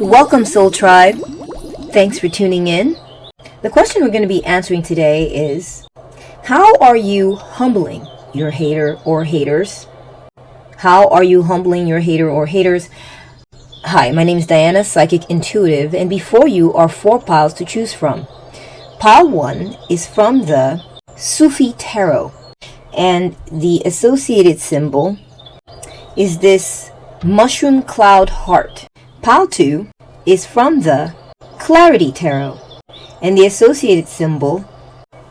Welcome, Soul Tribe. Thanks for tuning in. The question we're going to be answering today is, how are you humbling your hater or haters? How are you humbling your hater or haters? Hi, my name is Diana, Psychic Intuitive, and before you are 4 piles to choose from. Pile 1 is from the Sufi Tarot, and the associated symbol is this mushroom cloud heart. Pile 2 is from the Clarity Tarot, and the associated symbol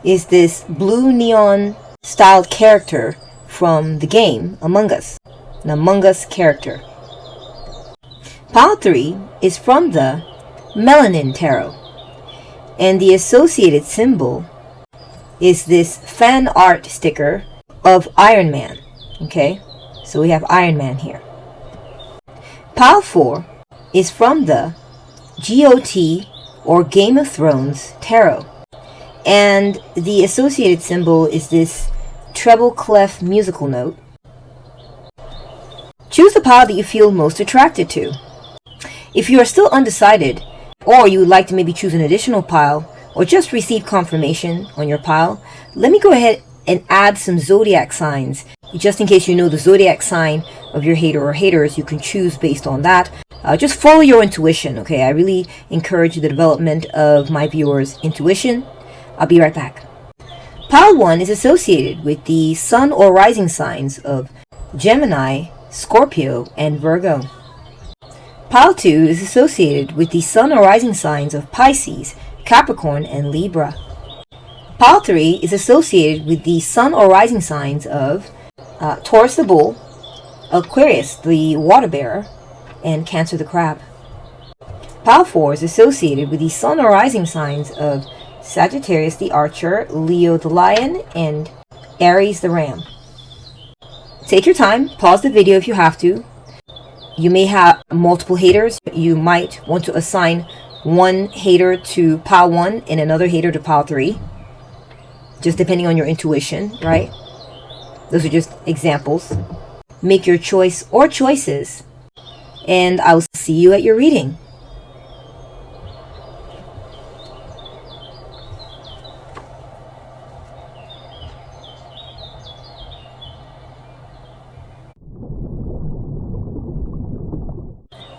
is this blue neon styled character from the game Among Us, an Among Us character. Pile 3 is from the Melanin Tarot, and the associated symbol is this fan art sticker of Iron Man. Okay, so we have Iron Man here. Pile 4 is from the GOT or Game of Thrones Tarot, and the associated symbol is this Treble Clef musical note. Choose the pile that you feel most attracted to. If you are still undecided, or you would like to maybe choose an additional pile, or just receive confirmation on your pile, let me go ahead and add some zodiac signs. Just in case you know the zodiac sign of your hater or haters, you can choose based on that. Just follow your intuition, okay? I really encourage the development of my viewers' intuition. I'll be right back. Pile 1 is associated with the sun or rising signs of Gemini, Scorpio, and Virgo. Pile 2 is associated with the sun or rising signs of Pisces, Capricorn, and Libra. Pile 3 is associated with the sun or rising signs of Taurus the Bull, Aquarius the Water Bearer, and Cancer the Crab. Pile 4 is associated with the sun or rising signs of Sagittarius the Archer, Leo the Lion, and Aries the Ram. Take your time, pause the video if you have to. You may have multiple haters. You might want to assign one hater to pile 1 and another hater to pile 3. Just depending on your intuition, right? Those are just examples. Make your choice or choices, and I will see you at your reading.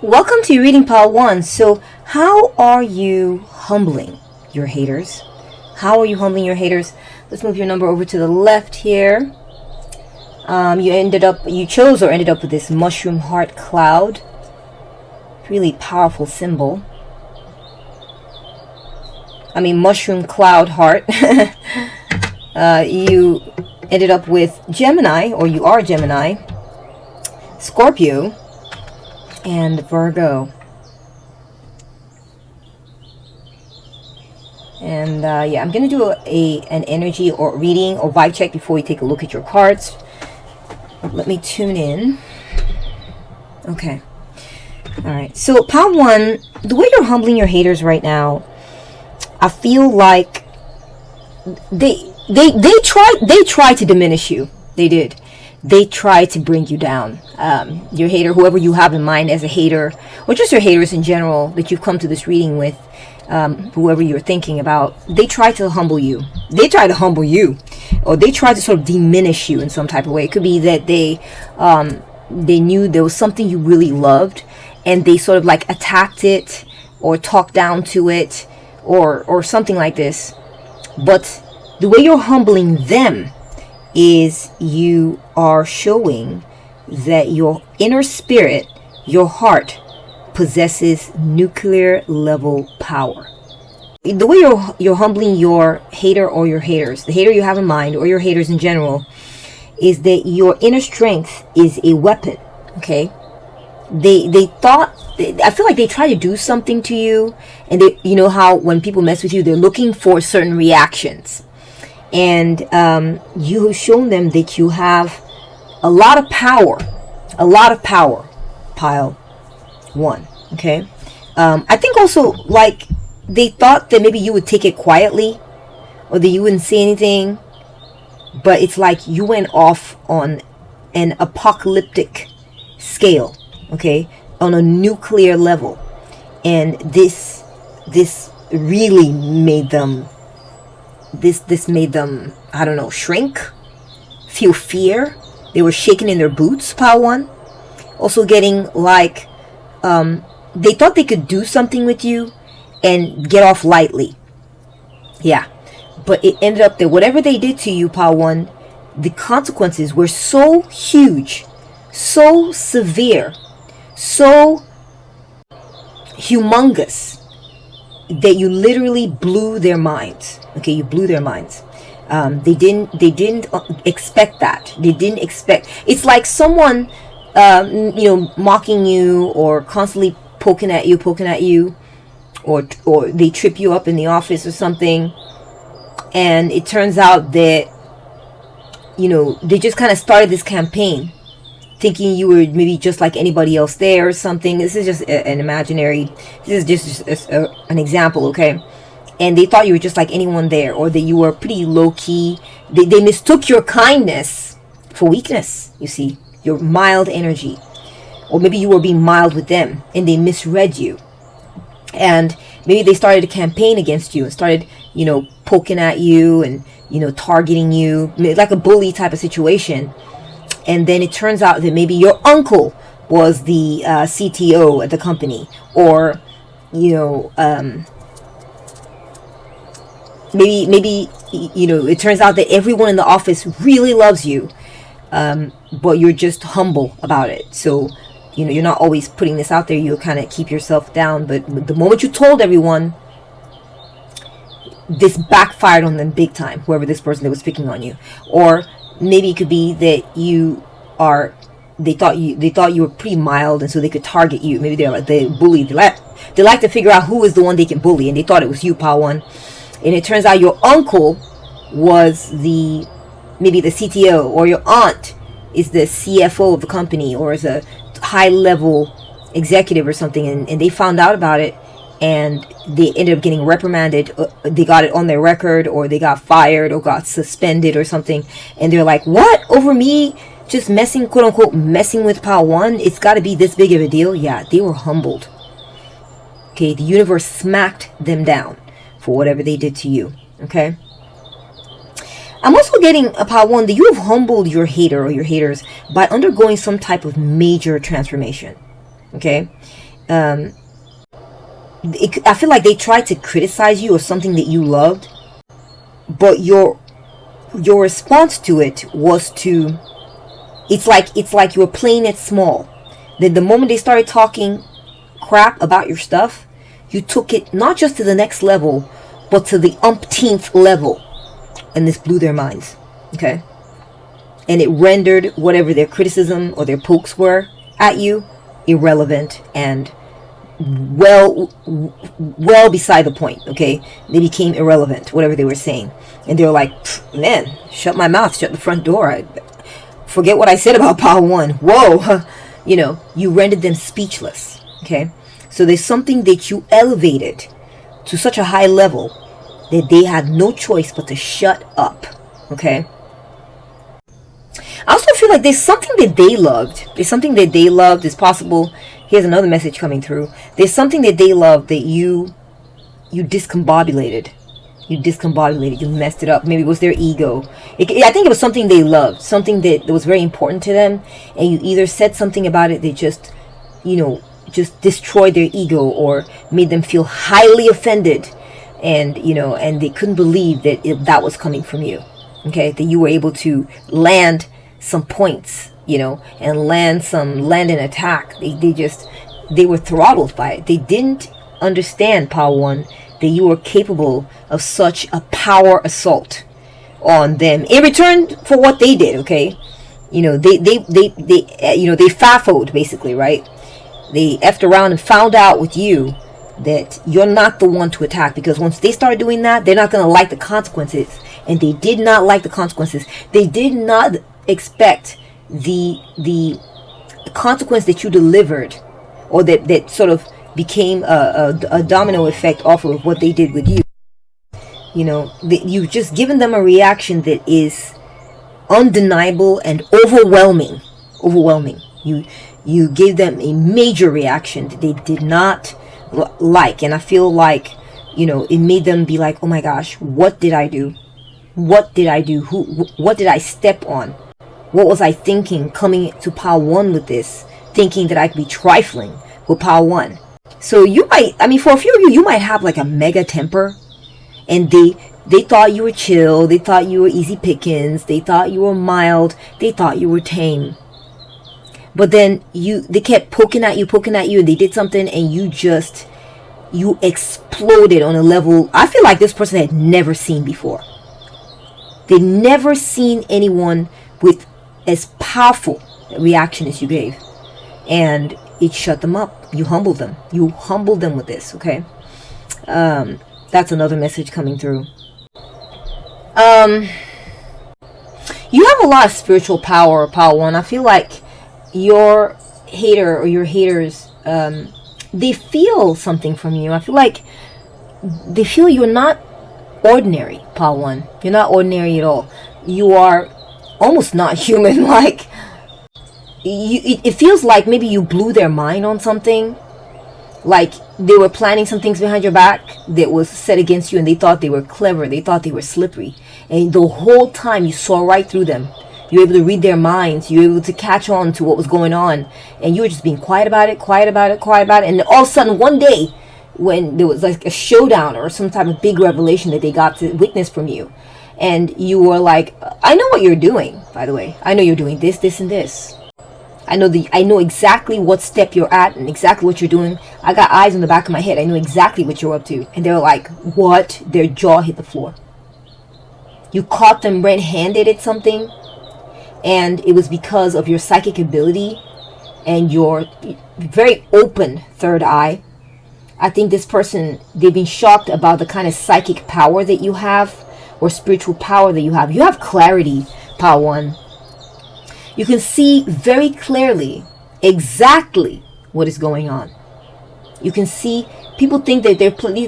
Welcome to reading pile 1. So, how are you humbling your haters? How are you humbling your haters? Let's move your number over to the left here. You chose or ended up with this mushroom heart cloud. Really powerful symbol. I mean, mushroom cloud heart. You ended up with Gemini, or you are Gemini, Scorpio, and Virgo. And yeah, I'm going to do an energy or reading or vibe check before we take a look at your cards. Let me tune in. Okay. All right. So pile 1, the way you're humbling your haters right now, I feel like they tried to diminish you. They did. They tried to bring you down. Your hater, whoever you have in mind as a hater, or just your haters in general that you've come to this reading with, whoever you're thinking about, they try to humble you. They try to humble you, or they try to sort of diminish you in some type of way. It could be that they knew there was something you really loved, and they sort of like attacked it or talked down to it, or something like this. But the way you're humbling them is you are showing that your inner spirit, your heart, possesses nuclear level power. The way you're humbling your hater or your haters, the hater you have in mind or your haters in general, is that your inner strength is a weapon. Okay, they thought, I feel like they try to do something to you, and they, you know how when people mess with you, they're looking for certain reactions, and you have shown them that you have a lot of power, pile 1. Okay, I think also like they thought that maybe you would take it quietly, or that you wouldn't say anything, but it's like you went off on an apocalyptic scale, okay, on a nuclear level, and this really made them, this made them, I don't know, shrink, feel fear. They were shaking in their boots, pile one. Also getting like, they thought they could do something with you and get off lightly. Yeah. But it ended up that whatever they did to you, pile one, the consequences were so huge, so severe, so humongous, that you literally blew their minds. Okay, you blew their minds. They didn't expect that. They didn't expect. It's like someone, mocking you or constantly poking at you, or they trip you up in the office or something, and it turns out that, they just kind of started this campaign thinking you were maybe just like anybody else there or something. This is just an imaginary, this is just an example, okay? And they thought you were just like anyone there, or that you were pretty low-key. They mistook your kindness for weakness, you see, your mild energy. Or maybe you were being mild with them, and they misread you. And maybe they started a campaign against you and started, poking at you and, targeting you, like a bully type of situation. And then it turns out that maybe your uncle was the CTO at the company, or maybe it turns out that everyone in the office really loves you, but you're just humble about it. So you're not always putting this out there. You kind of keep yourself down. But the moment you told everyone, this backfired on them big time. Whoever this person that was picking on you, or maybe it could be that they thought you were pretty mild, and so they could target you. Maybe they bully. They like to figure out who is the one they can bully, and they thought it was you, pal one. And it turns out your uncle was maybe the CTO, or your aunt is the CFO of the company, or is a high level executive or something, and they found out about it, and they ended up getting reprimanded. They got it on their record, or they got fired, or got suspended or something, and they're like, what, over me just messing, quote unquote, messing with pile one? It's got to be this big of a deal? Yeah, they were humbled. Okay, the universe smacked them down for whatever they did to you. Okay, I'm also getting a pile one that you have humbled your hater or your haters by undergoing some type of major transformation. Okay, I feel like they tried to criticize you or something that you loved, but your response to it was to, it's like you were playing it small. Then the moment they started talking crap about your stuff, you took it not just to the next level, but to the umpteenth level, and this blew their minds. Okay, and it rendered whatever their criticism or their pokes were at you irrelevant and well beside the point. Okay, they became irrelevant, whatever they were saying, and they were like, man, shut my mouth, shut the front door. I forget what I said about power one. Whoa. You rendered them speechless. Okay, so there's something that you elevated to such a high level that they had no choice but to shut up. Okay, I also feel like there's something that they loved. There's something that they loved. It's possible. Here's another message coming through. There's something that they loved that you discombobulated. You messed it up. Maybe it was their ego. I think it was something they loved, something that was very important to them, and you either said something about it that just destroyed their ego or made them feel highly offended, and they couldn't believe that that was coming from you. Okay, that you were able to land some points, and land an attack. They were throttled by it. They didn't understand, power one, that you were capable of such a power assault on them in return for what they did. Okay, they faffled, basically, right? They effed around and found out with you that you're not the one to attack, because once they start doing that, they're not going to like the consequences, and they did not like the consequences. They did not expect the consequence that you delivered, or that sort of became a domino effect off of what they did with you. You've just given them a reaction that is undeniable and overwhelming. You gave them a major reaction that they did not like. And I feel like, you know, it made them be like, oh my gosh, what did I do? What did I do? What did I step on? What was I thinking coming to pile 1 with this? Thinking that I could be trifling with pile 1. So you might, I mean, for a few of you, you might have like a mega temper. And they thought you were chill. They thought you were easy pickings. They thought you were mild. They thought you were tame. But then they kept poking at you, and they did something, and you exploded on a level I feel like this person had never seen before. They'd never seen anyone with as powerful a reaction as you gave. And it shut them up. You humbled them. You humbled them with this, okay? That's another message coming through. You have a lot of spiritual power, Power 1. I feel like your hater or your haters, they feel something from you. I feel like they feel you're not ordinary, Power 1. You're not ordinary at all. You are almost not human. Like, it feels like maybe you blew their mind on something. Like they were planning some things behind your back that was set against you, and they thought they were clever. They thought they were slippery. And the whole time you saw right through them. You were able to read their minds. You were able to catch on to what was going on. And you were just being quiet about it. And all of a sudden, one day, when there was like a showdown or some type of big revelation that they got to witness from you, and you were like, I know what you're doing, by the way. I know you're doing this, this, and this. I know exactly what step you're at and exactly what you're doing. I got eyes on the back of my head. I know exactly what you're up to. And they're like, what? Their jaw hit the floor. You caught them red-handed at something, and it was because of your psychic ability and your very open third eye. I think this person, they've been shocked about the kind of psychic power that you have, or spiritual power that you have. You have clarity, Power 1. You can see very clearly exactly what is going on. You can see, people think that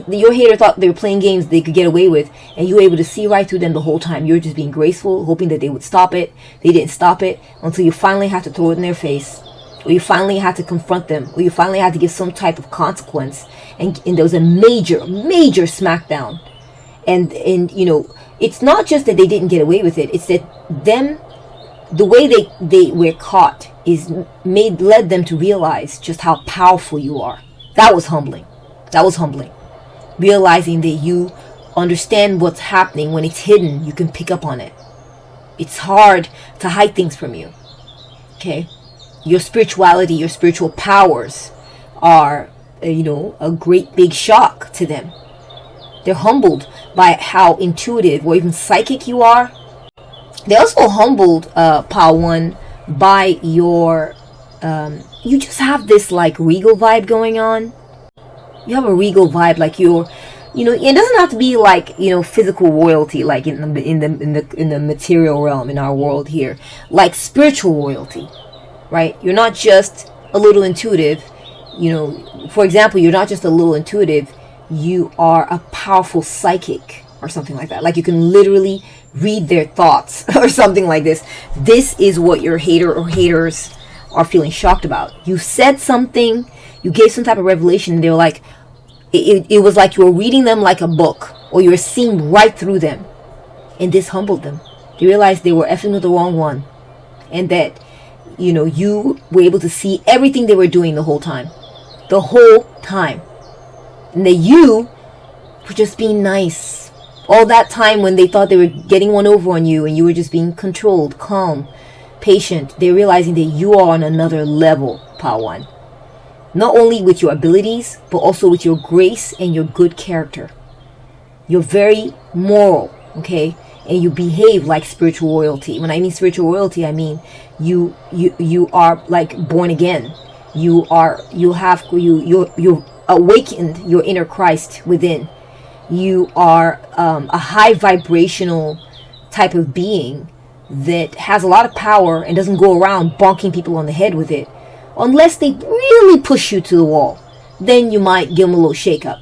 your hater thought they were playing games they could get away with, and you were able to see right through them the whole time. You were just being graceful, hoping that they would stop it. They didn't stop it until you finally had to throw it in their face, or you finally had to confront them, or you finally had to give some type of consequence, and there was a major smackdown. And you know, it's not just that they didn't get away with it, it's that the way they were caught led them to realize just how powerful you are. That was humbling. Realizing that you understand what's happening. When it's hidden, you can pick up on it. It's hard to hide things from you. Okay? Your spirituality, your spiritual powers are, a great big shock to them. They're humbled by how intuitive or even psychic you are. They're also humbled, Power 1, by your, you just have this like regal vibe going on. You have a regal vibe, like you're, it doesn't have to be like, physical royalty, like in the material realm in our world here, like spiritual royalty, right? You're not just a little intuitive, for example, you're not just a little intuitive, you are a powerful psychic or something like that. Like you can literally read their thoughts or something like this. This is what your hater or haters are feeling shocked about. You said something, you gave some type of revelation, and they were like, it was like you were reading them like a book, or you were seeing right through them. And this humbled them. They realized they were effing with the wrong one. And that, you were able to see everything they were doing the whole time. The whole time. And that you were just being nice. All that time when they thought they were getting one over on you, and you were just being controlled, calm, patient, they're realizing that you are on another level, Power 1. Not only with your abilities, but also with your grace and your good character. You're very moral, okay? And you behave like spiritual royalty. When I mean spiritual royalty, I mean you are like born again. You awakened your inner Christ within. You are a high vibrational type of being that has a lot of power and doesn't go around bonking people on the head with it. Unless they really push you to the wall, then you might give them a little shake up.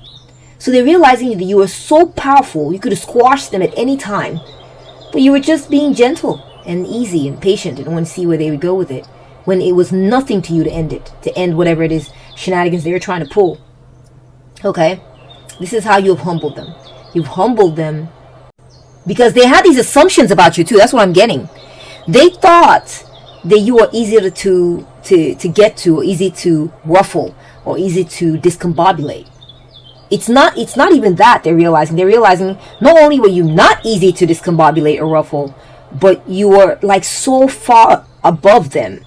So they're realizing that you are so powerful, you could have squashed them at any time, but you were just being gentle and easy and patient and want to see where they would go with it, when it was nothing to you to end it, to end whatever it is shenanigans they were trying to pull. Okay, this is how you've humbled them. You've humbled them because they had these assumptions about you too. That's what I'm getting. They thought that you were easy to get to, or easy to ruffle, or easy to discombobulate. It's not even that they're realizing not only were you not easy to discombobulate or ruffle, but you were like so far above them.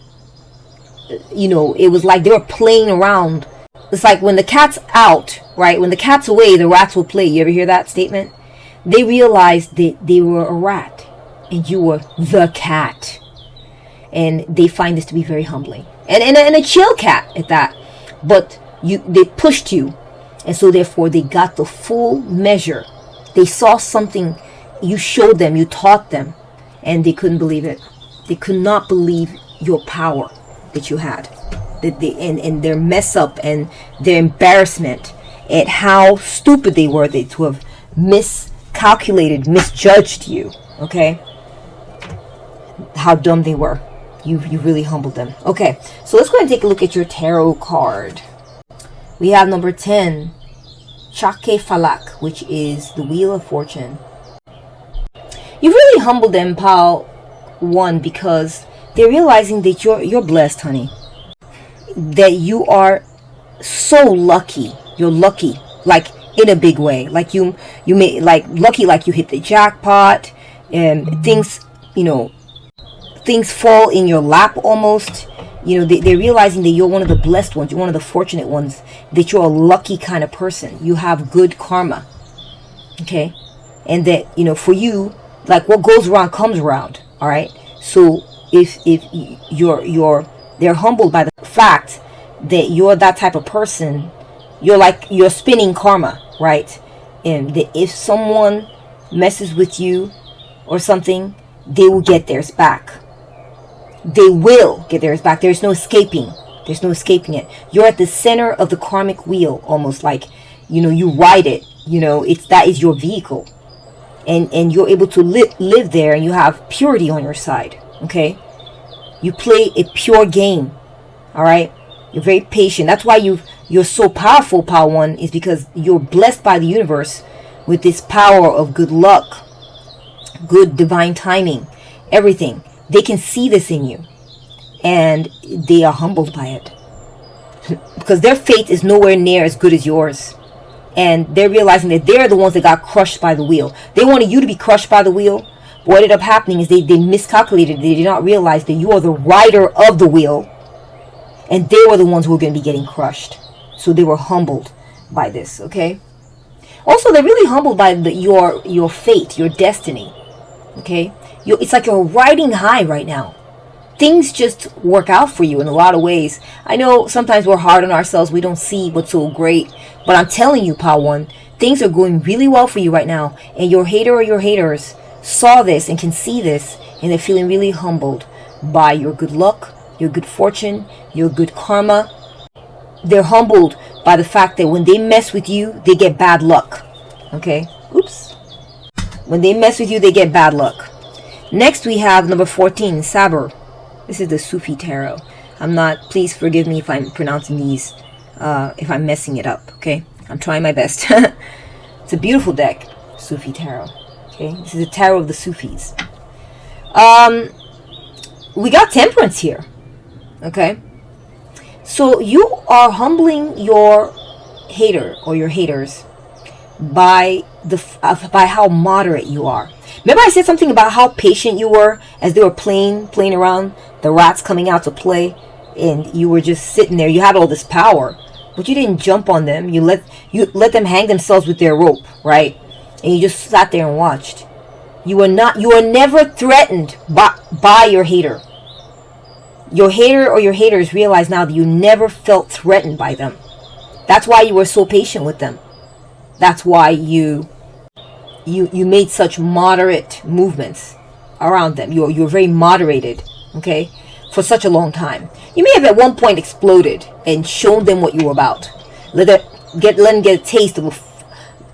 It was like they were playing around. It's like when the cat's out, right? When the cat's away, the rats will play. You ever hear that statement? They realized that they were a rat and you were the cat. And they find this to be very humbling. And a chill cat at that. But they pushed you. And so therefore they got the full measure. They saw something you showed them, you taught them, and they couldn't believe it. They could not believe your power that you had. And their mess up and their embarrassment at how stupid they were to have miscalculated, misjudged you. Okay? How dumb they were. You really humbled them. Okay, so let's go ahead and take a look at your tarot card. We have number 10, Chake Falak, which is the Wheel of Fortune. You really humbled them, pal. One, because they're realizing that you're blessed, honey. That you are so lucky. You're lucky, like in a big way. Like you may like lucky, like you hit the jackpot, and things fall in your lap almost. They're realizing that you're one of the blessed ones. You're one of the fortunate ones. That you're a lucky kind of person. You have good karma. Okay, and that for you, like what goes around comes around. All right. So if they're humbled by the fact that you're that type of person. You're spinning karma, right? And that if someone messes with you or something, they will get theirs back. They will get theirs back. There's no escaping. There's no escaping it. You're at the center of the karmic wheel, almost like, you ride it. That is your vehicle. And you're able to live there, and you have purity on your side. Okay? You play a pure game. All right? You're very patient. That's why you're so powerful, Power One, is because you're blessed by the universe with this power of good luck, good divine timing, everything. They can see this in you, and they are humbled by it because their fate is nowhere near as good as yours, and they're realizing that they're the ones that got crushed by the wheel. They wanted you to be crushed by the wheel. What ended up happening is they miscalculated. They did not realize that you are the rider of the wheel, and they were the ones who were going to be getting crushed. So they were humbled by this. Okay. Also, they're really humbled by your fate, your destiny. Okay. It's like you're riding high right now. Things just work out for you in a lot of ways. I know sometimes we're hard on ourselves. We don't see what's so great. But I'm telling you, Power One, things are going really well for you right now. And your hater or your haters saw this and can see this. And they're feeling really humbled by your good luck, your good fortune, your good karma. They're humbled by the fact that when they mess with you, they get bad luck. Okay? Oops. When they mess with you, they get bad luck. Next, we have number 14, Saber. This is the Sufi tarot. Please forgive me if I'm pronouncing these, if I'm messing it up, okay? I'm trying my best. It's a beautiful deck, Sufi tarot, okay? This is a tarot of the Sufis. We got Temperance here, okay? So you are humbling your hater or your haters by how moderate you are. Remember I said something about how patient you were as they were playing around, the rats coming out to play, and you were just sitting there. You had all this power, but you didn't jump on them. You let them hang themselves with their rope, right? And you just sat there and watched. You were never threatened by your hater. Your hater or your haters realize now that you never felt threatened by them. That's why you were so patient with them. That's why you made such moderate movements around them. You're very moderated, okay, for such a long time. You may have at one point exploded and shown them what you were about. Let them get a taste of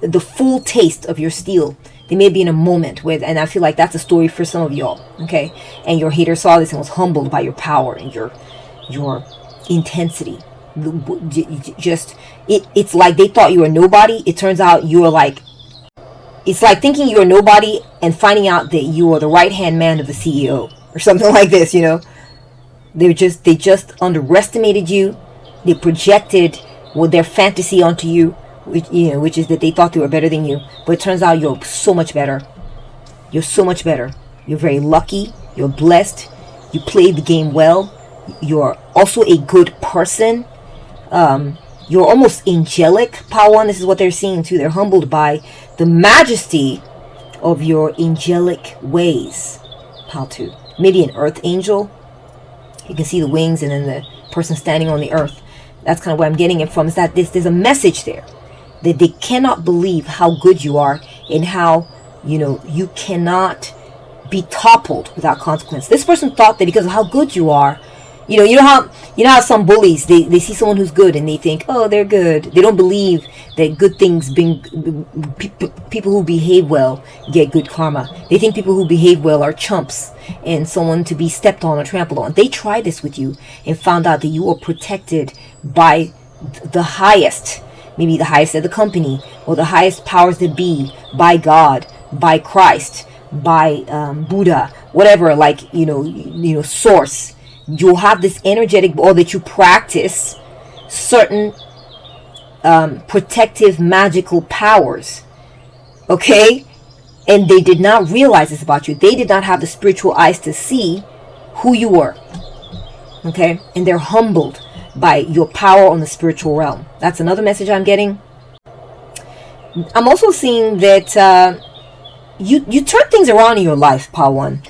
the full taste of your steel. They may be in a moment and I feel like that's a story for some of y'all, okay? And your hater saw this and was humbled by your power and your intensity. Just it's like they thought you were nobody. It turns out you were like, it's like thinking you were nobody and finding out that you are the right hand man of the CEO or something like this, you know. They just underestimated you. They projected their fantasy onto you, which is that they thought they were better than you. But it turns out you're so much better. You're so much better. You're very lucky. You're blessed. You played the game well. You're also a good person. You're almost angelic, Pawan. This is what they're seeing too. They're humbled by the majesty of your angelic ways, Pal2. Maybe an earth angel. You can see the wings and then the person standing on the earth. That's kind of where I'm getting it from. Is that there's a message there that they cannot believe how good you are and how, you know, you cannot be toppled without consequence. This person thought that because of how good you are, you know how some bullies, they see someone who's good and they think, oh, they're good. They don't believe that good things people who behave well get good karma. They think people who behave well are chumps and someone to be stepped on or trampled on. They tried this with you and found out that you are protected by the highest, maybe the highest of the company or the highest powers that be, by God, by Christ, by Buddha, whatever, like, source. You'll have this energetic, or that you practice certain protective magical powers. Okay? And they did not realize this about you. They did not have the spiritual eyes to see who you were. Okay? And they're humbled by your power on the spiritual realm. That's another message I'm getting. I'm also seeing that you turn things around in your life, Pawan.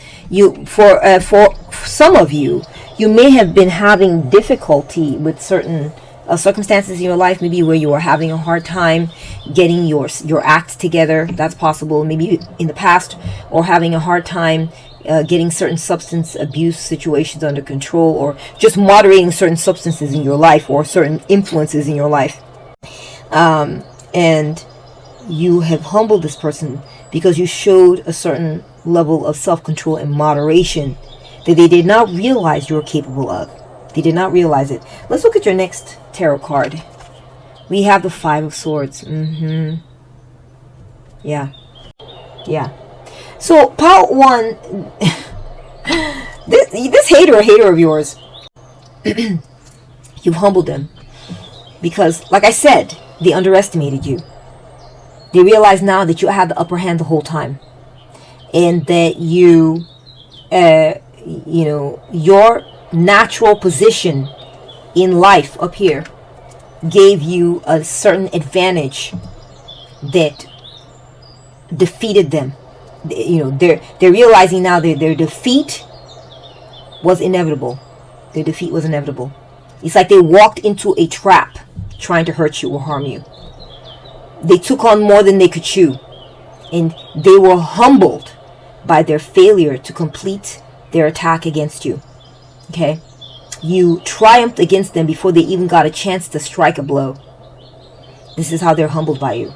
For some of you, you may have been having difficulty with certain circumstances in your life, maybe where you were having a hard time getting your act together. That's possible, maybe in the past, or having a hard time getting certain substance abuse situations under control, or just moderating certain substances in your life or certain influences in your life. And you have humbled this person because you showed a certain level of self-control and moderation that they did not realize you were capable of. They did not realize it. Let's look at your next tarot card. We have the Five of Swords. Yeah. So, part one, this hater of yours, you've humbled them. Because, like I said, they underestimated you. They realize now that you had the upper hand the whole time. And that your natural position in life up here gave you a certain advantage that defeated them. They're realizing now that their defeat was inevitable. Their defeat was inevitable. It's like they walked into a trap trying to hurt you or harm you. They took on more than they could chew, and they were humbled by their failure to complete their attack against you. Okay? You triumphed against them before they even got a chance to strike a blow. This is how they're humbled by you.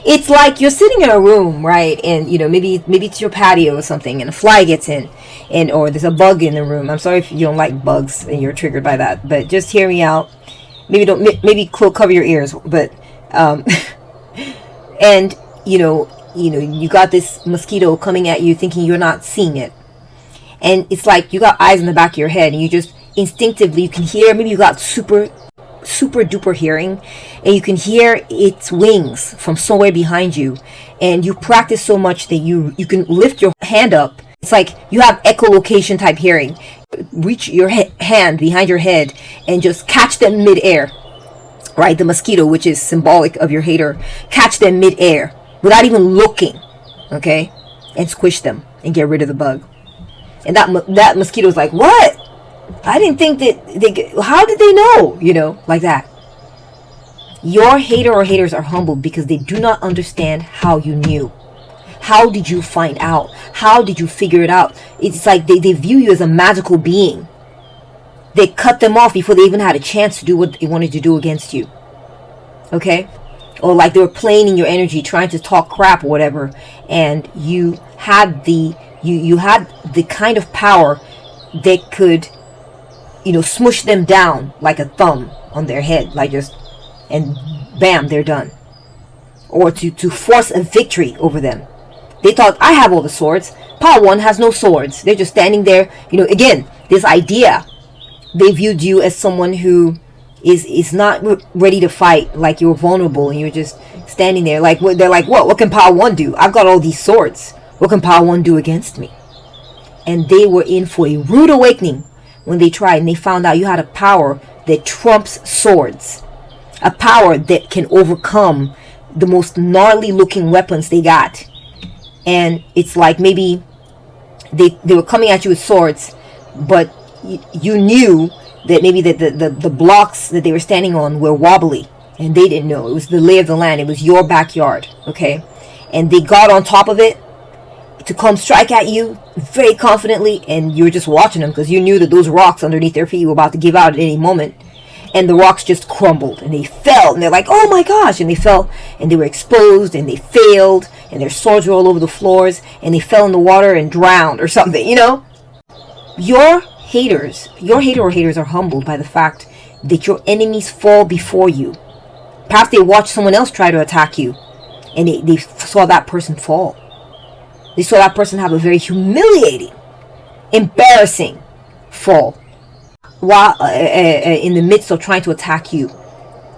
It's like you're sitting in a room, right? And maybe it's your patio or something, and a fly gets in, or there's a bug in the room. I'm sorry if you don't like bugs and you're triggered by that, but just hear me out. Maybe cover your ears, but and you got this mosquito coming at you thinking you're not seeing it. And it's like you got eyes in the back of your head and you just instinctively, you can hear, maybe you got super duper hearing, and you can hear its wings from somewhere behind you. And you practice so much that you can lift your hand up. It's like you have echolocation type hearing. Reach your hand behind your head and just catch them mid-air. Right? The mosquito, which is symbolic of your hater, catch them mid-air without even looking, okay? And squish them and get rid of the bug. And that mosquito's like, what? I didn't think that how did they know? Like that. Your hater or haters are humbled because they do not understand how you knew. How did you find out? How did you figure it out? It's like they view you as a magical being. They cut them off before they even had a chance to do what they wanted to do against you. Okay? Or like they were playing in your energy, trying to talk crap or whatever, and you had the kind of power that could, smush them down like a thumb on their head, and bam, they're done. Or to force a victory over them. They thought, I have all the swords. Power 1 has no swords. They're just standing there. You know, again, this idea, they viewed you as someone who is not ready to fight, like you're vulnerable and you're just standing there. Like, they're like, what can Power 1 do? I've got all these swords. What can Power 1 do against me? And they were in for a rude awakening when they tried, and they found out you had a power that trumps swords. A power that can overcome the most gnarly looking weapons they got. And it's like maybe they were coming at you with swords, but you knew that maybe the blocks that they were standing on were wobbly, and they didn't know. It was the lay of the land. It was your backyard, okay? And they got on top of it to come strike at you very confidently, and you were just watching them because you knew that those rocks underneath their feet were about to give out at any moment. And the rocks just crumbled, and they fell, and they're like, oh my gosh, and they fell, and they were exposed, and they failed, and their swords were all over the floors, and they fell in the water and drowned or something, you know? Your hater or haters are humbled by the fact that your enemies fall before you. Perhaps they watched someone else try to attack you, and they saw that person fall. They saw that person have a very humiliating, embarrassing fall while in the midst of trying to attack you.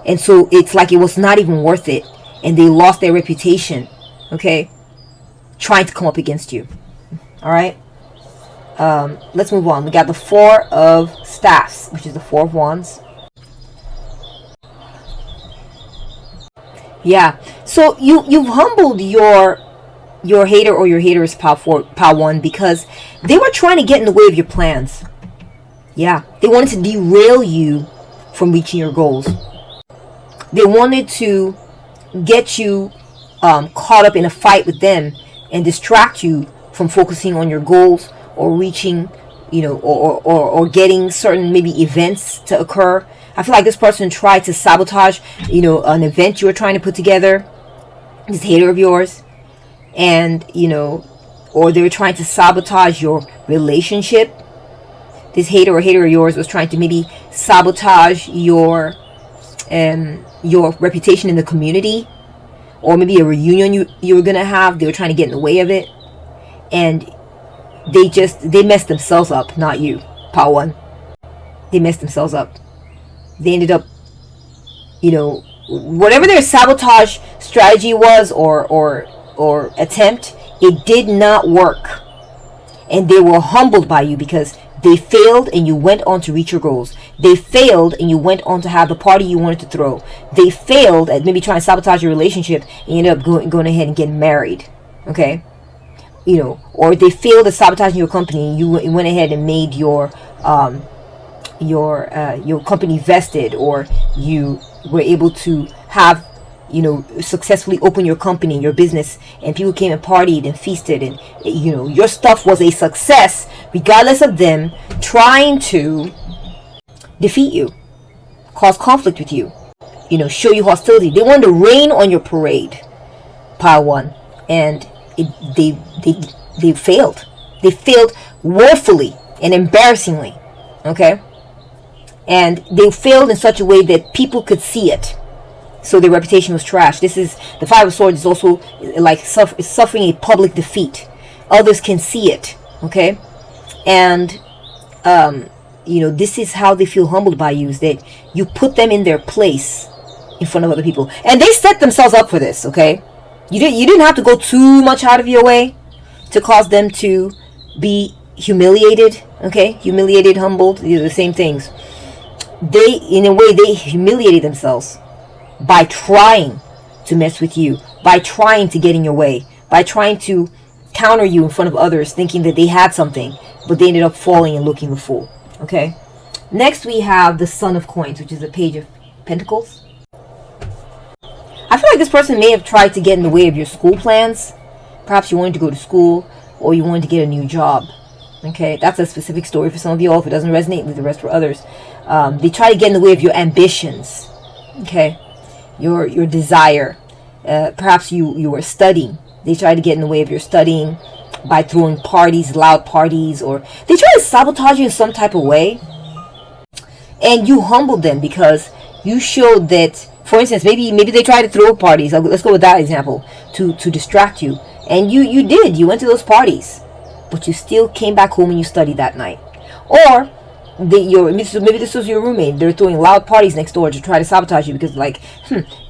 And so it's like it was not even worth it, and they lost their reputation, okay, trying to come up against you. All right, let's move on. We got the 4 of staffs, which is the 4 of wands. Yeah, so you've humbled your hater or your haters, power 1, because they were trying to get in the way of your plans. Yeah, they wanted to derail you from reaching your goals. They wanted to get you caught up in a fight with them and distract you from focusing on your goals or reaching, you know, or getting certain maybe events to occur. I feel like this person tried to sabotage, you know, an event you were trying to put together, this hater of yours, and, you know, or they were trying to sabotage your relationship. This hater or hater of yours was trying to maybe sabotage your reputation in the community, or maybe a reunion you were gonna have. They were trying to get in the way of it, and they messed themselves up, not you, power 1. They messed themselves up. They ended up, you know, whatever their sabotage strategy was or attempt, it did not work, and they were humbled by you because they failed and you went on to reach your goals. They failed and you went on to have the party you wanted to throw. They failed at maybe trying to sabotage your relationship and you ended up going ahead and getting married. Okay? You know, or they failed at sabotaging your company and you went ahead and made your company vested, or you were able to have, you know, successfully open your company, your business, and people came and partied and feasted, and, you know, your stuff was a success regardless of them trying to defeat you, cause conflict with you, you know, show you hostility. They wanted to rain on your parade, power 1, and they failed. They failed woefully and embarrassingly, okay? And they failed in such a way that people could see it. So their reputation was trashed. This is the 5 of Swords is also like suffering a public defeat. Others can see it, okay? And you know, this is how they feel humbled by you, is that you put them in their place in front of other people, and they set themselves up for this, okay? You didn't have to go too much out of your way to cause them to be humiliated, okay? Humiliated, humbled, these are the same things. They, in a way, they humiliated themselves by trying to mess with you, by trying to get in your way, by trying to counter you in front of others, thinking that they had something, but they ended up falling and looking the fool. Okay? Next we have the Son of Coins, which is the Page of Pentacles. I feel like this person may have tried to get in the way of your school plans. Perhaps you wanted to go to school, or you wanted to get a new job. Okay? That's a specific story for some of you all. If it doesn't resonate with the rest for others, they try to get in the way of your ambitions. Okay? Your desire. Perhaps you were studying. They try to get in the way of your studying by throwing parties, loud parties, or they try to sabotage you in some type of way. And you humbled them because you showed that For instance, maybe they try to throw parties. Let's go with that example to distract you, and you went to those parties, but you still came back home and you studied that night. Or maybe this was your roommate. They're throwing loud parties next door to try to sabotage you because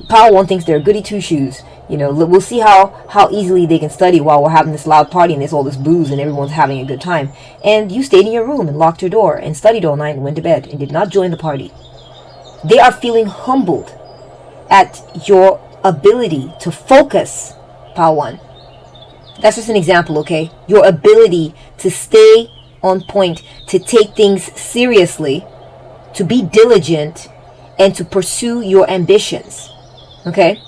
Power 1 thinks they're goody two shoes. We'll see how easily they can study while we're having this loud party and there's all this booze and everyone's having a good time. And you stayed in your room and locked your door and studied all night and went to bed and did not join the party. They are feeling humbled at your ability to focus, Power 1. That's just an example, okay? Your ability to stay on point, to take things seriously, to be diligent, and to pursue your ambitions, okay?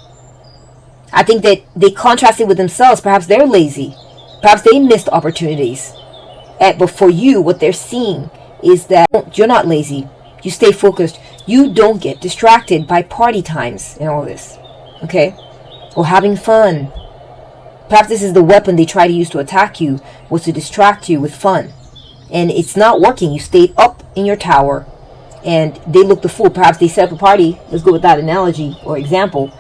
I think that they contrasted with themselves. Perhaps they're lazy. Perhaps they missed opportunities. But for you, what they're seeing is that you're not lazy. You stay focused. You don't get distracted by party times and all this, okay? Or having fun. Perhaps this is the weapon they try to use to attack you, was to distract you with fun. And it's not working. You stayed up in your tower and they looked the fool. Perhaps they set up a party. Let's go with that analogy or example.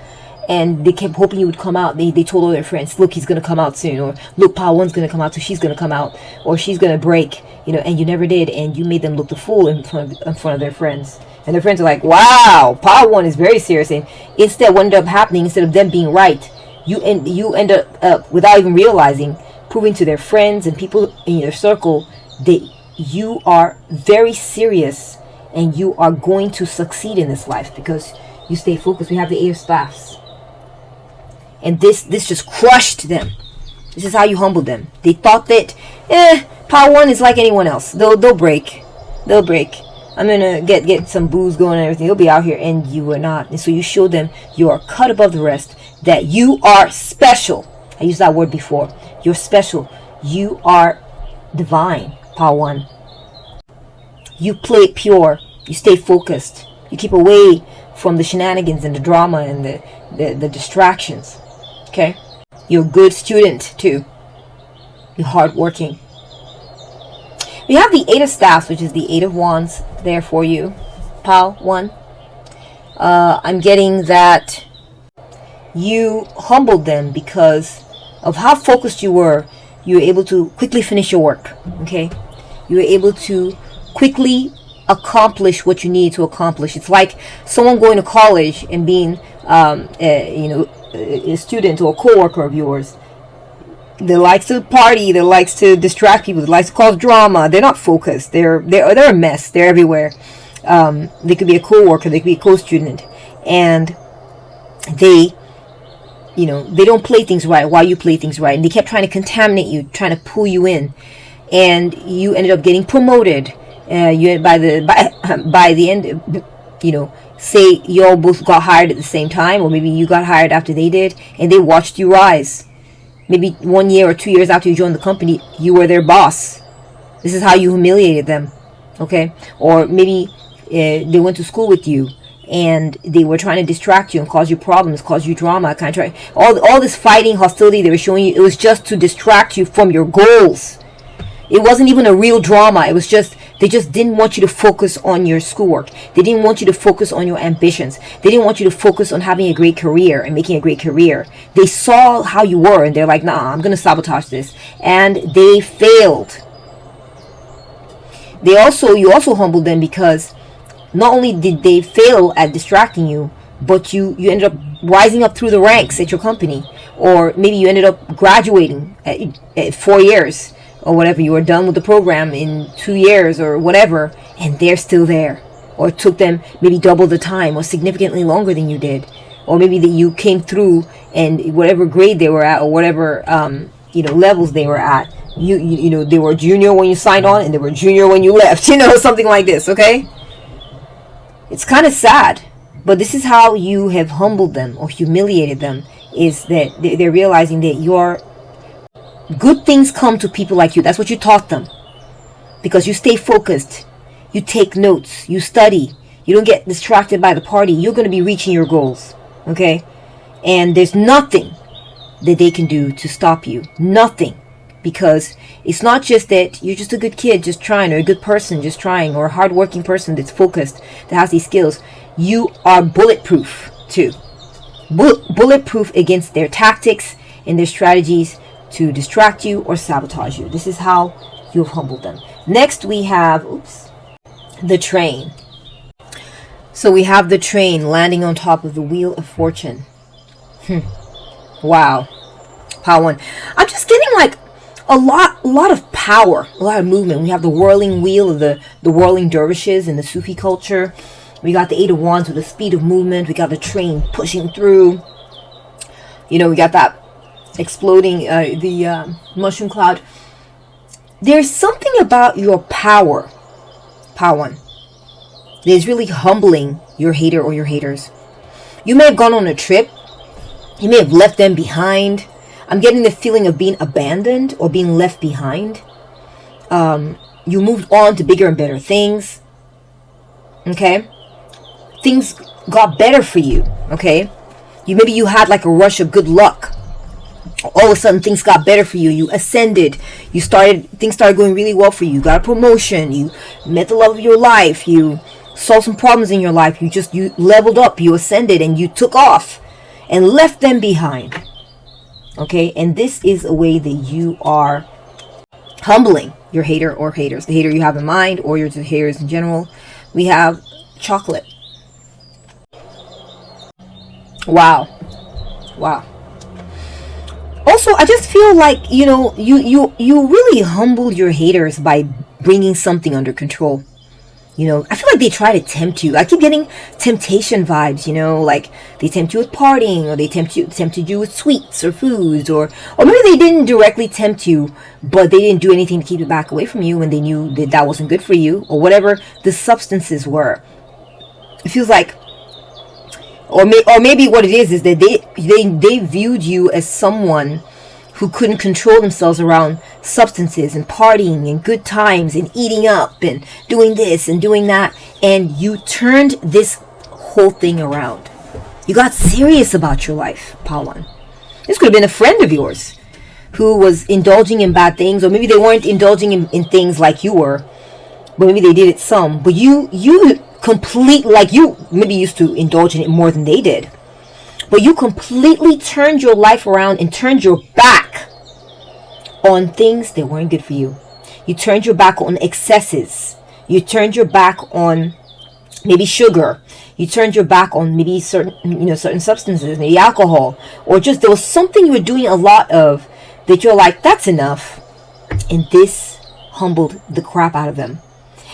And they kept hoping you would come out. They told all their friends, look, he's going to come out soon. Or look, Power 1's going to come out, so she's going to come out. Or she's going to break. And you never did. And you made them look the fool in front of their friends. And their friends are like, wow, Power 1 is very serious. And instead, what ended up happening, instead of them being right, you end up, without even realizing, proving to their friends and people in your circle that you are very serious and you are going to succeed in this life because you stay focused. We have the 8 of Staffs. And this just crushed them. This is how you humbled them. They thought that, Power 1 is like anyone else. They'll break. They'll break. I'm going to get some booze going and everything. They'll be out here. And you were not. And so you showed them you are cut above the rest. That you are special. I used that word before. You're special. You are divine, Power 1. You play it pure. You stay focused. You keep away from the shenanigans and the drama and the distractions. Okay? You're a good student, too. You're hardworking. We have the 8 of Staffs, which is the 8 of Wands there for you, Power 1. I'm getting that you humbled them because of how focused you were. You were able to quickly finish your work. Okay? You were able to quickly accomplish what you need to accomplish. It's like someone going to college and being a student or a co-worker of yours that likes to party, that likes to distract people, that likes to cause drama. They're not focused. They're a mess. They're everywhere. They could be a co-worker, they could be a co-student, and they don't play things right while you play things right, and they kept trying to contaminate you, trying to pull you in, and you ended up getting promoted. You by the end, say you all both got hired at the same time, or maybe you got hired after they did, and they watched you rise. Maybe 1 year or 2 years after you joined the company, you were their boss. This is how you humiliated them, okay? Or maybe they went to school with you, and they were trying to distract you and cause you problems, cause you drama, all this fighting, hostility they were showing you. It was just to distract you from your goals. It wasn't even a real drama. It was just, they just didn't want you to focus on your schoolwork. They didn't want you to focus on your ambitions. They didn't want you to focus on having a great career and making a great career. They saw how you were and they're like, nah, I'm going to sabotage this. And they failed. You also humbled them because not only did they fail at distracting you, but you ended up rising up through the ranks at your company. Or maybe you ended up graduating at 4 years. Or whatever, you were done with the program in 2 years or whatever, and they're still there. Or it took them maybe double the time or significantly longer than you did. Or maybe that you came through and whatever grade they were at or whatever levels they were at, they were junior when you signed on and they were junior when you left, something like this, okay? It's kind of sad, but this is how you have humbled them or humiliated them, is that they're realizing that you're good things come to people like you. That's what you taught them. Because you stay focused. You take notes. You study. You don't get distracted by the party. You're going to be reaching your goals. Okay? And there's nothing that they can do to stop you. Nothing. Because it's not just that you're just a good kid just trying, or a good person just trying, or a hardworking person that's focused, that has these skills. You are bulletproof. Two, bulletproof against their tactics and their strategies to distract you or sabotage you. This is how you've humbled them. Next, we have, the train. So we have the train landing on top of the wheel of fortune. Wow. Power one. I'm just getting like a lot of power, a lot of movement. We have the whirling wheel of the whirling dervishes in the Sufi culture. We got the 8 of Wands with the speed of movement. We got the train pushing through. We got that exploding, the mushroom cloud. There's something about your power one, that is really humbling your hater or your haters. You may have gone on a trip. You may have left them behind. I'm getting the feeling of being abandoned or being left behind. You moved on to bigger and better things. Okay? Things got better for you. Okay? Maybe you had like a rush of good luck. All of a sudden things got better for you. You ascended. Things started going really well for you. You got a promotion. You met the love of your life. You solved some problems in your life. You leveled up. You ascended and you took off and left them behind. Okay, and this is a way that you are humbling your hater or haters. The hater you have in mind or your haters in general. We have chocolate. Wow. Also, I just feel like, you really humbled your haters by bringing something under control. I feel like they try to tempt you. I keep getting temptation vibes, like they tempt you with partying, or they tempted you with sweets or foods, or maybe they didn't directly tempt you, but they didn't do anything to keep it back away from you when they knew that wasn't good for you, or whatever the substances were. It feels like, or maybe what it is that they viewed you as someone who couldn't control themselves around substances and partying and good times and eating up and doing this and doing that, and you turned this whole thing around. You got serious about your life, Pawan. This could have been a friend of yours who was indulging in bad things, or maybe they weren't indulging in things like you were, but maybe they did it some. But you completely, like, you maybe used to indulge in it more than they did. But you completely turned your life around and turned your back on things that weren't good for you. You turned your back on excesses. You turned your back on maybe sugar. You turned your back on maybe certain substances, maybe alcohol, or just there was something you were doing a lot of that you're like, that's enough. And this humbled the crap out of them.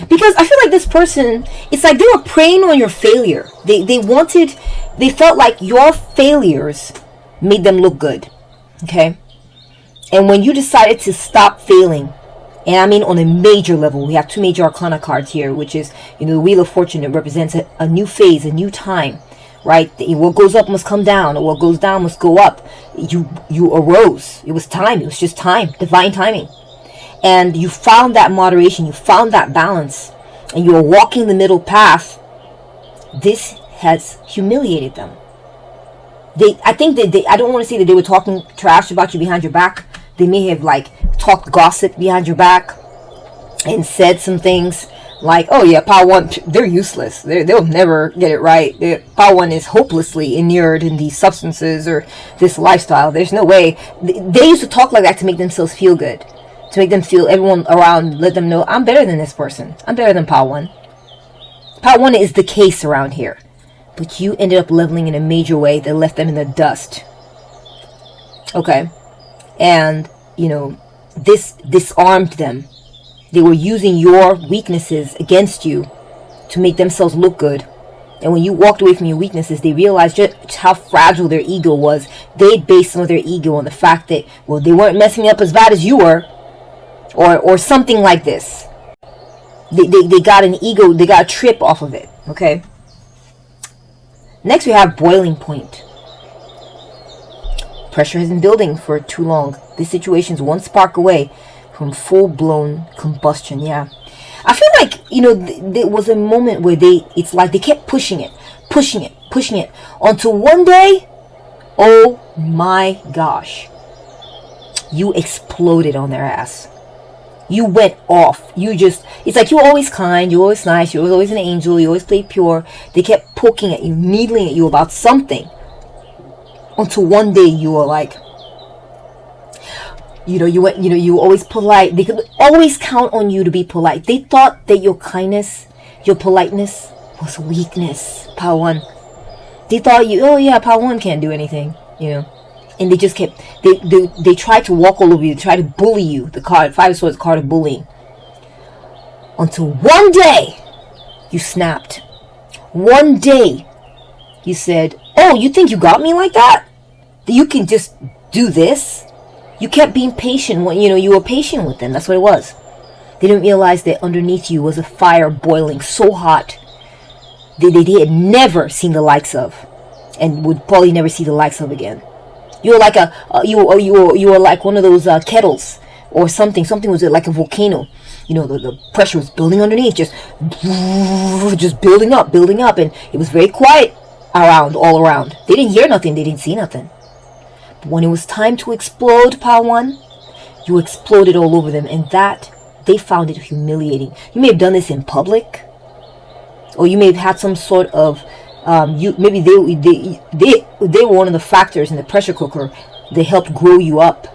Because I feel like this person, it's like they were preying on your failure. They felt like your failures made them look good. Okay? And when you decided to stop failing, and I mean on a major level, we have 2 major arcana cards here, which is, the Wheel of Fortune. It represents a new phase, a new time, right? What goes up must come down, or what goes down must go up. You arose. It was time. It was just time. Divine timing. And you found that moderation. You found that balance. And you are walking the middle path. This has humiliated them. I think that I don't want to say that they were talking trash about you behind your back. They may have talked gossip behind your back and said some things like, oh yeah, Power 1, they're useless. They'll never get it right. Power 1 is hopelessly inured in these substances or this lifestyle. There's no way. They used to talk like that to make themselves feel good. To make them feel, everyone around, let them know, I'm better than this person. I'm better than Power 1. Power 1 is the case around here. But you ended up leveling in a major way that left them in the dust. Okay? And, this disarmed them. They were using your weaknesses against you to make themselves look good. And when you walked away from your weaknesses, they realized just how fragile their ego was. They based some of their ego on the fact that, well, they weren't messing up as bad as you were. Or something like this. They got an ego, they got a trip off of it. Okay? Next we have boiling point. Pressure has been building for too long. This situation is one spark away from full-blown combustion. Yeah. I feel like, there was a moment where it's like they kept pushing it, until one day, oh my gosh, you exploded on their ass. You went off. It's like you're always kind, you're always nice, you're always an angel, you always play pure. They kept poking at you, needling at you about something. Until one day you were like, you were always polite. They could always count on you to be polite. They thought that your kindness, your politeness was weakness, Power One. They thought Power One can't do anything, And they just kept, they tried to walk all over you, try to bully you. The card, Five of Swords, card of bullying. Until one day, you snapped. One day, you said, oh, you think you got me like that? That you can just do this? You kept being patient when, you were patient with them. That's what it was. They didn't realize that underneath you was a fire boiling so hot that they had never seen the likes of. And would probably never see the likes of again. You were like you were like one of those kettles or something. Something was like a volcano. The pressure was building underneath, just building up, and it was very quiet all around. They didn't hear nothing. They didn't see nothing. But when it was time to explode, Power One, you exploded all over them, and that they found it humiliating. You may have done this in public, or you may have had some sort of maybe they were one of the factors in the pressure cooker. They helped grow you up.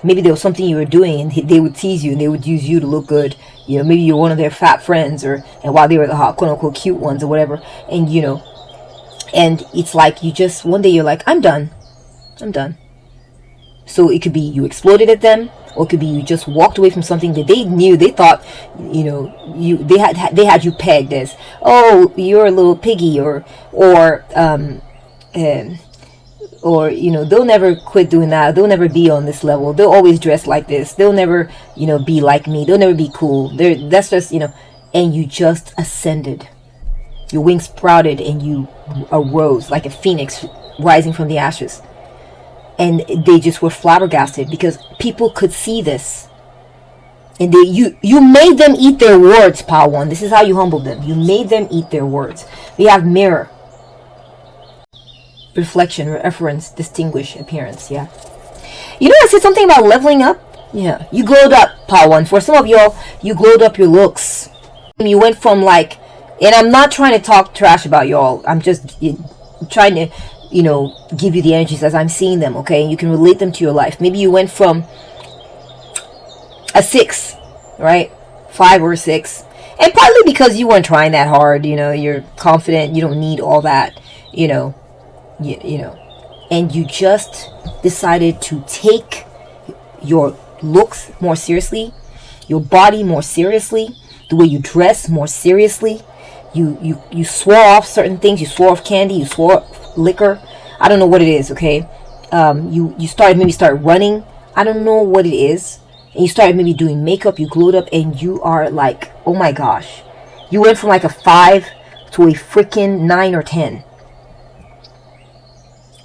Maybe there was something you were doing and they would tease you and they would use you to look good. Maybe you're one of their fat friends, and while they were the hot, quote unquote, cute ones or whatever. And and it's like one day you're like, I'm done. So it could be you exploded at them, or it could be you just walked away from something that they thought, they had you pegged as, oh, you're a little piggy, or they'll never quit doing that. They'll never be on this level. They'll always dress like this. They'll never, be like me. They'll never be cool. That's just, and you just ascended. Your wings sprouted and you arose like a phoenix rising from the ashes. And they just were flabbergasted because people could see this. And you made them eat their words, Power One. This is how you humbled them. You made them eat their words. We have mirror. Reflection, reference, distinguish, appearance. Yeah. I said something about leveling up. Yeah. You glowed up, Power One. For some of y'all, you glowed up your looks. You went from and I'm not trying to talk trash about y'all. I'm just trying to, give you the energies as I'm seeing them, okay? And you can relate them to your life. Maybe you went from a 6, right? 5 or 6. And partly because you weren't trying that hard, you're confident, you don't need all that, and you just decided to take your looks more seriously, your body more seriously, the way you dress more seriously. You swore off certain things. You swore off candy. You swore off liquor. I don't know what it is, okay? You started running. I don't know what it is. And you started maybe doing makeup. You glowed up and you are like, oh my gosh. You went from like a 5 to a freaking 9 or 10.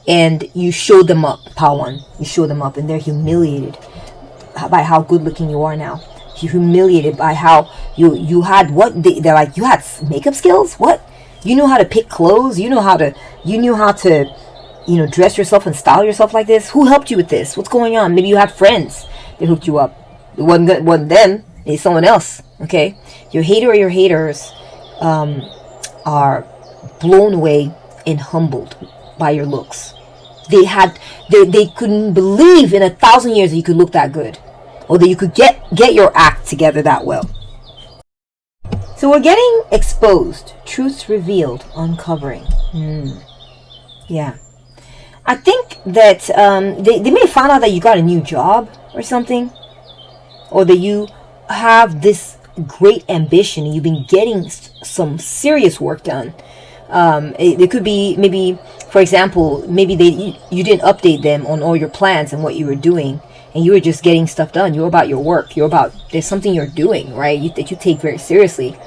And you showed them up, Power One. You showed them up and they're humiliated by how good looking you are now. You're humiliated by how you had they're like, you had makeup skills? What? You knew how to pick clothes? You knew how to dress yourself and style yourself like this? Who helped you with this? What's going on? Maybe you had friends that hooked you up. It wasn't them. It's someone else. Okay? Your hater or your haters are blown away and humbled by your looks. They couldn't believe in 1,000 years that you could look that good, or that you could get your act together that well. So we're getting exposed, truths revealed, uncovering. Yeah, I think that they may have found out that you got a new job or something, or that you have this great ambition and you've been getting some serious work done. It could be, maybe, for example, maybe you didn't update them on all your plans and what you were doing, and you were just getting stuff done. You're about your work. There's something you're doing, right? That you take very seriously.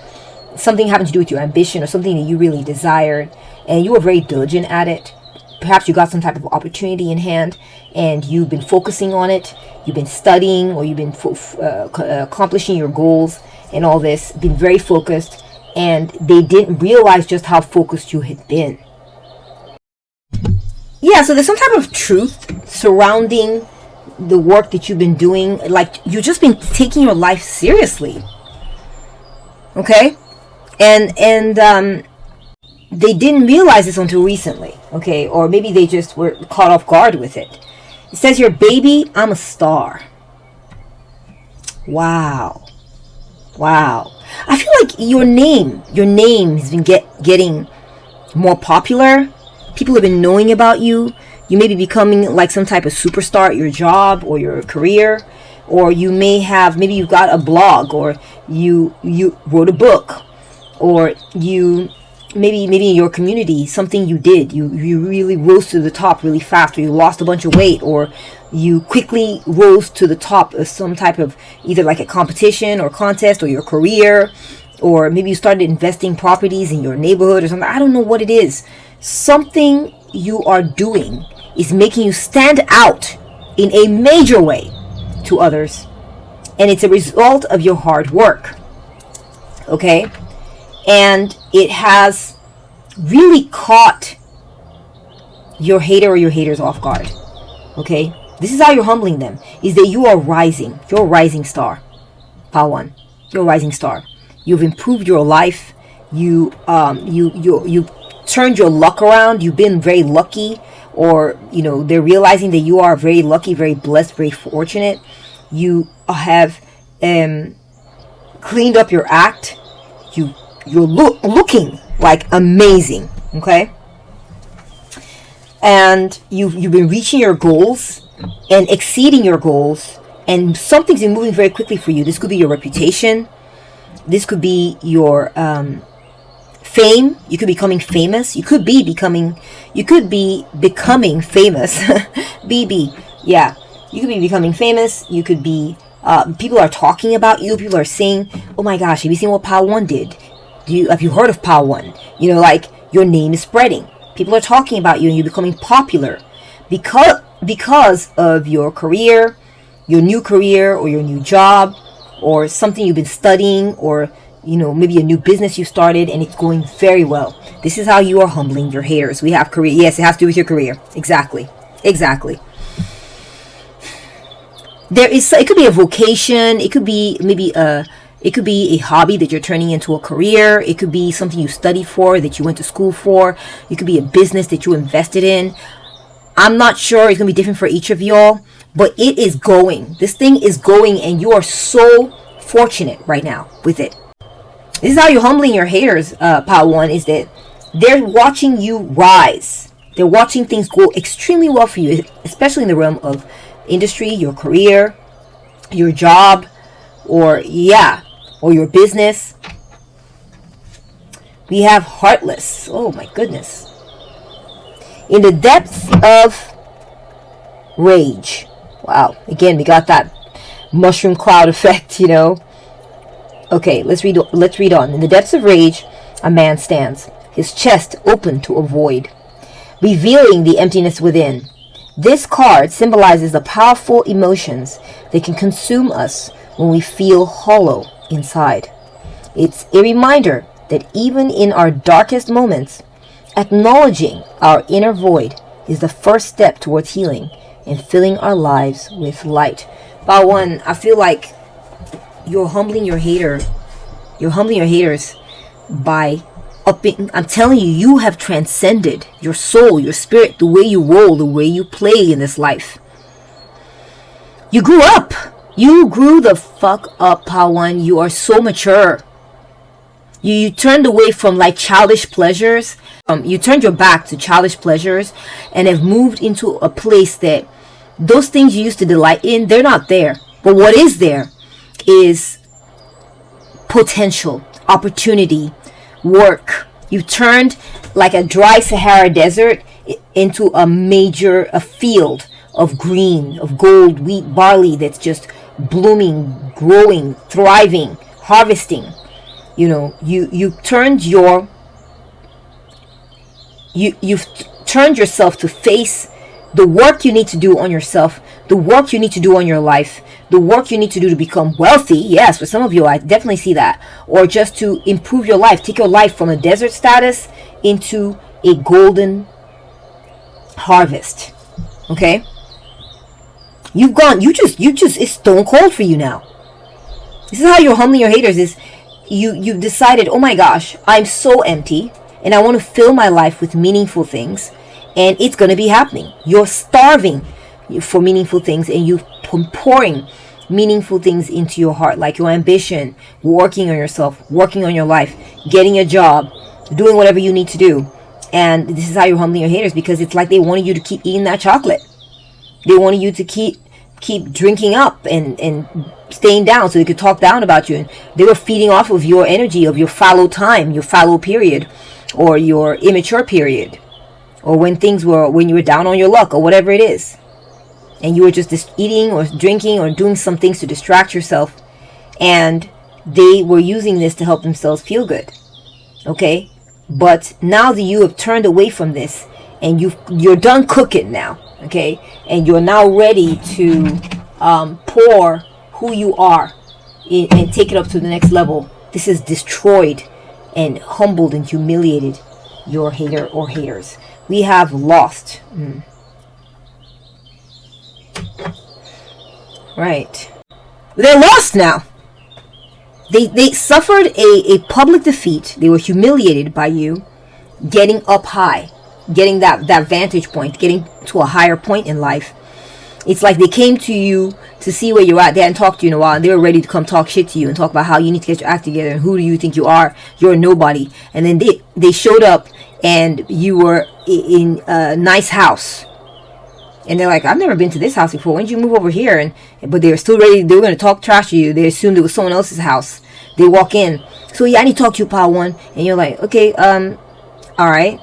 Something having to do with your ambition or something that you really desired, and you were very diligent at it. Perhaps you got some type of opportunity in hand, and you've been focusing on it. You've been studying, or you've been accomplishing your goals and all this. Been very focused. And they didn't realize just how focused you had been. Yeah, so there's some type of truth surrounding the work that you've been doing. Like, you've just been taking your life seriously. Okay? And they didn't realize this until recently. Okay? Or maybe they just were caught off guard with it. It says here, baby, I'm a star. Wow. Wow. I feel like your name has been getting more popular. People have been knowing about you. You may be becoming like some type of superstar at your job or your career, or you may have, maybe you got a blog, or you wrote a book, or you maybe in your community, something you did, you really rose to the top really fast, or you lost a bunch of weight, or you quickly rose to the top of some type of, either like a competition or contest, or your career, or maybe you started investing properties in your neighborhood or something. I don't know what it is. Something you are doing is making you stand out in a major way to others, and it's a result of your hard work. Okay? And it has really caught your hater or your haters off guard. Okay? This is how you're humbling them, is that you are rising. You're a rising star. Power 1. You're a rising star. You've improved your life. You turned your luck around. You've been very lucky, or they're realizing that you are very lucky, very blessed, very fortunate. You have cleaned up your act. You're looking like amazing. Okay, and you've been reaching your goals and exceeding your goals, and something's been moving very quickly for you. This could be your reputation. This could be your fame. You could be becoming famous. You could be becoming famous. BB. Yeah. You could be becoming famous. You could be, people are talking about you. People are saying, oh my gosh, have you seen what Power 1 did? Have you heard of Power 1? Like, your name is spreading. People are talking about you, and you're becoming popular because of your career, your new career, or your new job, or something you've been studying, or maybe a new business you started and it's going very well. This is how you are humbling your haters. We have career. Yes, it has to do with your career. Exactly. It could be a vocation. It could be maybe it could be a hobby that you're turning into a career. It could be something you studied for, that you went to school for. It could be a business that you invested in. I'm not sure. It's going to be different for each of y'all, but it is going. This thing is going, and you are so fortunate right now with it. This is how you're humbling your haters, Power 1, is that they're watching you rise. They're watching things go extremely well for you, especially in the realm of industry, your career, your job, or your business. We have heartless. Oh my goodness. In the depths of rage. Wow. Again, we got that mushroom cloud effect, Okay, let's read on. In the depths of rage, a man stands, his chest open to a void, revealing the emptiness within. This card symbolizes the powerful emotions that can consume us when we feel hollow inside. It's a reminder that even in our darkest moments, acknowledging our inner void is the first step towards healing and filling our lives with light. Power 1, I feel like you're humbling your haters by upping. I'm telling you, you have transcended your soul, your spirit, the way you roll, the way you play in this life. You grew up. You grew the fuck up, Power 1. You are so mature. You turned away from like childish pleasures. You turned your back to childish pleasures and have moved into a place that those things you used to delight in, they're not there. But what is there is potential, opportunity, work. You turned like a dry Sahara desert into a field of green, of gold, wheat, barley that's just blooming, growing, thriving, harvesting. You've turned yourself to face the work you need to do on yourself, the work you need to do on your life, the work you need to do to become wealthy. Yes, for some of you, I definitely see that. Or just to improve your life, take your life from a desert status into a golden harvest. Okay? it's stone cold for you now. This is how you're humbling your haters, is you've decided, oh my gosh, I'm so empty and I want to fill my life with meaningful things, and it's going to be happening. You're starving for meaningful things, and you're pouring meaningful things into your heart, like your ambition, working on yourself, working on your life, getting a job, doing whatever you need to do. And this is how you're humbling your haters, because it's like they wanted you to keep eating that chocolate. They wanted you to keep drinking up and staying down so they could talk down about you. And they were feeding off of your energy, of your fallow time, your fallow period, or your immature period, or when you were down on your luck, or whatever it is. And you were just eating or drinking or doing some things to distract yourself. And they were using this to help themselves feel good. Okay? But now that you have turned away from this, and you're done cooking now, okay, and you're now ready to pour who you are and take it up to the next level, this has destroyed and humbled and humiliated your hater or haters. We have lost. Right. They're lost now. They suffered a public defeat. They were humiliated by you getting up high, getting that vantage point, getting to a higher point in life. It's like they came to you to see where you're at. They hadn't talked to you in a while, and they were ready to come talk shit to you and talk about how you need to get your act together and who do you think you are. You're a nobody. And then they showed up, and you were in a nice house. And they're like, I've never been to this house before. When did you move over here? But they were still ready. They were going to talk trash to you. They assumed it was someone else's house. They walk in. So yeah, I need to talk to you, Pile One. And you're like, okay, all right.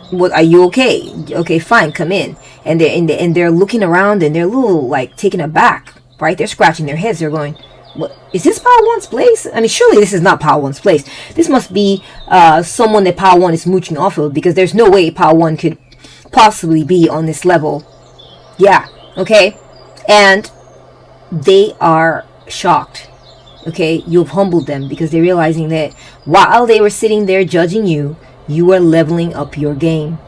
What, are you okay? Okay, fine, come in. And they're looking around, and they're a little like taken aback, right? They're scratching their heads. They're going, what, is this Pile One's place? I mean, surely this is not Pile One's place. This must be someone that Pile One is mooching off of, because there's no way Pile One could possibly be on this level. Yeah, okay? And they are shocked, okay? You've humbled them, because they're realizing that while they were sitting there judging you, you were leveling up your game.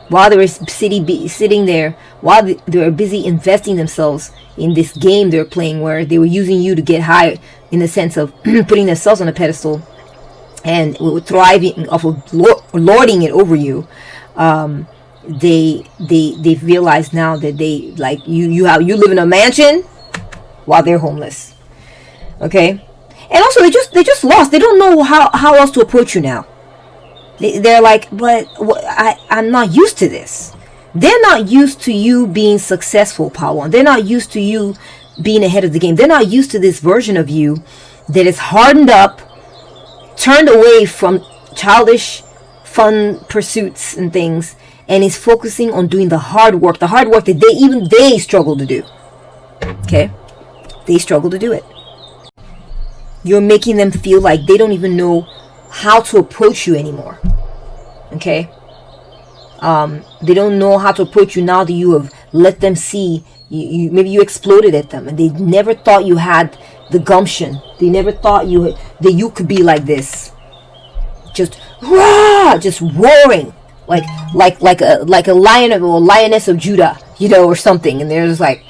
While they were sitting there, while they were busy investing themselves in this game they're playing, where they were using you to get high, in the sense of putting themselves on a pedestal and thriving off of lording it over you, they've realized now that they, like, you live in a mansion while they're homeless. Okay? And also they just lost. They don't know how else to approach you now. They're like, but I'm not used to this. They're not used to you being successful, Pawan. They're not used to you being ahead of the game. They're not used to this version of you that is hardened up, turned away from childish fun pursuits and things, and is focusing on doing the hard work that they struggle to do. Okay? They struggle to do it. You're making them feel like they don't even know how to approach you anymore. Okay? They don't know how to approach you now that you have let them see you. Maybe you exploded at them, and they never thought you had the gumption. They never thought that you could be like this. Just roaring like a lion or a lioness of Judah, or something. And they're just like,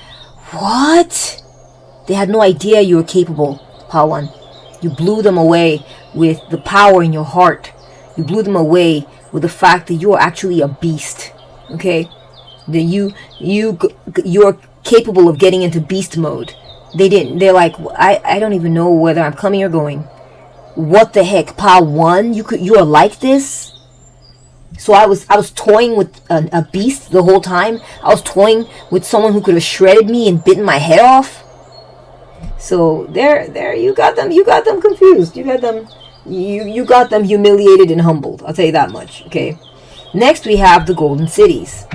what? They had no idea you were capable, Pawan. You blew them away with the power in your heart. You blew them away with the fact that you are actually a beast. Okay? That you're capable of getting into beast mode. They didn't. They're like, I don't even know whether I'm coming or going. What the heck, Pawan? You are like this? So I was toying with a beast the whole time. I was toying with someone who could have shredded me and bitten my head off. So there you got them confused. You got them humiliated and humbled. I'll tell you that much. Okay. Next we have the Golden Cities.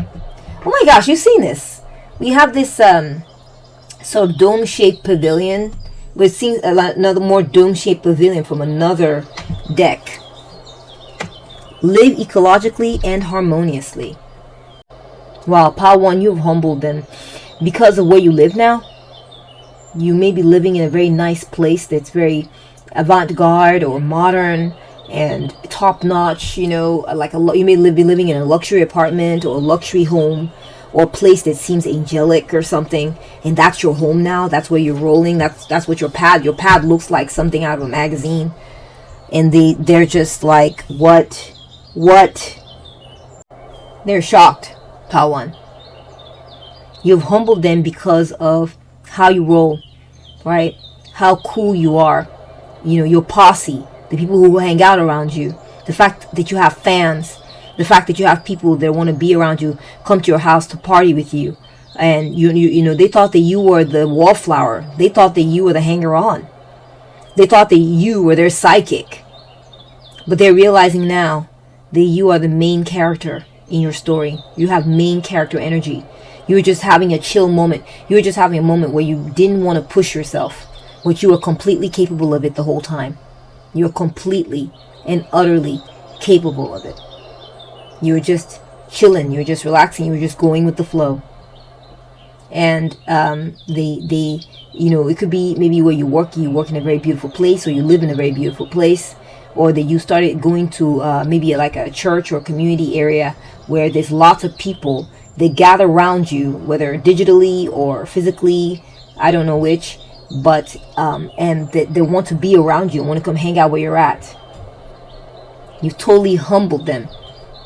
Oh my gosh, you've seen this. We have this sort of dome-shaped pavilion. We've seen another more dome-shaped pavilion from another deck. Live ecologically and harmoniously. Wow, Pawan, you've humbled them. Because of where you live now, you may be living in a very nice place that's very avant-garde or modern and top-notch, you may be living in a luxury apartment or a luxury home, or a place that seems angelic or something, and that's your home now. That's where you're rolling. That's what your pad looks like, something out of a magazine. And they're just like, what? They're shocked, Tawan. You've humbled them because of how you roll, right? How cool you are. Your posse, the people who hang out around you, the fact that you have fans, the fact that you have people that want to be around you, come to your house to party with you. And they thought that you were the wallflower. They thought that you were the hanger-on. They thought that you were their psychic. But they're realizing now that you are the main character in your story. You have main character energy. You were just having a chill moment. You were just having a moment where you didn't want to push yourself, but you were completely capable of it the whole time. You were completely and utterly capable of it. You were just chilling. You were just relaxing. You were just going with the flow. And it could be maybe where you work in a very beautiful place, or you live in a very beautiful place, or that you started going to maybe like a church or community area where there's lots of people that gather around you, whether digitally or physically, I don't know which, but and they want to be around you and want to come hang out where you're at. You've totally humbled them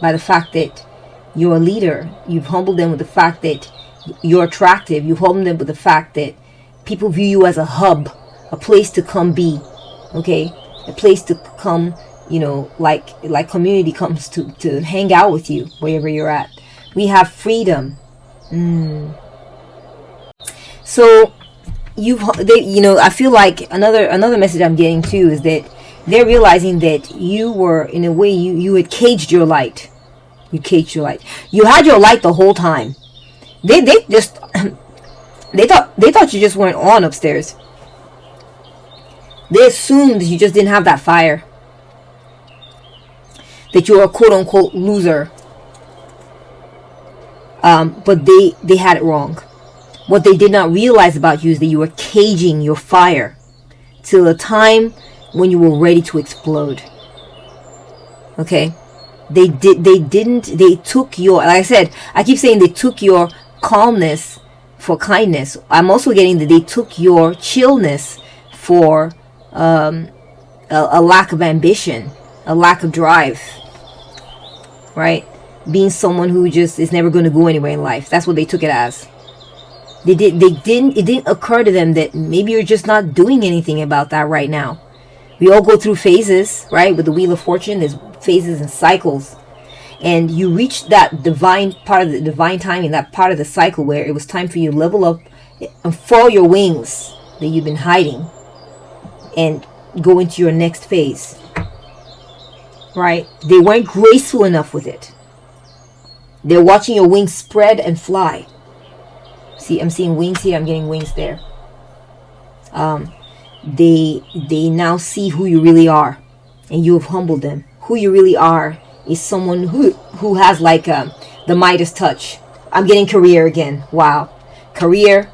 by the fact that you're a leader. You've humbled them with the fact that you're attractive. You've humbled them with the fact that people view you as a hub, a place to come be, okay? A place to come, like community comes to hang out with you wherever you're at. We have freedom. So I feel like another message I'm getting too is that they're realizing that you were, in a way, you had caged your light. You caged your light. You had your light the whole time. They just they thought you just weren't on upstairs. They assumed you just didn't have that fire. That you're a quote unquote loser. But they had it wrong. What they did not realize about you is that you were caging your fire till a time when you were ready to explode. Okay? They took your, like I said, I keep saying they took your calmness for kindness. I'm also getting that they took your chillness for a lack of ambition, a lack of drive, right? Being someone who just is never going to go anywhere in life. That's what they took it as. It didn't occur to them that maybe you're just not doing anything about that right now. We all go through phases, right? With the Wheel of Fortune, there's phases and cycles. And you reach that divine part of the divine timing, that part of the cycle where it was time for you to level up and furl your wings that you've been hiding and go into your next phase, right? They weren't graceful enough with it. They're watching your wings spread and fly. See, I'm seeing wings here. I'm getting wings there. They now see who you really are, and you have humbled them. Who you really are is someone who has like the Midas touch. I'm getting career again. Wow, career.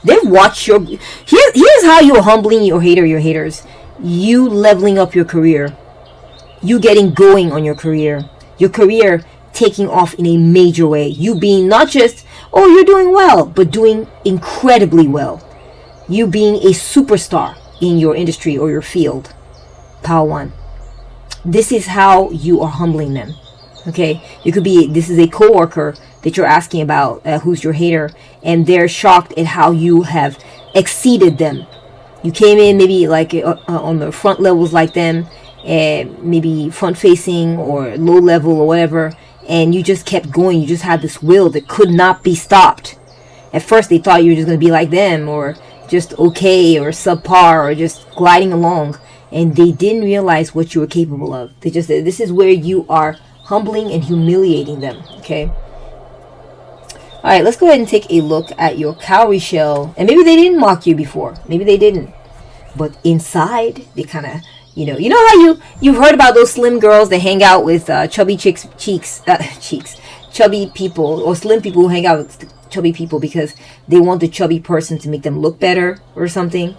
They've watched your. Here's how you're humbling your haters. You leveling up your career. You getting going on your career. Your career taking off in a major way. You being not just, oh, you're doing well, but doing incredibly well. You being a superstar in your industry or your field. Power one. This is how you are humbling them. Okay? You could be, this is a coworker that you're asking about, who's your hater, and they're shocked at how you have exceeded them. You came in maybe like on the front levels like them, maybe front facing or low level or whatever, and you just kept going. You just had this will that could not be stopped. At first they thought you were just going to be like them, or just okay, or subpar, or just gliding along, and they didn't realize what you were capable of. They just said, this is where you are humbling and humiliating them. Okay, all right, let's go ahead and take a look at your cowrie shell. And maybe they didn't mock you before, maybe they didn't, but inside they kind of, you know how you've heard about those slim girls that hang out with chubby chubby people, or slim people who hang out with chubby people because they want the chubby person to make them look better or something.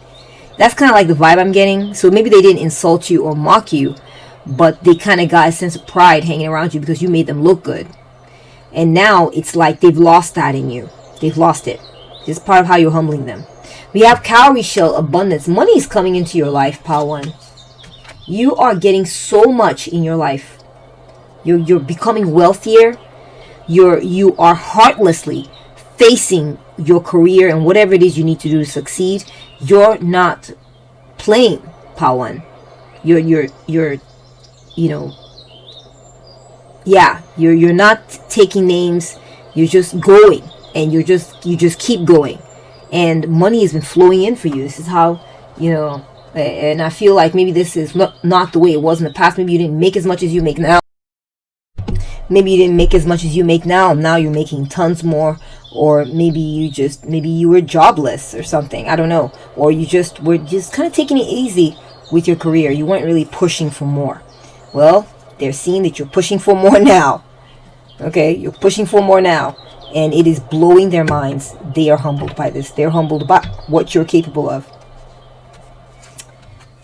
That's kind of like the vibe I'm getting. So maybe they didn't insult you or mock you, but they kind of got a sense of pride hanging around you because you made them look good. And now it's like they've lost that in you. They've lost it. This is part of how you're humbling them. We have cowrie shell abundance. Money is coming into your life, Pile 1. You are getting so much in your life. You're becoming wealthier. You are heartlessly facing your career and whatever it is you need to do to succeed. You're not playing, Pile 1. You're not taking names. You're just going, and you just keep going, and money has been flowing in for you. This is how, and I feel like maybe this is not the way it was in the past. Maybe you didn't make as much as you make now. Maybe you didn't make as much as you make now. Now you're making tons more. Or maybe you were jobless or something. I don't know. Or you were just kind of taking it easy with your career. You weren't really pushing for more. Well, they're seeing that you're pushing for more now. Okay, you're pushing for more now. And it is blowing their minds. They are humbled by this. They're humbled by what you're capable of.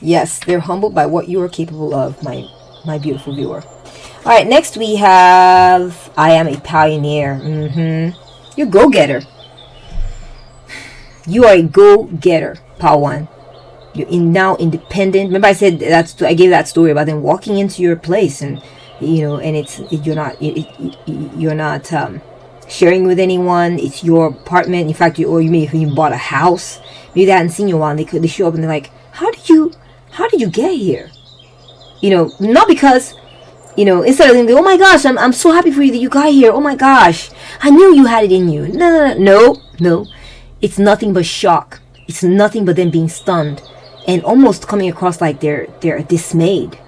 Yes, they're humbled by what you are capable of, my beautiful viewer. All right, next we have, I am a pioneer. You're a go-getter. You are a go-getter, Pile 1. You're now independent. Remember I said I gave that story about them walking into your place, and you're not sharing with anyone. It's your apartment. In fact, you may have even bought a house. Maybe they hadn't seen you in a while, and they show up and they're like, how did you get here? Not because, instead of thinking, oh my gosh, I'm so happy for you that you got here. Oh my gosh, I knew you had it in you. No. It's nothing but shock. It's nothing but them being stunned and almost coming across like they're dismayed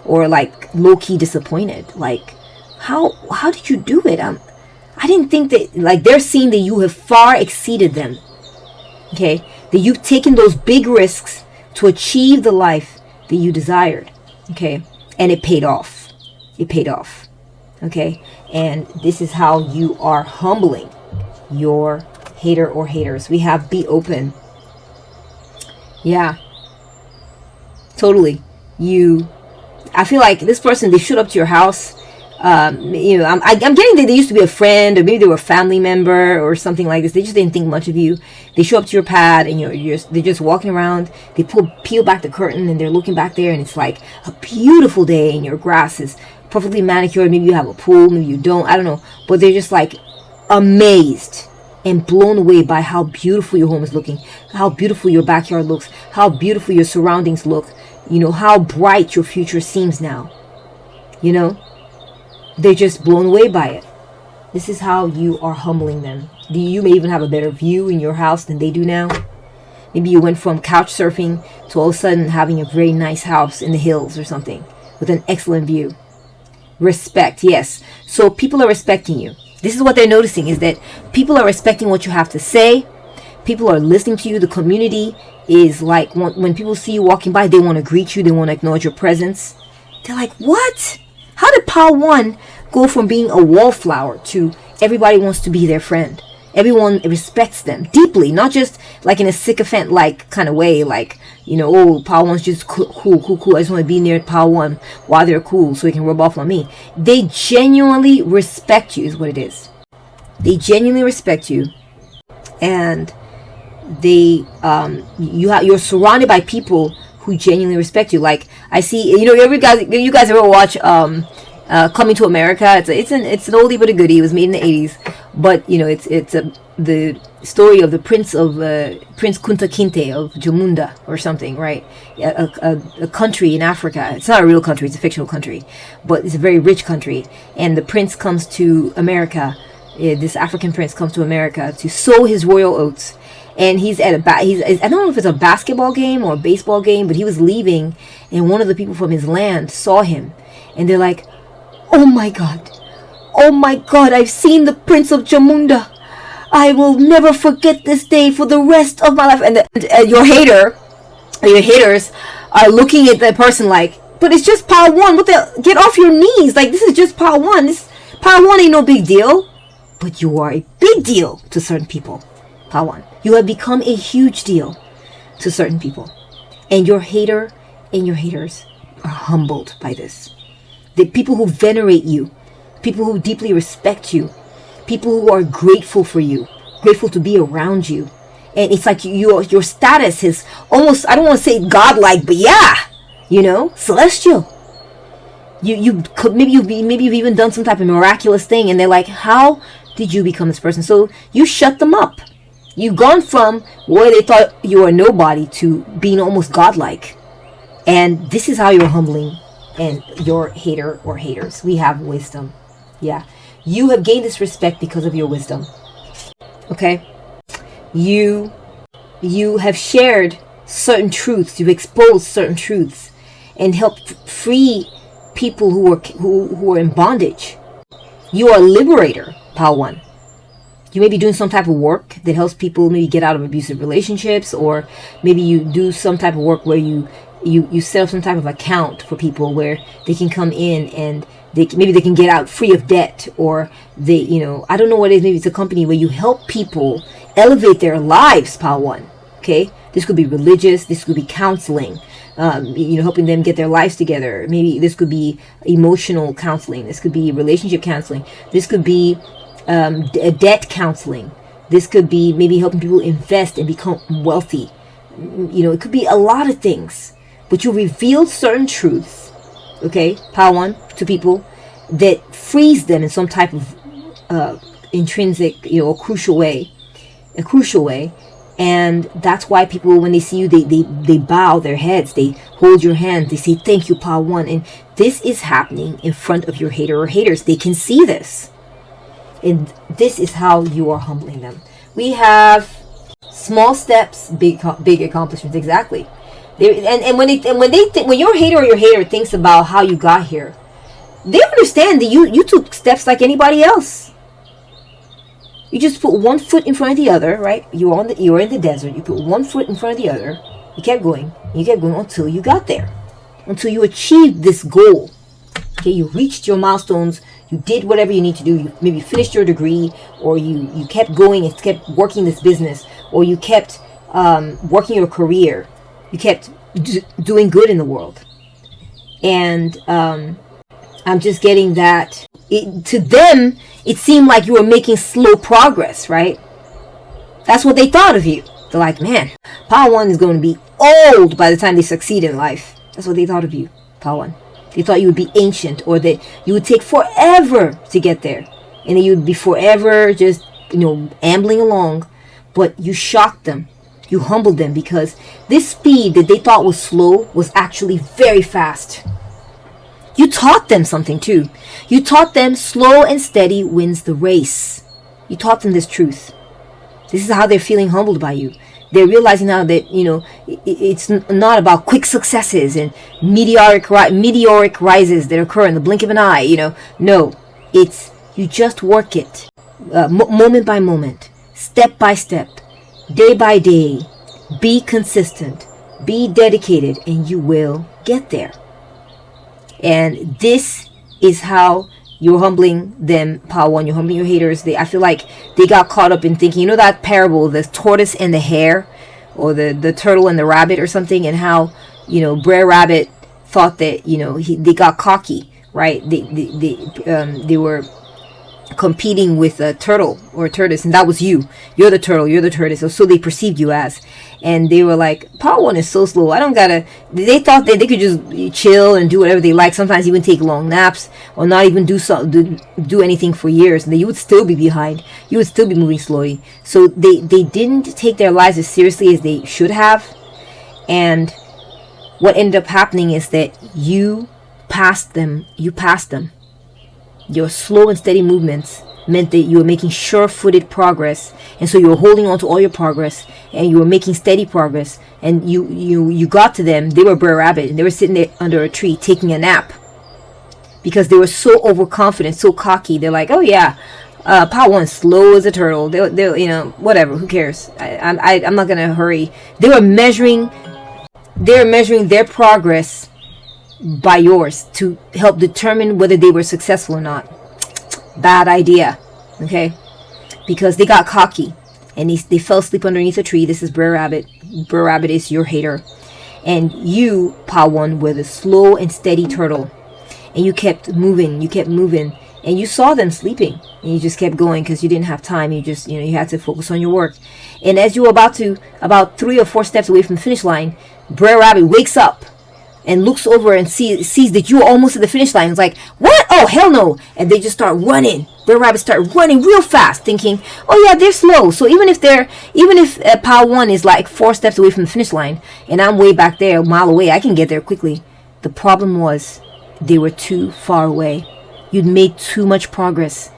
or like low-key disappointed. Like, how did you do it? I didn't think that, like, they're seeing that you have far exceeded them. Okay? That you've taken those big risks to achieve the life that you desired. Okay? And it paid off. Okay? And this is how you are humbling your hater or haters. We have be open. Yeah. Totally. I feel like this person, they showed up to your house. I'm getting that they used to be a friend, or maybe they were a family member or something like this. They just didn't think much of you. They show up to your pad and they're just walking around. They peel back the curtain and they're looking back there, and it's like a beautiful day and your grass is perfectly manicured. Maybe you have a pool, maybe you don't. I don't know. But they're just like amazed and blown away by how beautiful your home is looking, how beautiful your backyard looks, how beautiful your surroundings look, how bright your future seems now. They're just blown away by it. This is how you are humbling them. You may even have a better view in your house than they do now. Maybe you went from couch surfing to all of a sudden having a very nice house in the hills or something with an excellent view. Respect, yes. So people are respecting you. This is what they're noticing, is that people are respecting what you have to say. People are listening to you. The community is like, when people see you walking by, they want to greet you. They want to acknowledge your presence. They're like, what? How did Pile 1 go from being a wallflower to everybody wants to be their friend? Everyone respects them deeply, not just like in a sycophant-like kind of way, like, oh, Pile 1's just cool. I just want to be near Pile 1 while they're cool so they can rub off on me. They genuinely respect you, is what it is. They genuinely respect you, and you're surrounded by people who genuinely respect you. Like, I see, you guys ever watch Coming to America? It's an oldie but a goodie. It was made in the 80s, but it's the story of the Prince Kunta Kinte of Jamunda or something, right? A country in Africa. It's not a real country, it's a fictional country, but it's a very rich country. And the prince comes to America. This African prince comes to America to sow his royal oats. And he's at I don't know if it's a basketball game or a baseball game, but he was leaving, and one of the people from his land saw him, and they're like, oh my god, I've seen the Prince of Jamunda. I will never forget this day for the rest of my life. And your haters are looking at that person like, but it's just Pile 1. What the? Get off your knees. Like, this is just Pile 1. Pile 1 ain't no big deal. But you are a big deal to certain people. Pile 1. You have become a huge deal to certain people. And your hater and your haters are humbled by this. The people who venerate you, people who deeply respect you, people who are grateful for you, grateful to be around you. And it's like your status is almost, I don't want to say godlike, but yeah, celestial. You could, maybe you've even done some type of miraculous thing, and they're like, how did you become this person? So you shut them up. You've gone from where they thought you were nobody to being almost godlike. And this is how you're humbling and your hater or haters. We have wisdom. Yeah. You have gained this respect because of your wisdom. Okay? You have shared certain truths. You've exposed certain truths and helped free people who are in bondage. You are a liberator, Pile 1. You may be doing some type of work that helps people maybe get out of abusive relationships, or maybe you do some type of work where you set up some type of account for people where they can come in and maybe they can get out free of debt, or they, I don't know what it is. Maybe it's a company where you help people elevate their lives, Pile 1. Okay? This could be religious. This could be counseling. Helping them get their lives together. Maybe this could be emotional counseling. This could be relationship counseling. This could be debt counseling. This could be maybe helping people invest and become wealthy. It could be a lot of things. But you reveal certain truths, okay, Pile 1, to people that frees them in some type of intrinsic, a crucial way. And that's why people, when they see you, they bow their heads, they hold your hand, they say, thank you, Pile 1. And this is happening in front of your hater or haters. They can see this. And this is how you are humbling them. We have small steps, big accomplishments. Exactly. When your hater or your hater thinks about how you got here, they understand that you took steps like anybody else. You just put one foot in front of the other, right? You were in the desert. You put one foot in front of the other. You kept going. You kept going until you got there, until you achieved this goal. Okay, you reached your milestones. You did whatever you need to do. You maybe finished your degree, or you kept going and kept working this business, or you kept working your career. You kept doing good in the world. And I'm just getting that. To them, it seemed like you were making slow progress, right? That's what they thought of you. They're like, man, Pile 1 is going to be old by the time they succeed in life. That's what they thought of you, Pile 1. They thought you would be ancient, or that you would take forever to get there. And then you would be forever just, ambling along. But you shocked them. You humbled them, because this speed that they thought was slow was actually very fast. You taught them something too. You taught them slow and steady wins the race. You taught them this truth. This is how they're feeling humbled by you. They're realizing now that, it's not about quick successes and meteoric rises that occur in the blink of an eye. No, it's you just work it moment by moment, step by step, day by day. Be consistent, be dedicated, and you will get there. And this is how you're humbling them, Pile 1. You're humbling your haters. I feel like they got caught up in thinking, that parable, the tortoise and the hare, or the turtle and the rabbit or something, and how, Brer Rabbit thought that, they got cocky, right? They were competing with a turtle or a tortoise, and that was you. You're the turtle, you're the tortoise. So they perceived you as. And they were like, Pile 1 is so slow. They thought that they could just chill and do whatever they like. Sometimes even take long naps, or not even do anything for years. And you would still be behind. You would still be moving slowly. So they didn't take their lives as seriously as they should have. And what ended up happening is that you passed them. Your slow and steady movements meant that you were making sure-footed progress, and so you were holding on to all your progress, and you were making steady progress. And you got to them. They were Brer Rabbit, and they were sitting there under a tree taking a nap because they were so overconfident, so cocky. They're like, oh yeah, Pile 1 slow as a turtle. They whatever. Who cares? I'm not gonna hurry. They were measuring their progress by yours to help determine whether they were successful or not. Bad idea. Okay, because they got cocky and they fell asleep underneath a tree. This is Brer Rabbit. Brer Rabbit is your hater, and you, Pile 1, were the slow and steady turtle, and you kept moving, and you saw them sleeping, and you just kept going because you didn't have time. You just, you had to focus on your work. And as you were about 3 or 4 steps away from the finish line, Brer Rabbit wakes up and looks over and sees that you are almost at the finish line. It's like, what? Oh, hell no. And they just start running. Brer Rabbit start running real fast, thinking, oh yeah, they're slow. So even if pile 1 is like 4 steps away from the finish line, and I'm way back there, a mile away, I can get there quickly. The problem was they were too far away. You'd made too much progress.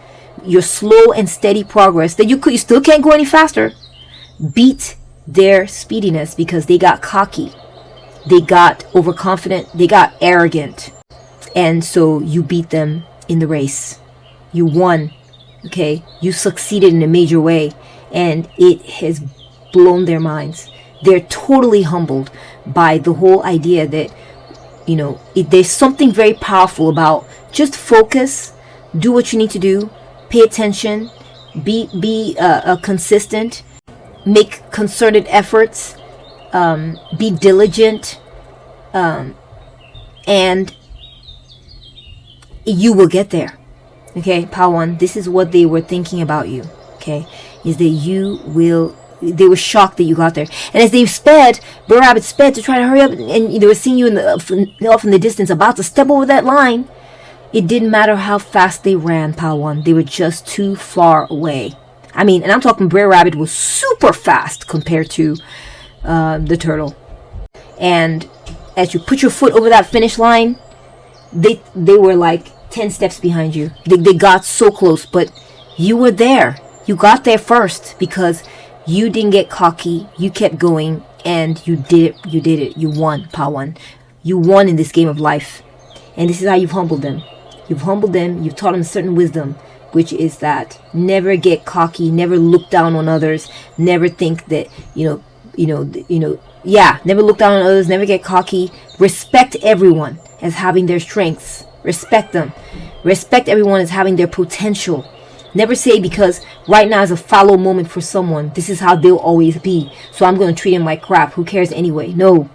Your slow and steady progress that you still can't go any faster beat their speediness because they got cocky. They got overconfident. They got arrogant. And so you beat them in the race. You won. Okay? You succeeded in a major way. And it has blown their minds. They're totally humbled by the whole idea that, there's something very powerful about just focus, do what you need to do, pay attention, be consistent, make concerted efforts, be diligent, and you will get there. Okay, pile 1, this is what they were thinking about you. Okay, is that they were shocked that you got there. And as they sped, Brer Rabbit sped to try to hurry up, and they were seeing you off in the distance, about to step over that line. It didn't matter how fast they ran, pile 1. They were just too far away. I mean, and I'm talking Brer Rabbit was super fast compared to the turtle. And as you put your foot over that finish line, they were like 10 steps behind you. They got so close, but you were there. You got there first because you didn't get cocky. You kept going, and you did it. You did it. You won, pile 1. You won in this game of life. And this is how you've humbled them. You've humbled them. You've taught them certain wisdom, which is that never get cocky, never look down on others, never think that, never look down on others, never get cocky. Respect everyone as having their strengths. Respect them. Respect everyone as having their potential. Never say, because right now is a fallow moment for someone, this is how they'll always be, so I'm going to treat him like crap. Who cares anyway? No.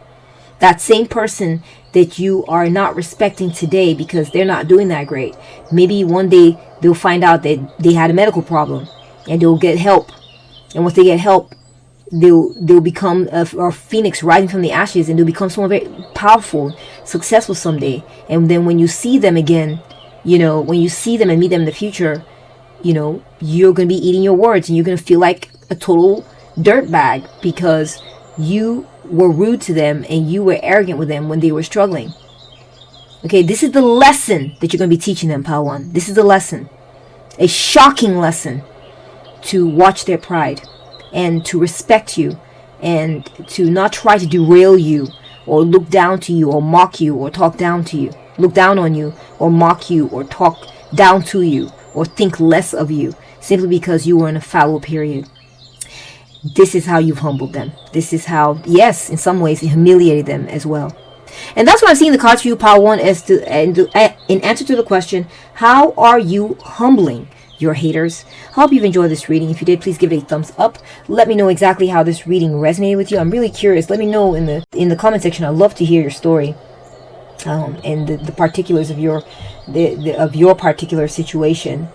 That same person that you are not respecting today because they're not doing that great, maybe one day they'll find out that they had a medical problem and they'll get help. And once they get help, they'll become a phoenix rising from the ashes, and they'll become someone very powerful, successful someday. And then when you see them again, when you see them and meet them in the future, you're going to be eating your words, and you're going to feel like a total dirtbag because you were rude to them and you were arrogant with them when they were struggling. Okay, this is the lesson that you're going to be teaching them, pile 1. This is the lesson. A shocking lesson to watch their pride and to respect you and to not try to derail you or look down to you or mock you or talk down to you. Look down on you or mock you or talk down to you or think less of you simply because you were in a fallow period. This is how you've humbled them. This is how, yes, in some ways, you humiliated them as well. And that's what I'm seeing the cards for you, pile 1, in answer to the question, how are you humbling your haters? Hope you've enjoyed this reading. If you did, please give it a thumbs up. Let me know exactly how this reading resonated with you. I'm really curious. Let me know in the comment section. I'd love to hear your story and the particulars of your particular situation.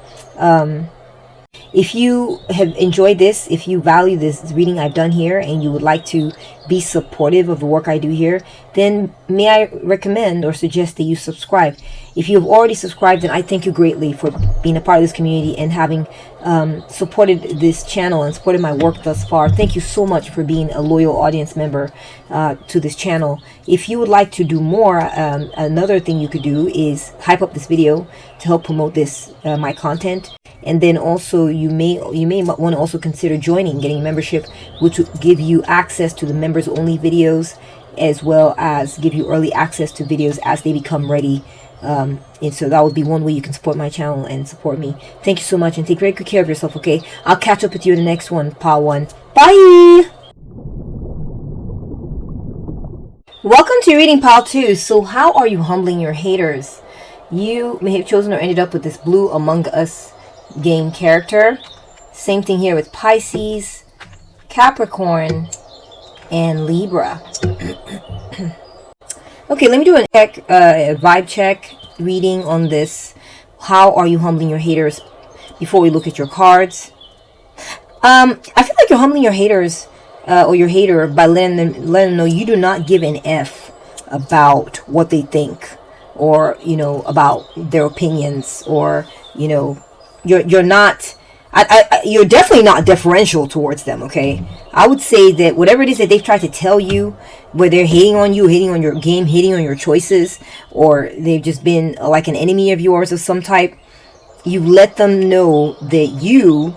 If you have enjoyed this, if you value this reading I've done here, and you would like to be supportive of the work I do here, then may I recommend or suggest that you subscribe. If you have already subscribed, then I thank you greatly for being a part of this community and having supported this channel and supported my work thus far. Thank you so much for being a loyal audience member to this channel. If you would like to do more, another thing you could do is hype up this video to help promote this my content. And then also you may want to also consider getting a membership, which will give you access to the members only videos, as well as give you early access to videos as they become ready. And so that would be one way you can support my channel and support me. Thank you so much, and take very good care of yourself, okay? I'll catch up with you in the next one, pile 1. Bye! Welcome to reading pile 2. So how are you humbling your haters? You may have chosen or ended up with this Blue Among Us game character. Same thing here with Pisces, Capricorn, and Libra. Okay, let me do a vibe check reading on this how are you humbling your haters before we look at your cards? I feel like you're humbling your haters or your hater by letting them know you do not give an F about what they think, or about their opinions, or you're not. You're definitely not deferential towards them, okay? I would say that whatever it is that they've tried to tell you, where they're hating on you, hating on your game, hating on your choices, or they've just been like an enemy of yours of some type, you let them know that you've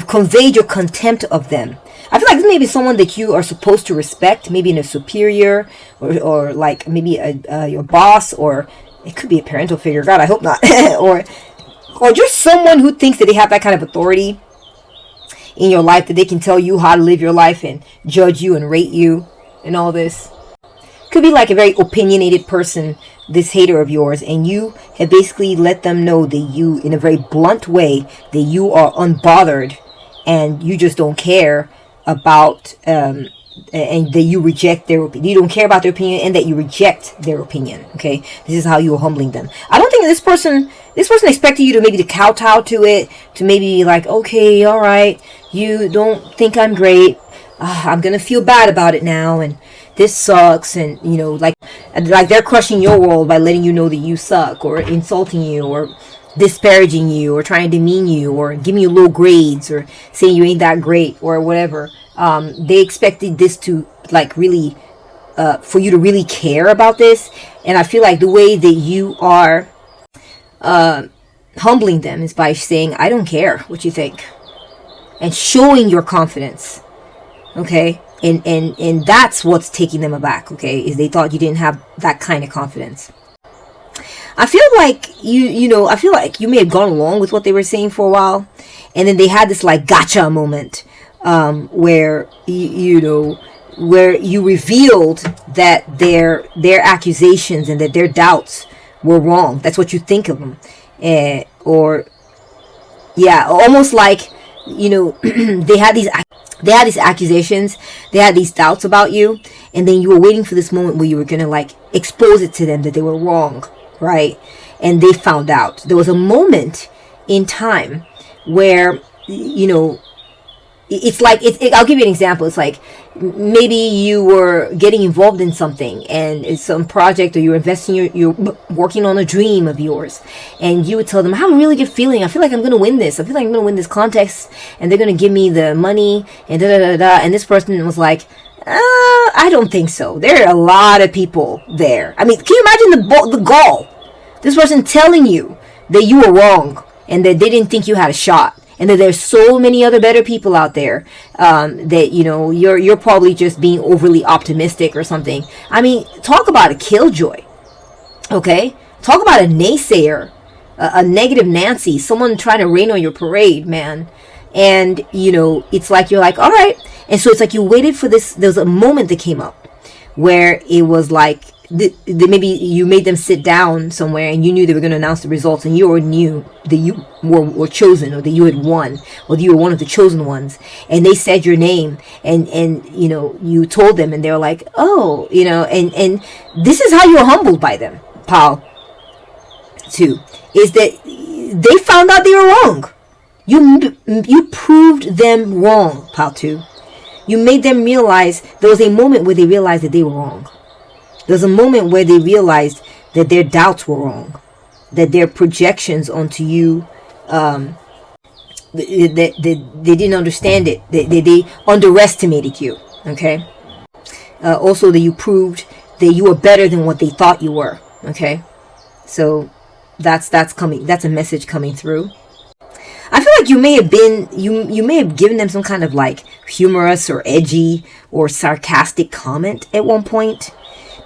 conveyed your contempt of them. I feel like this may be someone that you are supposed to respect, maybe in a superior, or like maybe your boss, or it could be a parental figure. God, I hope not. or just someone who thinks that they have that kind of authority in your life, that they can tell you how to live your life and judge you and rate you and all this. Could be like a very opinionated person, this hater of yours, and you have basically let them know that you, in a very blunt way, that you are unbothered and you just don't care about and that you reject their opinion. You don't care about their opinion, and that you reject their opinion. Okay, this is how you are humbling them. I don't think this person expected you to maybe to kowtow to it, to maybe like, okay, all right, you don't think I'm great. I'm gonna feel bad about it now, and this sucks, and like they're crushing your world by letting you know that you suck, or insulting you, or disparaging you, or trying to demean you, or giving you low grades, or saying you ain't that great, or whatever. They expected this to like really for you to really care about this, and I feel like the way that you are humbling them is by saying, I don't care what you think, and showing your confidence. Okay, and that's what's taking them aback. Okay, is they thought you didn't have that kind of confidence. I feel like I feel like you may have gone along with what they were saying for a while, and then they had this like gotcha moment, where where you revealed that their accusations and that their doubts were wrong. That's what you think of them, or yeah, almost like they had these accusations, they had these doubts about you, and then you were waiting for this moment where you were gonna like expose it to them that they were wrong, right? And they found out. There was a moment in time where it's like I'll give you an example. It's like maybe you were getting involved in something, and it's some project, or you're investing, you're working on a dream of yours, and you would tell them, I have a really good feeling, I feel like I'm going to win this, I feel like I'm going to win this contest, and they're going to give me the money, and da da da da. And this person was like, I don't think so, there are a lot of people there. I mean, can you imagine the gall? This person telling you that you were wrong, and that they didn't think you had a shot, and that there's so many other better people out there, that you're probably just being overly optimistic or something. I mean, talk about a killjoy. Okay, talk about a naysayer, a negative Nancy, someone trying to rain on your parade, man. And it's like you're like, all right. And so it's like you waited for this. There was a moment that came up where it was like maybe you made them sit down somewhere, and you knew they were going to announce the results, and you already knew that you were chosen, or that you had won, or that you were one of the chosen ones, and they said your name, and you told them, and they were like, oh, and this is how you were humbled by them, pal, too, is that they found out they were wrong. You proved them wrong, pal, too. You made them realize. There was a moment where they realized that they were wrong. There's a moment where they realized that their doubts were wrong, that their projections onto you, that they didn't understand it, they underestimated you. Okay. Also, that you proved that you were better than what they thought you were. Okay. So that's coming. That's a message coming through. I feel like you may have given them some kind of like humorous or edgy or sarcastic comment at one point.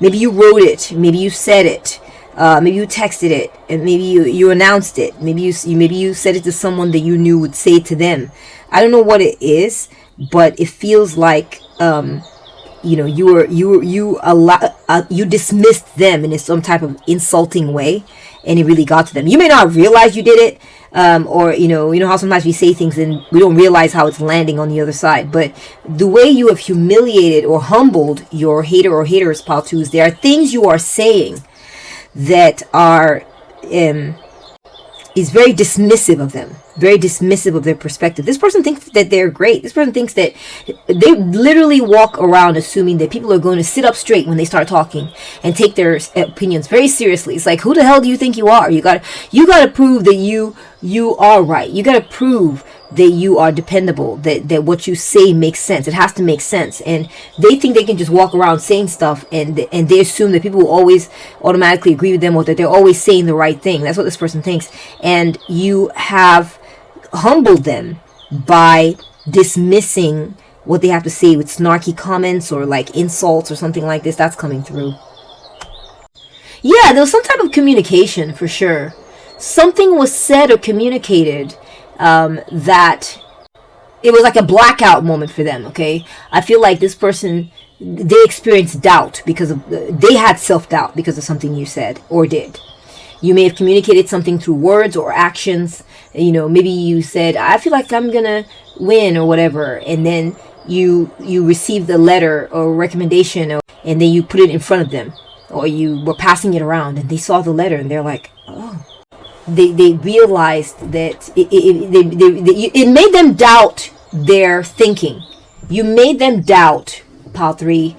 Maybe you wrote it, maybe you said it, maybe you texted it, and maybe you announced it. Maybe you said it to someone that you knew would say it to them. I don't know what it is, but it feels like you dismissed them in some type of insulting way, and it really got to them. You may not realize you did it, or how sometimes we say things and we don't realize how it's landing on the other side. But the way you have humiliated or humbled your hater or haters, pal, twos, there are things you are saying that are is very dismissive of them, very dismissive of their perspective. This person thinks that they're great. This person thinks that they literally walk around assuming that people are going to sit up straight when they start talking and take their opinions very seriously. It's like, who the hell do you think you are? You got to prove that you are right. You got to prove that you are dependable, that what you say makes sense. It has to make sense. And they think they can just walk around saying stuff, and they assume that people will always automatically agree with them, or that they're always saying the right thing. That's what this person thinks. And you have humbled them by dismissing what they have to say with snarky comments or like insults or something like this. That's coming through. Yeah, there was some type of communication for sure. Something was said or communicated that it was like a blackout moment for them. Okay, I feel like this person, they experienced doubt because of they had self-doubt because of something you said or did. You may have communicated something through words or actions. You know, maybe you said, I feel like I'm gonna win or whatever, and then you received a letter or recommendation, and then you put it in front of them, or you were passing it around and they saw the letter and they're like, oh. They realized that it made them doubt their thinking. You made them doubt, Pile 3,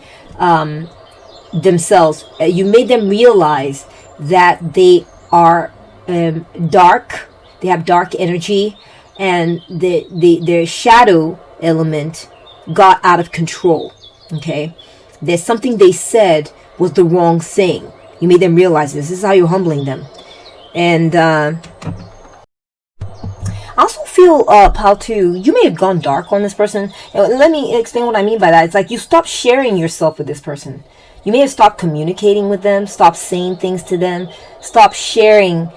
themselves. You made them realize that they are dark. They have dark energy, and their shadow element got out of control. Okay, there's something they said was the wrong thing. You made them realize this. This is how you're humbling them. And I also feel, Pal 2, you may have gone dark on this person. Let me explain what I mean by that. It's like you stopped sharing yourself with this person. You may have stopped communicating with them, stopped saying things to them, stopped sharing,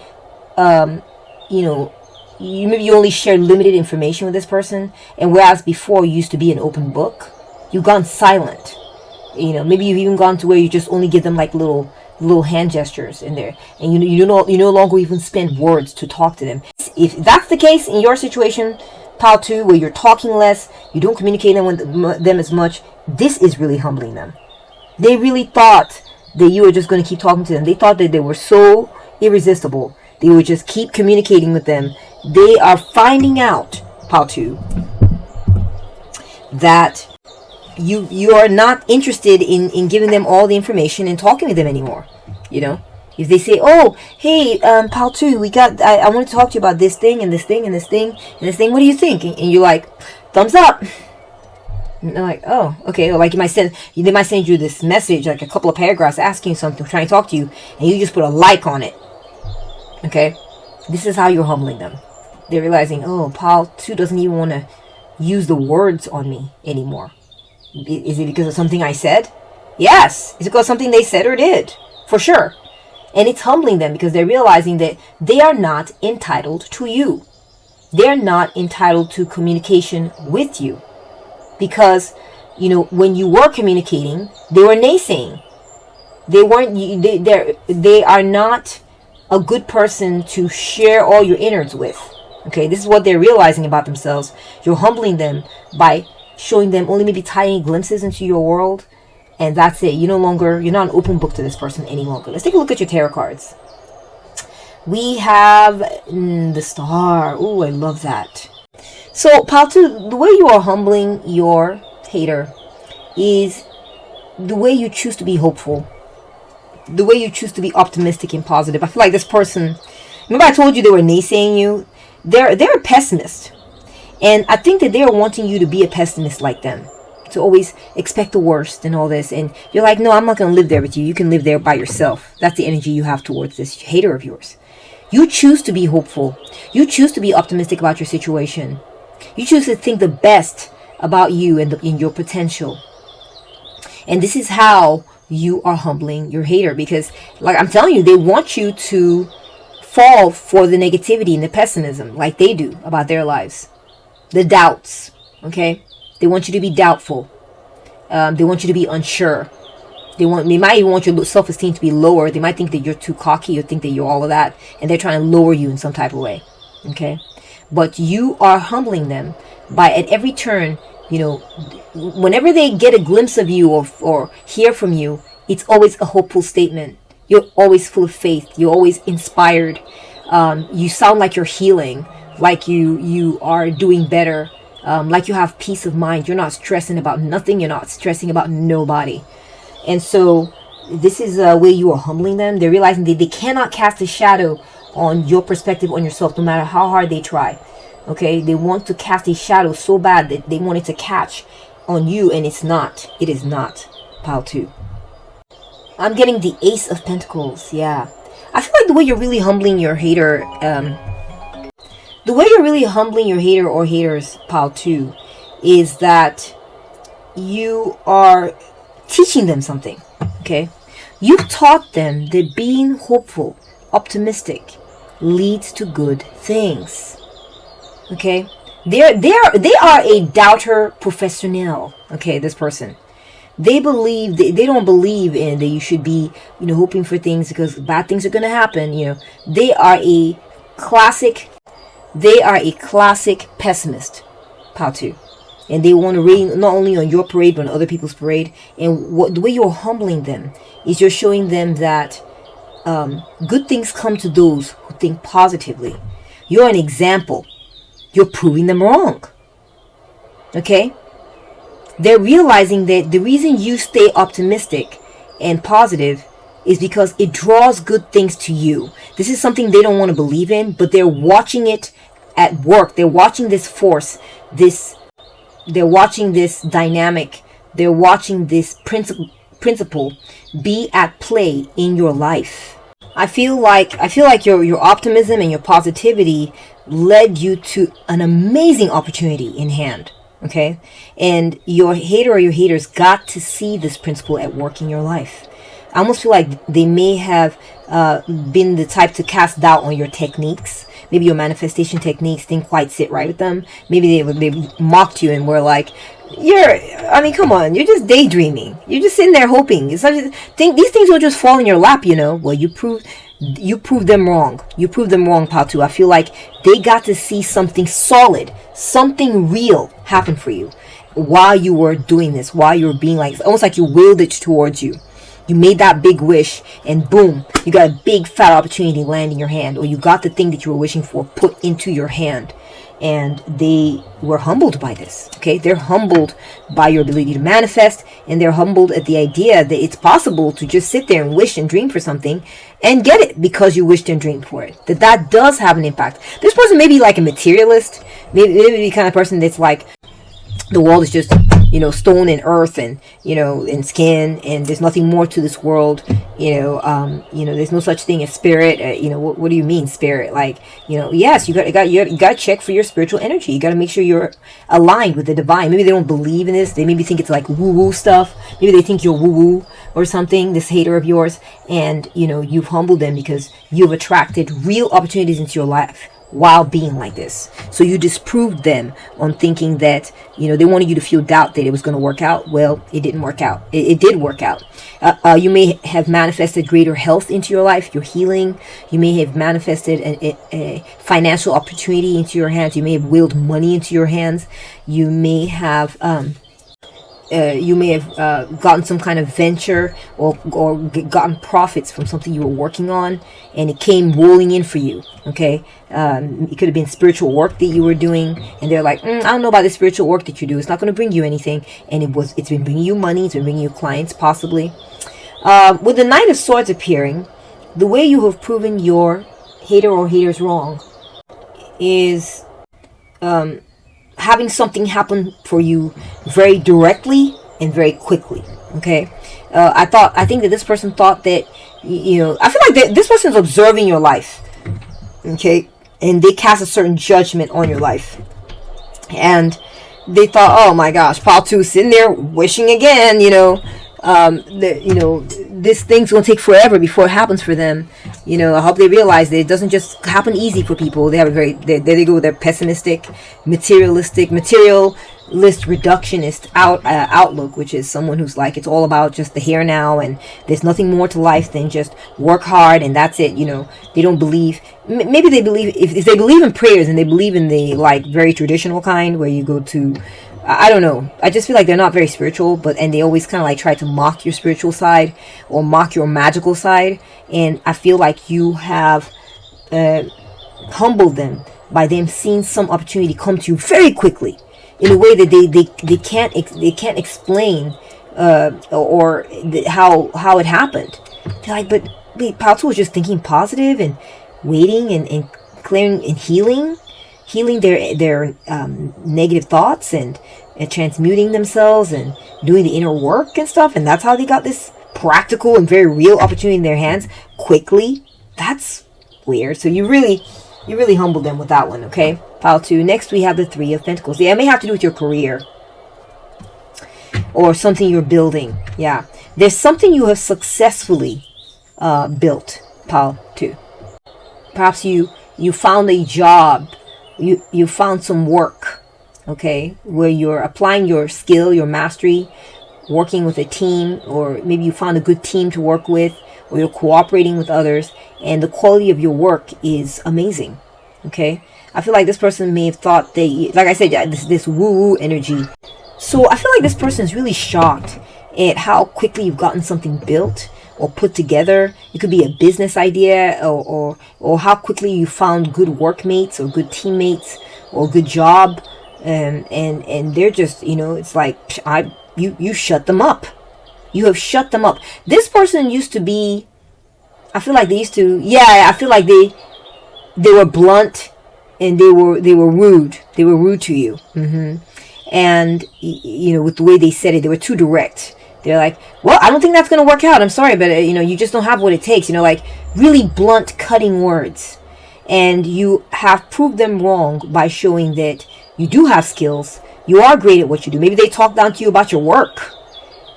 maybe you only share limited information with this person. And whereas before you used to be an open book, you've gone silent. You know, maybe you've even gone to where you just only give them like little hand gestures in there, and you no longer even spend words to talk to them. If that's the case in your situation, Pile 2, where you're talking less, you don't communicate with them as much, this is really humbling them. They really thought that you were just going to keep talking to them. They thought that they were so irresistible. They would just keep communicating with them. They are finding out, Pile 2, that you are not interested in giving them all the information and talking to them anymore. You know, if they say, oh, hey, Pal 2, I want to talk to you about this thing and this thing and this thing and this thing. What do you think? And you're like, thumbs up. And they're like, oh, okay. Or like they might send you this message, like a couple of paragraphs asking you something, trying to talk to you, and you just put a like on it. Okay, this is how you're humbling them. They're realizing, oh, Pal 2 doesn't even want to use the words on me anymore. Is it because of something I said? Yes. Is it because of something they said or did? For sure. And it's humbling them because they're realizing that they are not entitled to you. They're not entitled to communication with you. Because, when you were communicating, they were naysaying. They are not a good person to share all your innards with. Okay, this is what they're realizing about themselves. You're humbling them by showing them only maybe tiny glimpses into your world, and that's it. You're not an open book to this person any longer. Let's take a look at your tarot cards. We have the Star. Oh, I love that. So, Pal 2, the way you are humbling your hater is the way you choose to be hopeful, the way you choose to be optimistic and positive. I feel like this person, remember I told you they were naysaying you? They're a pessimist. And I think that they are wanting you to be a pessimist like them, to always expect the worst and all this. And you're like, no, I'm not going to live there with you. You can live there by yourself. That's the energy you have towards this hater of yours. You choose to be hopeful. You choose to be optimistic about your situation. You choose to think the best about you and in your potential. And this is how you are humbling your hater, because, like I'm telling you, they want you to fall for the negativity and the pessimism like they do about their lives. The doubts, okay? They want you to be doubtful. They want you to be unsure. They might even want your self-esteem to be lower. They might think that you're too cocky or think that you're all of that, and they're trying to lower you in some type of way, okay? But you are humbling them by, at every turn, whenever they get a glimpse of you or hear from you, it's always a hopeful statement. You're always full of faith. You're always inspired. you sound like you're healing, like you are doing better, like you have peace of mind. You're not stressing about nothing. You're not stressing about nobody. And so this is a way you are humbling them. They're realizing they cannot cast a shadow on your perspective on yourself, no matter how hard they try. Okay, they want to cast a shadow so bad that they want it to catch on you, and it is not. Pile 2. I'm getting the Ace of Pentacles. Yeah, I feel like the way you're really humbling your hater, or haters, Pile 2, is that you are teaching them something. Okay, you've taught them that being hopeful, optimistic, leads to good things. Okay, they are a doubter professionnel. Okay, this person, they don't believe in that you should be, hoping for things because bad things are going to happen. They are a classic pessimist, Pile 2. And they want to rain not only on your parade, but on other people's parade. And the way you're humbling them is you're showing them that good things come to those who think positively. You're an example. You're proving them wrong. Okay? They're realizing that the reason you stay optimistic and positive is because it draws good things to you. This is something they don't want to believe in, but they're watching it at work. They're watching this force, they're watching this dynamic, they're watching this principle be at play in your life. I feel like your optimism and your positivity led you to an amazing opportunity in hand. Okay, and your hater or your haters got to see this principle at work in your life. I almost feel like they may have been the type to cast doubt on your techniques. Maybe your manifestation techniques didn't quite sit right with them. Maybe they mocked you and were like, come on, you're just daydreaming. You're just sitting there hoping. These things will just fall in your lap, Well, you proved them wrong. You proved them wrong, Pile 2. I feel like they got to see something solid, something real happen for you while you were doing this, while you were being like, it's almost like you willed it towards you. You made that big wish and boom, you got a big fat opportunity land in your hand, or you got the thing that you were wishing for put into your hand. And they were humbled by this. Okay, they're humbled by your ability to manifest, and they're humbled at the idea that it's possible to just sit there and wish and dream for something and get it because you wished and dreamed for it. That does have an impact. This person may be like a materialist, maybe the kind of person that's like, the world is just, stone and earth and, and skin, and there's nothing more to this world. There's no such thing as spirit. What do you mean spirit? Like, yes, you got to check for your spiritual energy. You got to make sure you're aligned with the divine. Maybe they don't believe in this. They maybe think it's like woo-woo stuff. Maybe they think you're woo-woo or something, this hater of yours. And, you've humbled them because you've attracted real opportunities into your life while being like this. So you disproved them on thinking that, they wanted you to feel doubt that it was going to work out. Well, it didn't work out. It did work out. You may have manifested greater health into your life, your healing. You may have manifested a financial opportunity into your hands. You may have willed money into your hands. You may have gotten some kind of venture or gotten profits from something you were working on, and it came rolling in for you. Okay, it could have been spiritual work that you were doing, and they're like, I don't know about the spiritual work that you do. It's not going to bring you anything, and it's been bringing you money. It's been bringing you clients, possibly. With the Knight of Swords appearing, the way you have proven your hater or haters wrong is having something happen for you very directly and very quickly. Okay, I think that this person thought that, I feel like that this person is observing your life. Okay, and they cast a certain judgment on your life, and they thought, oh my gosh, Pile 2 sitting there wishing again. This thing's gonna take forever before it happens for them. I hope they realize that it doesn't just happen easy for people. They have they go with their pessimistic, materialist, reductionist outlook, which is someone who's like, it's all about just the here now, and there's nothing more to life than just work hard and that's it. They don't believe. Maybe they believe, if they believe in prayers and they believe in the like very traditional kind where you go to, I don't know. I just feel like they're not very spiritual, and they always kind of like try to mock your spiritual side or mock your magical side. And I feel like you have humble them by them seeing some opportunity come to you very quickly in a way that they can't explain how it happened. They're like, but wait, Paltu was just thinking positive and waiting and clearing and healing their negative thoughts and transmuting themselves and doing the inner work and stuff, and that's how they got this practical and very real opportunity in their hands quickly. That's weird. So you really humbled them with that one, okay? Pile 2. Next we have the Three of Pentacles. Yeah, it may have to do with your career or something you're building. Yeah, there's something you have successfully built, Pile 2. Perhaps you found a job, you found some work, okay, where you're applying your skill, your mastery, working with a team, or maybe you found a good team to work with, or you're cooperating with others, and the quality of your work is amazing, okay? I feel like this person may have thought like I said, this woo-woo energy. So I feel like this person is really shocked at how quickly you've gotten something built or put together. It could be a business idea, or how quickly you found good workmates or good teammates or a good job, and they're just, it's like you shut them up. You have shut them up. This person used to be, I feel like I feel like they were blunt and they were rude. They were rude to you. And with the way they said it, they were too direct. They're like, well, I don't think that's going to work out. I'm sorry, but you just don't have what it takes. Like really blunt, cutting words. And you have proved them wrong by showing that you do have skills. You are great at what you do. Maybe they talked down to you about your work.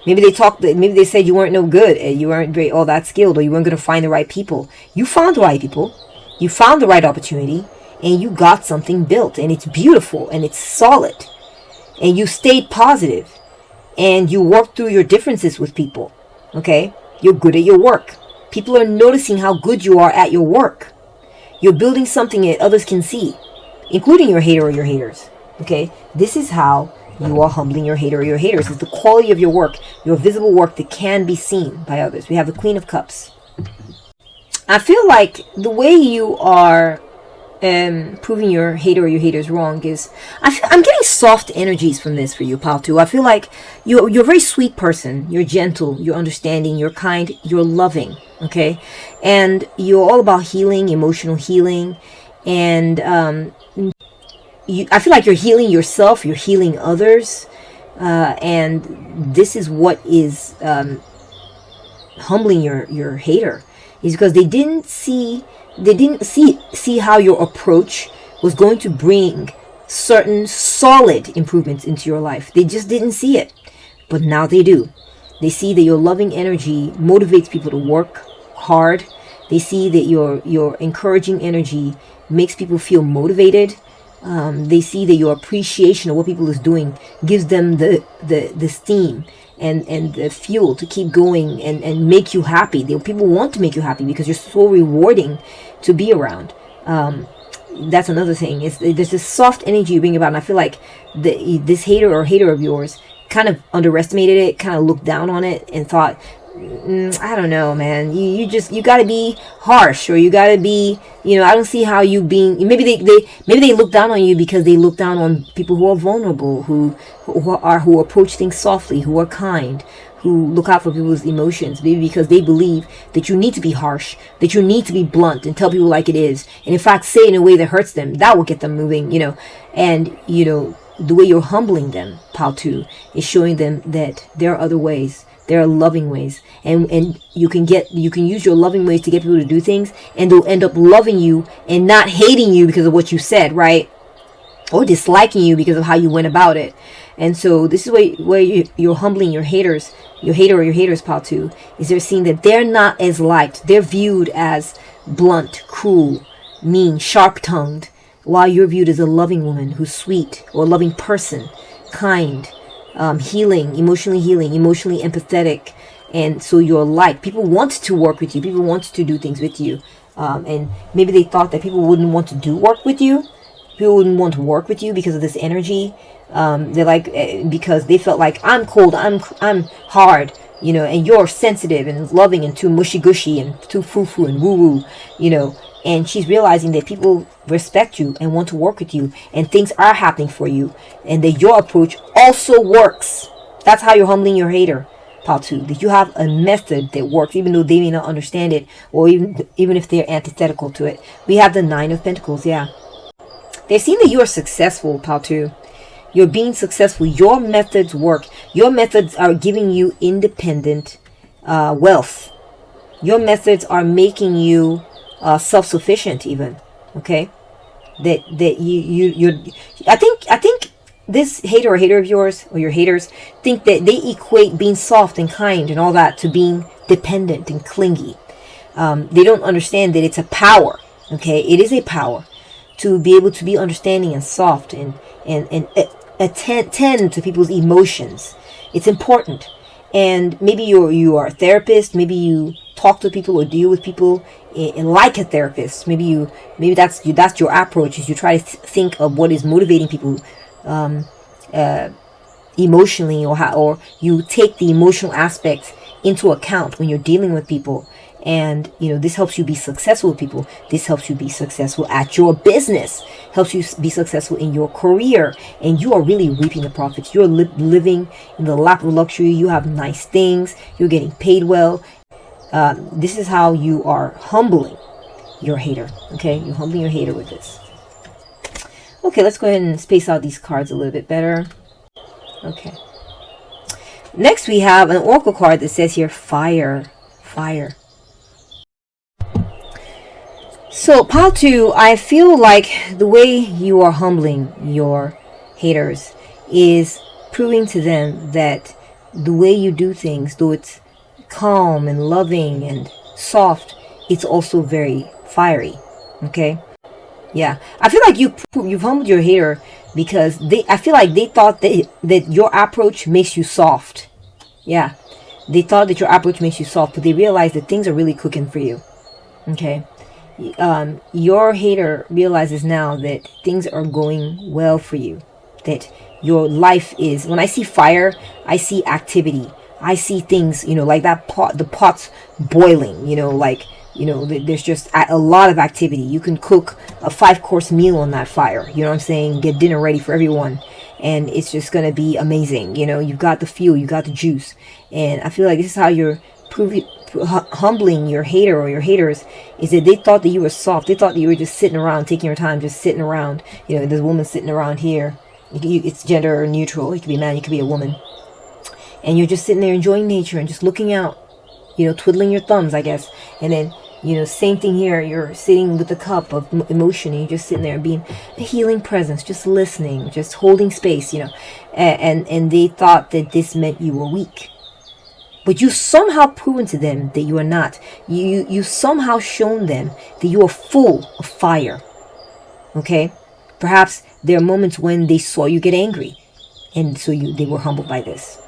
Maybe they said you weren't no good, you weren't great, all that skilled, or you weren't going to find the right people. You found the right people. You found the right opportunity, and you got something built, and it's beautiful, and it's solid. And you stayed positive, and you worked through your differences with people, okay? You're good at your work. People are noticing how good you are at your work. You're building something that others can see, including your hater or your haters, okay? This is how you are humbling your hater or your haters. It's the quality of your work, your visible work that can be seen by others. We have the Queen of Cups. I feel like the way you are proving your hater or your haters wrong is, I'm getting soft energies from this for you, Pal 2. I feel like you're a very sweet person. You're gentle, you're understanding, you're kind, you're loving, okay? And you're all about healing, emotional healing, and I feel like you're healing yourself, you're healing others, and this is what is humbling your hater, is because they didn't see how your approach was going to bring certain solid improvements into your life. They just didn't see it, but now they do. They see that your loving energy motivates people to work hard. They see that your encouraging energy makes people feel motivated. They see that your appreciation of what people is doing gives them the steam and the fuel to keep going and make you happy. People want to make you happy because you're so rewarding to be around. That's another thing. There's this soft energy you bring about, and I feel like this hater of yours kind of underestimated it, kind of looked down on it, and thought, I don't know, man. You got to be harsh, or you got to be, I don't see how you being. Maybe they look down on you because they look down on people who are vulnerable, who approach things softly, who are kind, who look out for people's emotions. Maybe because they believe that you need to be harsh, that you need to be blunt and tell people like it is, and in fact say it in a way that hurts them. That will get them moving, And the way you're humbling them, Pal 2, is showing them that there are other ways. There are loving ways, and you can use your loving ways to get people to do things, and they'll end up loving you and not hating you because of what you said, right? Or disliking you because of how you went about it. And so this is where you're humbling your haters, your hater or your haters, Pal 2, is they're seeing that they're not as liked. They're viewed as blunt, cruel, mean, sharp-tongued, while you're viewed as a loving woman who's sweet, or a loving person, kind, emotionally empathetic, and so you're liked. People want to work with you. People want to do things with you, and maybe they thought that people wouldn't want to do work with you. People wouldn't want to work with you because of this energy. They're like, because they felt like, I'm cold, I'm hard, and you're sensitive and loving and too mushy gushy and too foo foo and woo woo, and she's realizing that people respect you and want to work with you, and things are happening for you, and that your approach also works. That's how you're humbling your hater, pile 2. That you have a method that works, even though they may not understand it, or even if they're antithetical to it. We have the 9 of Pentacles. Yeah, they've seen that you are successful, pile 2. You're being successful. Your methods work. Your methods are giving you independent wealth. Your methods are making you self-sufficient, even. Okay, you're. I think this hater or hater of yours, or your haters, think that they equate being soft and kind and all that to being dependent and clingy. They don't understand that it's a power. Okay, it is a power to be able to be understanding and soft and attend to people's emotions. It's important. And maybe you are a therapist. Maybe you talk to people or deal with people like a therapist. Maybe that's your approach. Is you try to think of what is motivating people emotionally, or you take the emotional aspect into account when you're dealing with people. And this helps you be successful with people. This helps you be successful at your business, helps you be successful in your career, and you are really reaping the profits. You're living in the lap of luxury. You have nice things. You're getting paid well. This is how you are humbling your hater. Okay, you're humbling your hater with this. Okay, let's go ahead and space out these cards a little bit better. Okay. Next, we have an oracle card that says here, fire, fire. So, pile 2, I feel like the way you are humbling your haters is proving to them that the way you do things, though it's calm and loving and soft, it's also very fiery. Okay? Yeah. I feel like you've humbled your hater because I feel like they thought that your approach makes you soft. Yeah. They thought that your approach makes you soft, but they realized that things are really cooking for you. Okay? Your hater realizes now that things are going well for you, that your life is, when I see fire, I see activity. I see things, like that pot, the pot's boiling, there's just a lot of activity. You can cook a 5-course meal on that fire, you know what I'm saying? Get dinner ready for everyone, and it's just going to be amazing. You've got the fuel, you got the juice, and I feel like this is how you're humbling your hater or your haters, is that they thought that you were soft. They thought that you were just sitting around, taking your time, just sitting around. There's a woman sitting around here. It's gender neutral. You could be a man, you could be a woman. And you're just sitting there enjoying nature and just looking out, twiddling your thumbs, I guess. And then, same thing here. You're sitting with a cup of emotion, and you're just sitting there and being a healing presence, just listening, just holding space, and they thought that this meant you were weak. But you somehow proven to them that you are not. You somehow shown them that you are full of fire. Okay? Perhaps there are moments when they saw you get angry, and so they were humbled by this.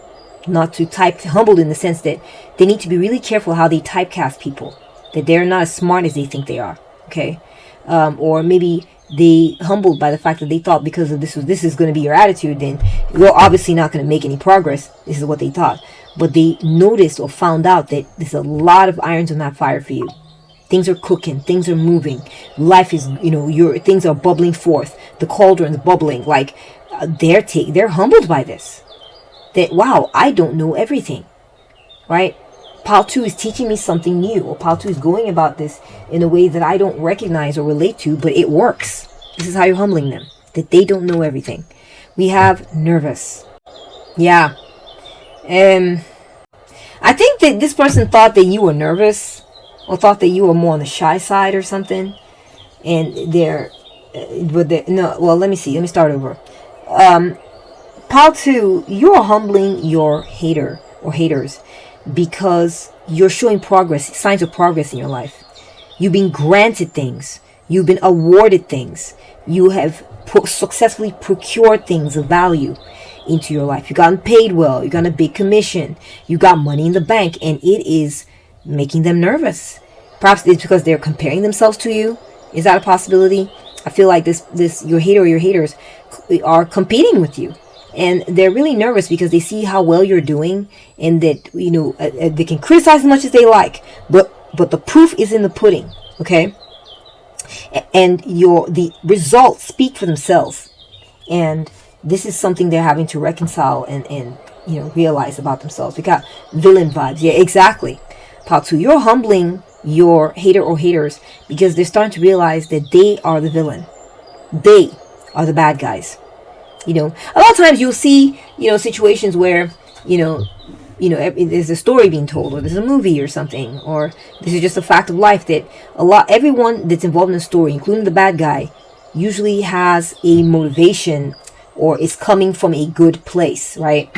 Not to humbled in the sense that they need to be really careful how they typecast people. That they're not as smart as they think they are. Okay? Or maybe they humbled by the fact that they thought because of this is going to be your attitude, then you're obviously not going to make any progress. This is what they thought. But they noticed or found out that there's a lot of irons on that fire for you. Things are cooking. Things are moving. Life is, your things are bubbling forth. The cauldron's bubbling. Like, they're humbled by this. That, wow, I don't know everything. Right? Pile 2 is teaching me something new. Or Pile 2 is going about this in a way that I don't recognize or relate to, but it works. This is how you're humbling them. That they don't know everything. We have nervous. Yeah. I think that this person thought that you were nervous, or thought that you were more on the shy side or something. And let me see. Let me start over. Pile 2, you're humbling your hater or haters because you're showing progress, signs of progress in your life. You've been granted things. You've been awarded things. You have successfully procured things of value into your life. You've gotten paid well. You got a big commission. You got money in the bank, and it is making them nervous. Perhaps it's because they're comparing themselves to you. Is that a possibility? I feel like your hater or your haters are competing with you, and they're really nervous because they see how well you're doing, and that they can criticize as much as they like, but the proof is in the pudding. Okay, And the results speak for themselves. And this is something they're having to reconcile and realize about themselves. We got villain vibes. Yeah, exactly. Patu, you're humbling your hater or haters because they're starting to realize that they are the villain. They are the bad guys. A lot of times you'll see, situations where, there's a story being told, or there's a movie or something, or this is just a fact of life that everyone that's involved in the story, including the bad guy, usually has a motivation or is coming from a good place, right?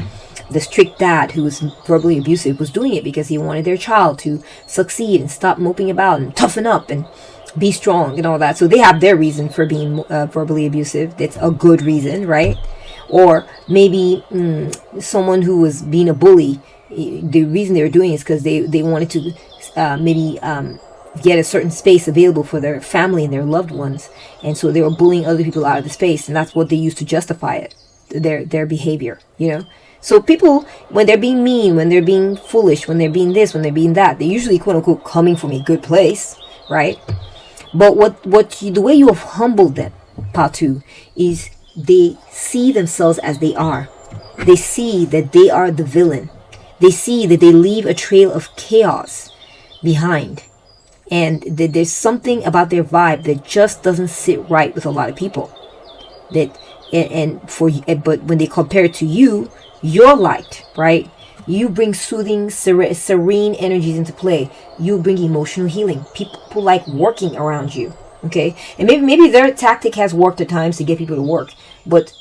The strict dad who was verbally abusive was doing it because he wanted their child to succeed and stop moping about and toughen up and be strong and all that. So they have their reason for being verbally abusive. That's a good reason, right? Or maybe someone who was being a bully, the reason they were doing it is because they wanted to get a certain space available for their family and their loved ones. And so they were bullying other people out of the space, and that's what they used to justify it, their behavior, So people, when they're being mean, when they're being foolish, when they're being this, when they're being that, they're usually quote unquote coming from a good place, right? But the way you have humbled them, Patu, is they see themselves as they are. They see that they are the villain. They see that they leave a trail of chaos behind. And that there's something about their vibe that just doesn't sit right with a lot of people. But when they compare it to you, you're light, right? You bring soothing, serene energies into play. You bring emotional healing. People like working around you. Okay, and maybe their tactic has worked at times to get people to work, but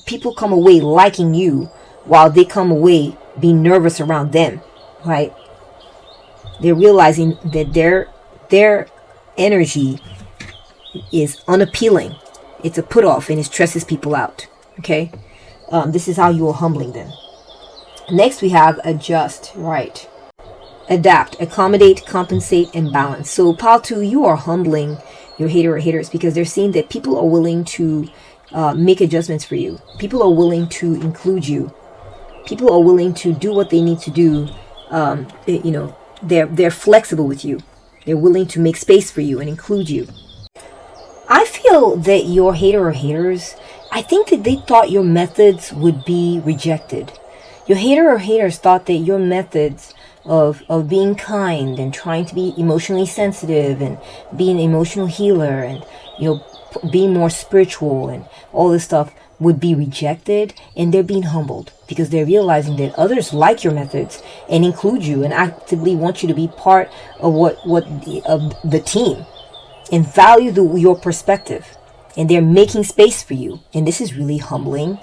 people come away liking you while they come away being nervous around them, right? They're realizing that their energy is unappealing. It's a put off and it stresses people out. Okay, this is how you are humbling them. Next we have adjust, right? Adapt, accommodate, compensate, and balance. So Patu, you are humbling your hater or haters because they're seeing that people are willing to make adjustments for you. People are willing to include you. People are willing to do what they need to do. They're flexible with you. They're willing to make space for you and include you. I feel that your hater or haters, I think that they thought your methods would be rejected. Your hater or haters thought that your methods of being kind and trying to be emotionally sensitive and being an emotional healer and being more spiritual and all this stuff would be rejected, and they're being humbled because they're realizing that others like your methods and include you and actively want you to be part of the team and value your perspective, and they're making space for you. And this is really humbling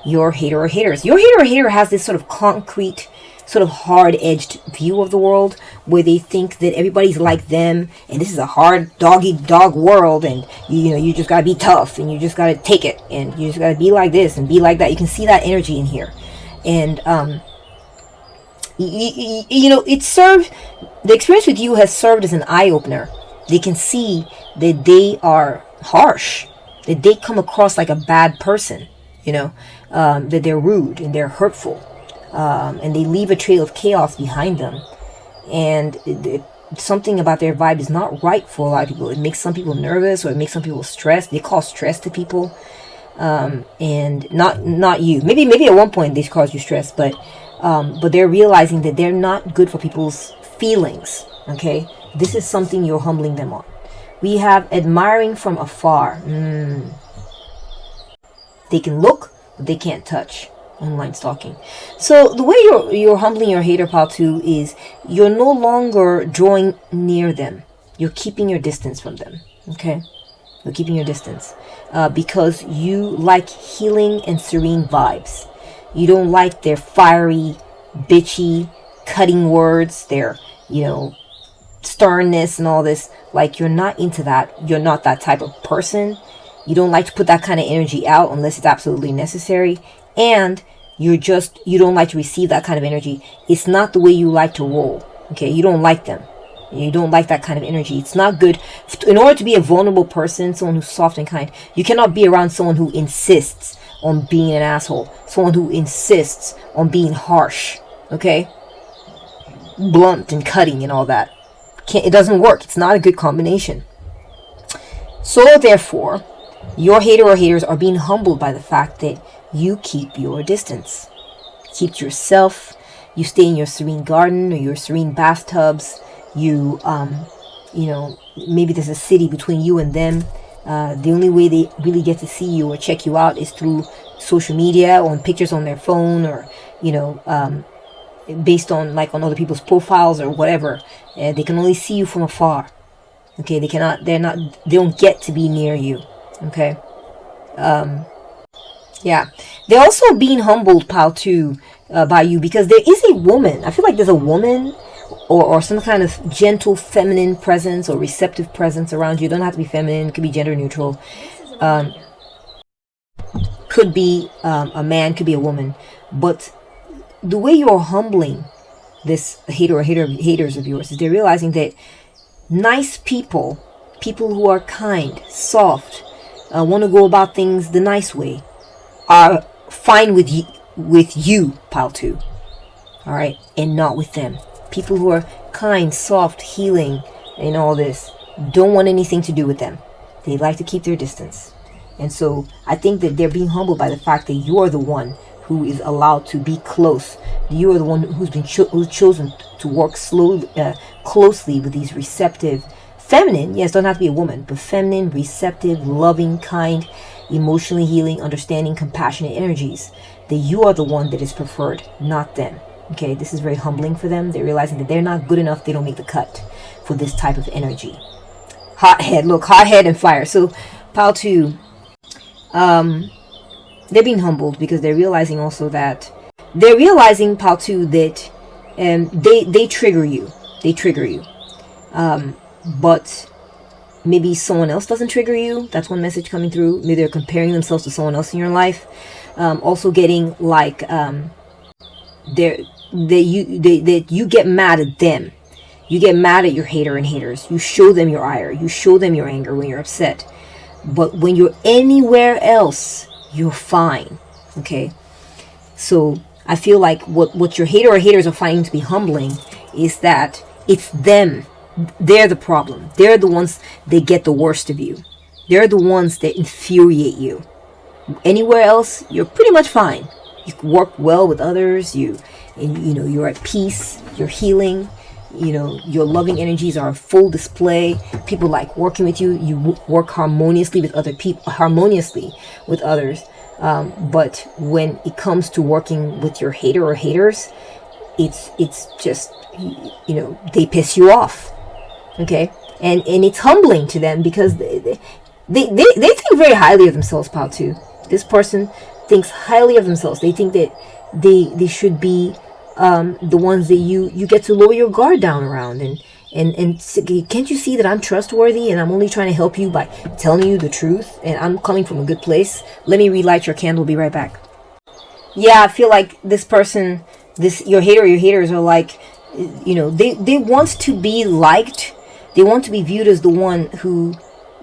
your hater or haters. Your hater or hater has this sort of concrete, sort of hard-edged view of the world where they think that everybody's like them and this is a hard dog world, and you just gotta be tough and you just gotta take it and you just gotta be like this and be like that. You can see that energy in here, and it served, the experience with you has served as an eye-opener. They can see that they are harsh, that they come across like a bad person, that they're rude and they're hurtful. And they leave a trail of chaos behind them, and something about their vibe is not right for a lot of people. It makes some people nervous, or it makes some people stressed. They cause stress to people, and not you. Maybe at one point they caused you stress, but they're realizing that they're not good for people's feelings. Okay, this is something you're humbling them on. We have admiring from afar. They can look, but they can't touch. Online stalking. So the way you're humbling your hater, Patu, is you're no longer drawing near them. You're keeping your distance from them. Okay, you're keeping your distance because you like healing and serene vibes. You don't like their fiery, bitchy, cutting words, their sternness and all this. Like, you're not into that. You're not that type of person. You don't like to put that kind of energy out unless it's absolutely necessary. And you don't like to receive that kind of energy. It's not the way you like to roll. Okay, you don't like them. You don't like that kind of energy. It's not good. In order to be a vulnerable person, someone who's soft and kind, you cannot be around someone who insists on being an asshole. Someone who insists on being harsh. Okay? Blunt and cutting and all that. It doesn't work. It's not a good combination. So therefore, your hater or haters are being humbled by the fact that you keep your distance. Keep to yourself. You stay in your serene garden or your serene bathtubs. You, maybe there's a city between you and them. The only way they really get to see you or check you out is through social media or on pictures on their phone, or, based on on other people's profiles or whatever. They can only see you from afar. Okay, they don't get to be near you. Okay. Yeah. They're also being humbled, pal, too, by you, because there is a woman. I feel like there's a woman or some kind of gentle feminine presence or receptive presence around you. It doesn't have to be feminine. It could be gender neutral. Could be a man, could be a woman. But the way you're humbling this haters of yours is they're realizing that nice people who are kind, soft, want to go about things the nice way, are fine with you, pal, too. All right, and not with them. People who are kind, soft, healing, and all this don't want anything to do with them. They like to keep their distance. And so I think that they're being humbled by the fact that you're the one who is allowed to be close. You are the one who's been who's chosen to work closely with these receptive, feminine, yes, don't have to be a woman, but feminine, receptive, loving, kind, emotionally healing, understanding, compassionate energies. That you are the one that is preferred, not them. Okay, this is very humbling for them. They're realizing that they're not good enough. They don't make the cut for this type of energy. Hothead, look, hothead and fire. So, pal 2, they're being humbled because they're realizing also that pal 2, that they trigger you. They trigger you. But maybe someone else doesn't trigger you. That's one message coming through. Maybe they're comparing themselves to someone else in your life. Also getting that you get mad at them. You get mad at your hater and haters. You show them your ire. You show them your anger when you're upset. But when you're anywhere else, you're fine. Okay? So I feel like what your hater or haters are finding to be humbling is that it's them. They're the problem. They're the ones that get the worst of you. They're the ones that infuriate you. Anywhere else, you're pretty much fine. You work well with others. You're at peace. You're healing. Your loving energies are full display. People like working with you. You work harmoniously with other people. But when it comes to working with your hater or haters, it's just they piss you off. Okay, and it's humbling to them because they think very highly of themselves, pal, too. This person thinks highly of themselves. They think that they should be the ones that you get to lower your guard down around and can't you see that I'm trustworthy and I'm only trying to help you by telling you the truth and I'm coming from a good place? Let me relight your candle. Be right back. Yeah, I feel like this person, your haters are like, they want to be liked. They want to be viewed as the one who,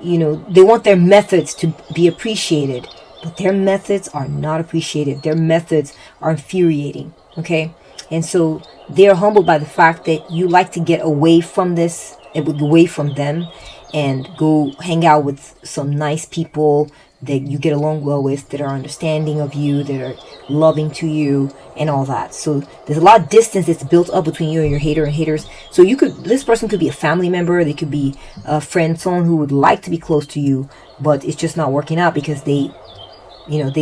they want their methods to be appreciated. But their methods are not appreciated. Their methods are infuriating. Okay? And so they are humbled by the fact that you like to get away from this, away from them, and go hang out with some nice people that you get along well with, that are understanding of you, that are loving to you, and all that. So there's a lot of distance that's built up between you and your hater and haters. So this person could be a family member, they could be a friend, someone who would like to be close to you, but it's just not working out because they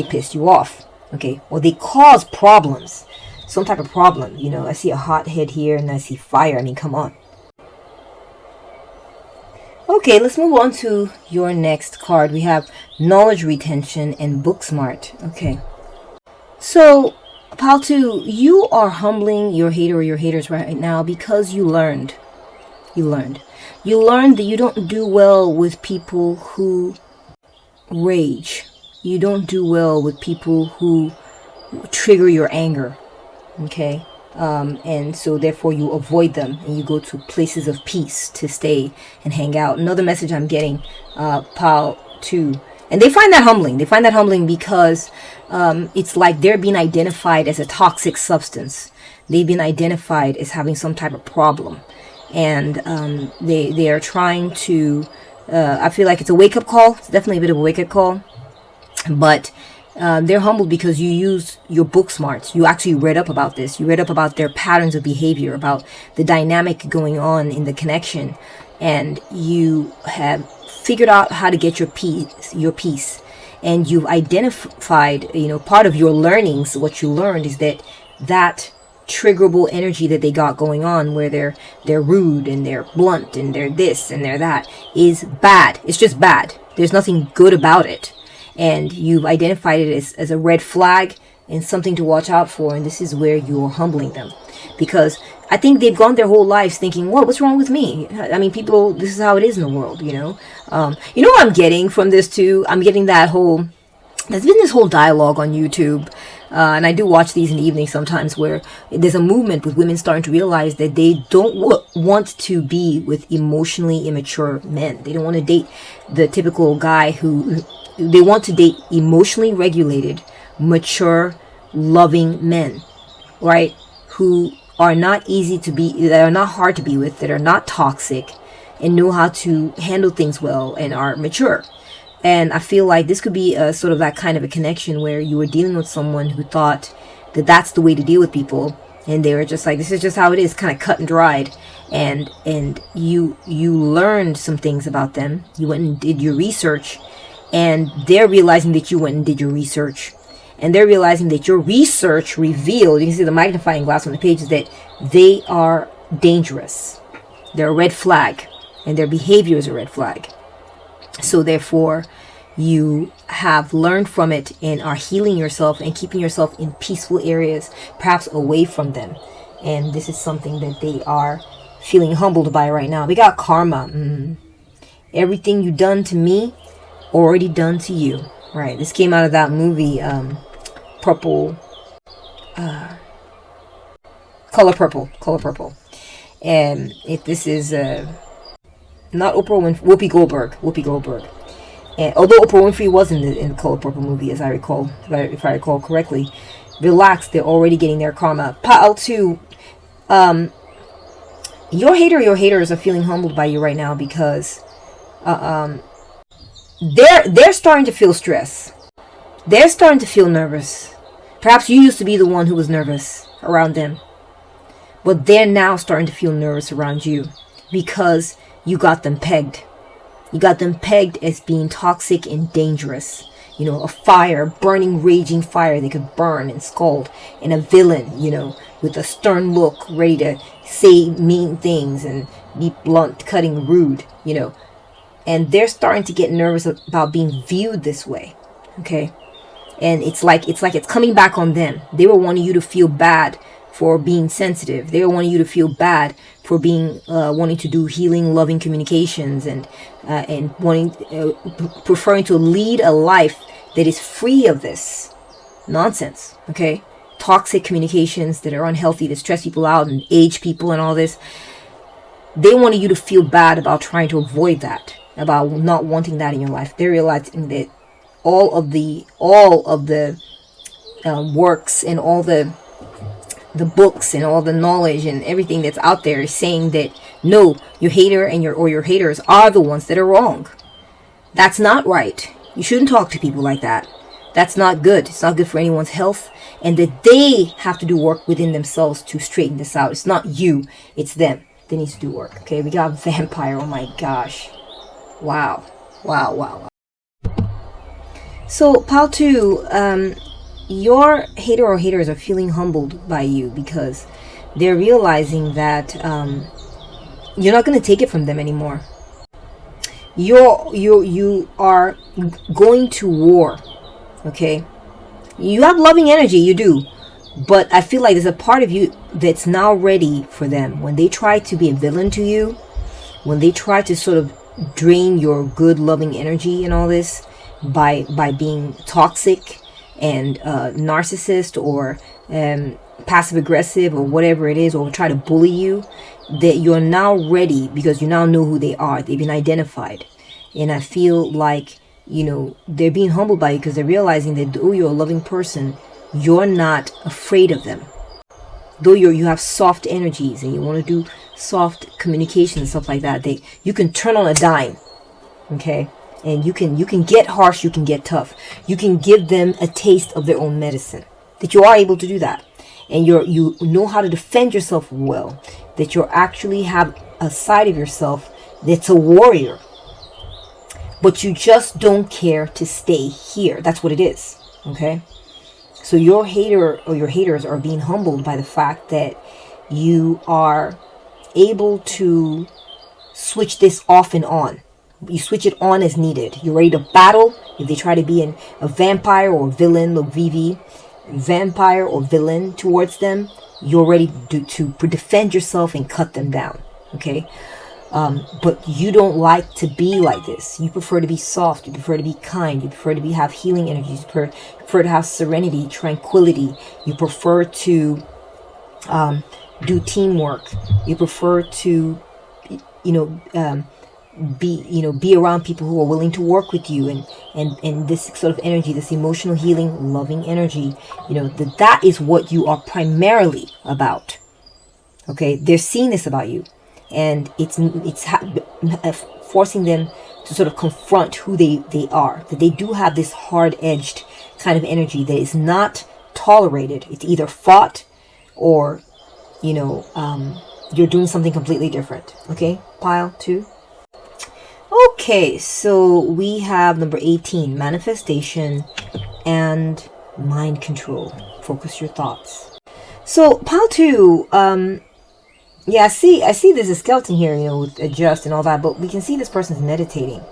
pissed you off. Okay, or they cause problems, some type of problem. I see a hothead here and I see fire. I mean, come on. Okay, let's move on to your next card. We have knowledge retention and book smart. Okay. So, pal 2, you are humbling your hater or your haters right now because you learned. You learned that you don't do well with people who rage. You don't do well with people who trigger your anger. Okay? And so therefore you avoid them and you go to places of peace to stay and hang out. Another message I'm getting, pal 2, and they find that humbling. They find that humbling because it's like they're being identified as a toxic substance. They've been identified as having some type of problem, and they are trying to I feel like it's a wake-up call. It's definitely a bit of a wake-up call. But they're humbled because you use your book smarts. You actually read up about this. You read up about their patterns of behavior, about the dynamic going on in the connection. And you have figured out how to get your peace. And you've identified, part of your learnings, what you learned is that triggerable energy that they got going on, where they're rude and they're blunt and they're this and they're that, is bad. It's just bad. There's nothing good about it. And you've identified it as a red flag and something to watch out for. And this is where you're humbling them, because I think they've gone their whole lives thinking, what's wrong with me? I mean, people, this is how it is in the world, what I'm getting from this too? I'm getting there's been this whole dialogue on YouTube, and I do watch these in the evening sometimes, where there's a movement with women starting to realize that they don't want to be with emotionally immature men. They don't want to date the typical guy they want to date emotionally regulated, mature, loving men, right? Who are not that are not hard to be with, that are not toxic, and know how to handle things well and are mature. And I feel like this could be a sort of that kind of a connection where you were dealing with someone who thought that that's the way to deal with people, and they were just like, this is just how it is, kind of cut and dried. And you learned some things about them. You went and did your research, and they're realizing that you went and did your research. And they're realizing that your research revealed, you can see the magnifying glass on the page, is that they are dangerous. They're a red flag, and their behavior is a red flag. So therefore, you have learned from it and are healing yourself and keeping yourself in peaceful areas, perhaps away from them. And this is something that they are feeling humbled by right now. We got karma. Everything you done to me, already done to you. Right. This came out of that movie, Color Purple. And this is not Oprah Winfrey, Whoopi Goldberg. And although Oprah Winfrey was in the Color Purple movie, as I recall, if I recall correctly, relax, they're already getting their karma. Pile 2, your haters are feeling humbled by you right now, because they're starting to feel stress. They're starting to feel nervous. Perhaps you used to be the one who was nervous around them, but they're now starting to feel nervous around you, because you got them pegged. You got them pegged as being toxic and dangerous. A fire, burning, raging fire they could burn and scald. And a villain, with a stern look, ready to say mean things and be blunt, cutting, rude, And they're starting to get nervous about being viewed this way. Okay? And it's like it's coming back on them. They were wanting you to feel bad for being sensitive. They were wanting you to feel bad for being wanting to do healing, loving communications, and preferring to lead a life that is free of this nonsense. Okay, toxic communications that are unhealthy, that stress people out and age people and all this. They wanted you to feel bad about trying to avoid that, about not wanting that in your life. They're realizing that all of the works and all the books and all the knowledge and everything that's out there is saying that no, your hater and your haters are the ones that are wrong. That's not right. You shouldn't talk to people like that. That's not good. It's not good for anyone's health, and that they have to do work within themselves to straighten this out. It's not you, it's them. They need to do work. Okay, we got vampire. Oh my gosh. Wow. So, pile 2, your hater or haters are feeling humbled by you, because they're realizing that you're not going to take it from them anymore. You are going to war. Okay, you have loving energy, you do, but I feel like there's a part of you that's now ready for them. When they try to be a villain to you, when they try to sort of drain your good loving energy and all this by being toxic and narcissist or passive aggressive or whatever it is, or try to bully you, that you're now ready, because you now know who they are. They've been identified. And I feel like, they're being humbled by you, because they're realizing that though you're a loving person, you're not afraid of them. Though you have soft energies and you want to do soft communication and stuff like that, you can turn on a dime. Okay, and you can get harsh, you can get tough, you can give them a taste of their own medicine. That you are able to do that, and you know how to defend yourself well. That you actually have a side of yourself that's a warrior, but you just don't care to stay here. That's what it is. Okay, so your hater or your haters are being humbled by the fact that you are able to switch this off and on. You switch it on as needed. You're ready to battle. If they try to be a vampire or a villain, look, VV, vampire or villain towards them, you're ready to defend yourself and cut them down. Okay, but you don't like to be like this. You prefer to be soft. You prefer to be kind. You prefer to have healing energies. You prefer to have serenity, tranquility. You prefer to do teamwork. You prefer to, be around people who are willing to work with you, and this sort of energy, this emotional healing, loving energy. That is what you are primarily about. Okay, they're seeing this about you, and it's forcing them to sort of confront who they are. That they do have this hard-edged kind of energy that is not tolerated. It's either fought or you're doing something completely different. Okay, pile 2. Okay, so we have number 18, manifestation and mind control. Focus your thoughts. So pile 2, I see there's a skeleton here, with adjust and all that, but we can see this person's meditating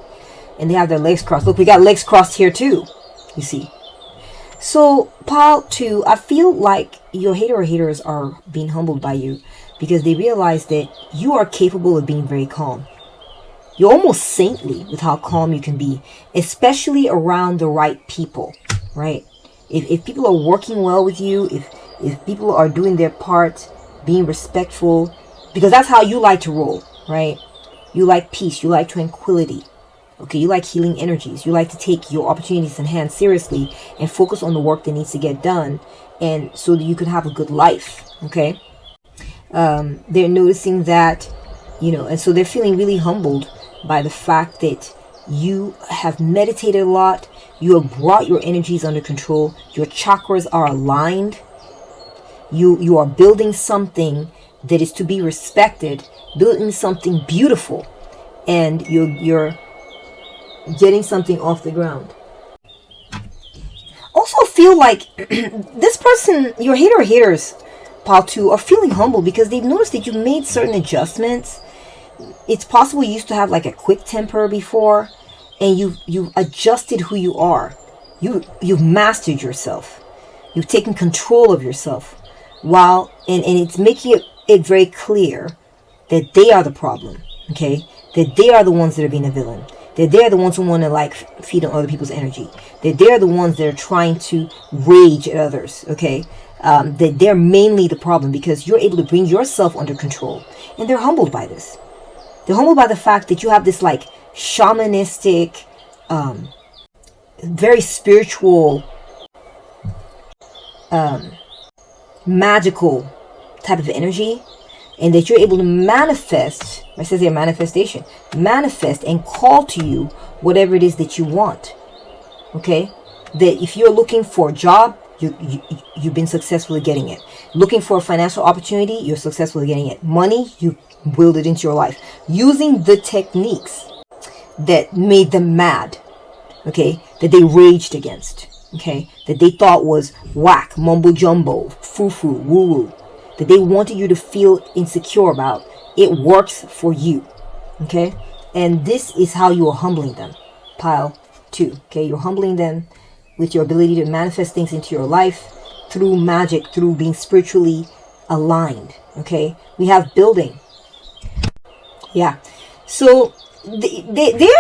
and they have their legs crossed. Look, we got legs crossed here too, you see. So pile 2, I feel like your hater or haters are being humbled by you because they realize that you are capable of being very calm. You're almost saintly with how calm you can be, especially around the right people, right? If people are working well with you, if people are doing their part, being respectful, because that's how you like to roll, right? You like peace, you like tranquility. Okay, you like healing energies. You like to take your opportunities in hand seriously and focus on the work that needs to get done, and so that you can have a good life. Okay, they're noticing that, and so they're feeling really humbled by the fact that you have meditated a lot. You have brought your energies under control. Your chakras are aligned. You are building something that is to be respected, building something beautiful, and you're getting something off the ground. Also feel like this person, your hater or haters, pile 2, are feeling humble because they've noticed that you made certain adjustments. It's possible you used to have like a quick temper before, and you've adjusted who you are. You've mastered yourself. You've taken control of yourself, and it's making it very clear that they are the problem. Okay, that they are the ones that are being a villain. That they're the ones who want to feed on other people's energy. That they're the ones that are trying to rage at others. Okay, that they're mainly the problem because you're able to bring yourself under control, and they're humbled by this. They're humbled by the fact that you have this shamanistic, very spiritual, magical type of energy, and that you're able to manifest. It says here manifestation, manifest and call to you whatever it is that you want. Okay, that if you're looking for a job, you've been successful at getting it. Looking for a financial opportunity, you're successful at getting it. Money, you willed it into your life using the techniques that made them mad. Okay, that they raged against. Okay, that they thought was whack, mumbo jumbo, foo-foo, woo-woo, that they wanted you to feel insecure about. It works for you. Okay, and this is how you are humbling them. Pile 2. Okay, you're humbling them with your ability to manifest things into your life through magic, through being spiritually aligned. Okay, we have building. Yeah, so they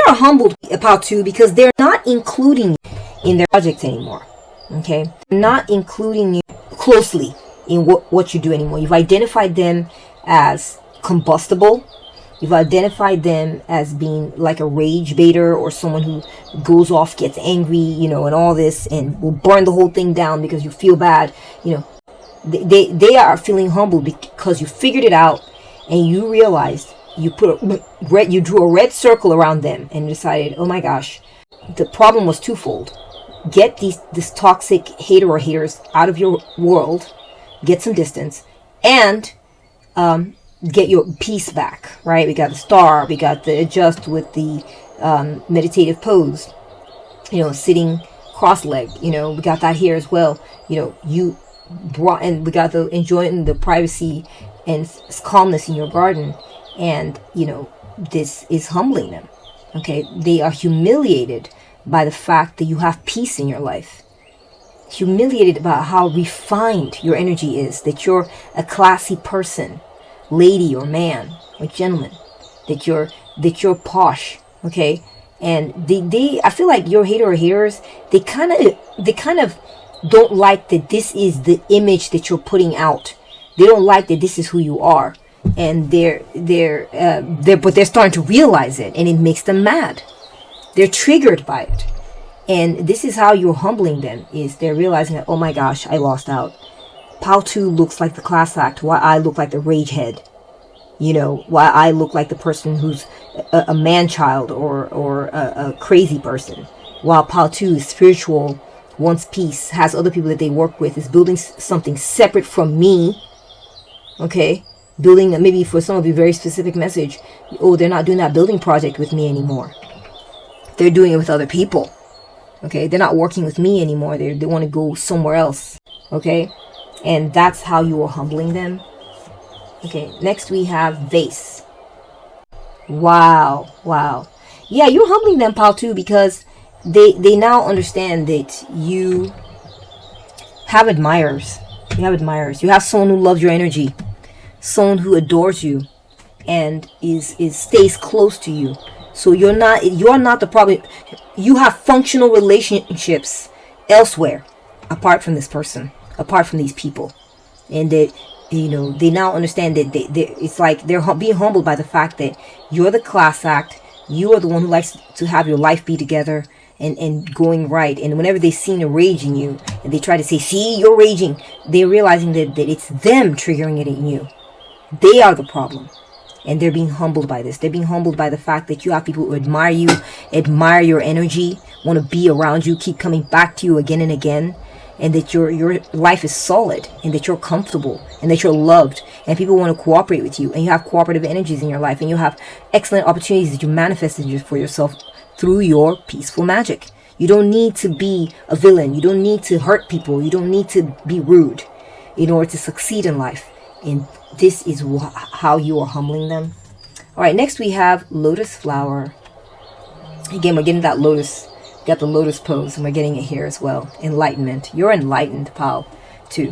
are humbled about 2 because they're not including you in their projects anymore. Okay, not including you closely in what you do anymore. You've identified them as combustible. You've identified them as being like a rage baiter, or someone who goes off, gets angry, and all this, and will burn the whole thing down because you feel bad. They are feeling humbled because you figured it out, and you realized you you drew a red circle around them and decided, oh my gosh, the problem was twofold. Get this toxic hater or haters out of your world, get some distance, and get your peace back, right? We got the star, we got the adjust with the meditative pose, sitting cross-legged, we got that here as well. You brought, and we got the enjoying the privacy and calmness in your garden, and this is humbling them. Okay, they are humiliated by the fact that you have peace in your life, humiliated about how refined your energy is, that you're a classy person, lady or man or gentleman, that you're posh. Okay, and they I feel like your hater or haters, they kind of don't like that this is the image that you're putting out. They don't like that this is who you are, and but they're starting to realize it, and it makes them mad. They're triggered by it, and this is how you're humbling them. Is they're realizing that, oh my gosh, I lost out. Paltu looks like the class act, while I look like the rage head. Why I look like the person who's a man-child or a crazy person. While Paltu is spiritual, wants peace, has other people that they work with, is building something separate from me. Okay? Building, maybe for some of you, very specific message. Oh, they're not doing that building project with me anymore. They're doing it with other people. Okay? They're not working with me anymore. They want to go somewhere else. Okay? And that's how you are humbling them. Okay, next we have vase. Wow. Yeah, you're humbling them, pal, too, because they now understand that you have admirers. You have someone who loves your energy, someone who adores you, and stays close to you. So you're not the problem. You have functional relationships elsewhere, apart from this person, apart from these people, and that. They now understand that it's like they're being humbled by the fact that you're the class act. You are the one who likes to have your life be together and going right. And whenever they see the rage in you and they try to say, see, you're raging, they're realizing that it's them triggering it in you. They are the problem. And they're being humbled by this. They're being humbled by the fact that you have people who admire you, admire your energy, want to be around you, keep coming back to you again and again. And that your life is solid, and that you're comfortable, and that you're loved, and people want to cooperate with you, and you have cooperative energies in your life, and you have excellent opportunities that you manifested for yourself through your peaceful magic. You don't need to be a villain. You don't need to hurt people. You don't need to be rude in order to succeed in life. And this is how you are humbling them. All right, next we have lotus flower. Again, we're getting that lotus. Got the lotus pose, and we're getting it here as well. Enlightenment. You're enlightened, pal, too.